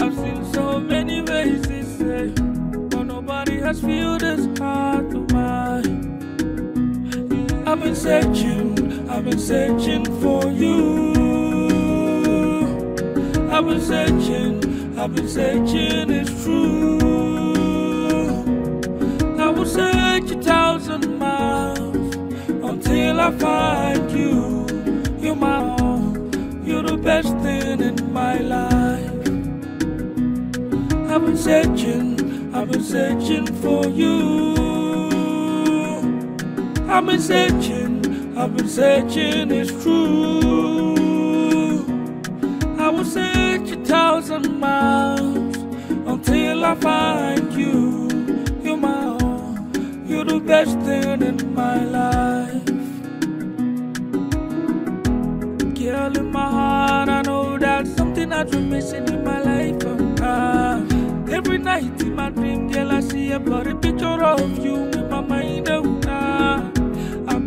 I've seen so many faces, but nobody has filled this heart of mine. I've been searching for you. I've been searching, it's true. I will search 1,000 miles until I find you. You're my own, you're the best thing in my life. I've been searching for you. I've been searching, it's true. I will search 1,000 miles until I find you. You're my own, you're the best thing in my life. Girl, in my heart, I know that something I've been missing in my life. Every night in my dream, girl, I see a blurry picture of you in my mind. I've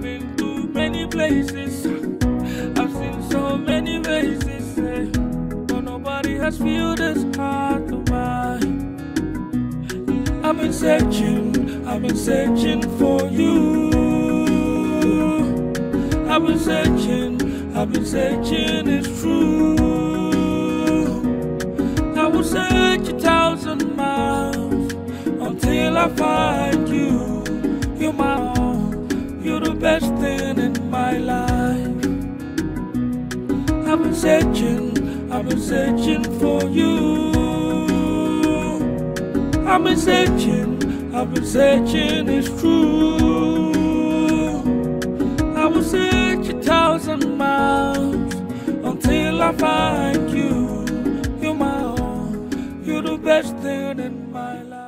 been to many places, I've seen so many faces, but nobody has filled this heart of mine. I've been searching for you. I've been searching, it's true. I will search 1,000 miles until I find you. You're my own, you're the best thing in my life. I've been searching for you. I've been searching, it's true. I will search 1,000 miles until I find you. You're my own, you're the best thing in my life.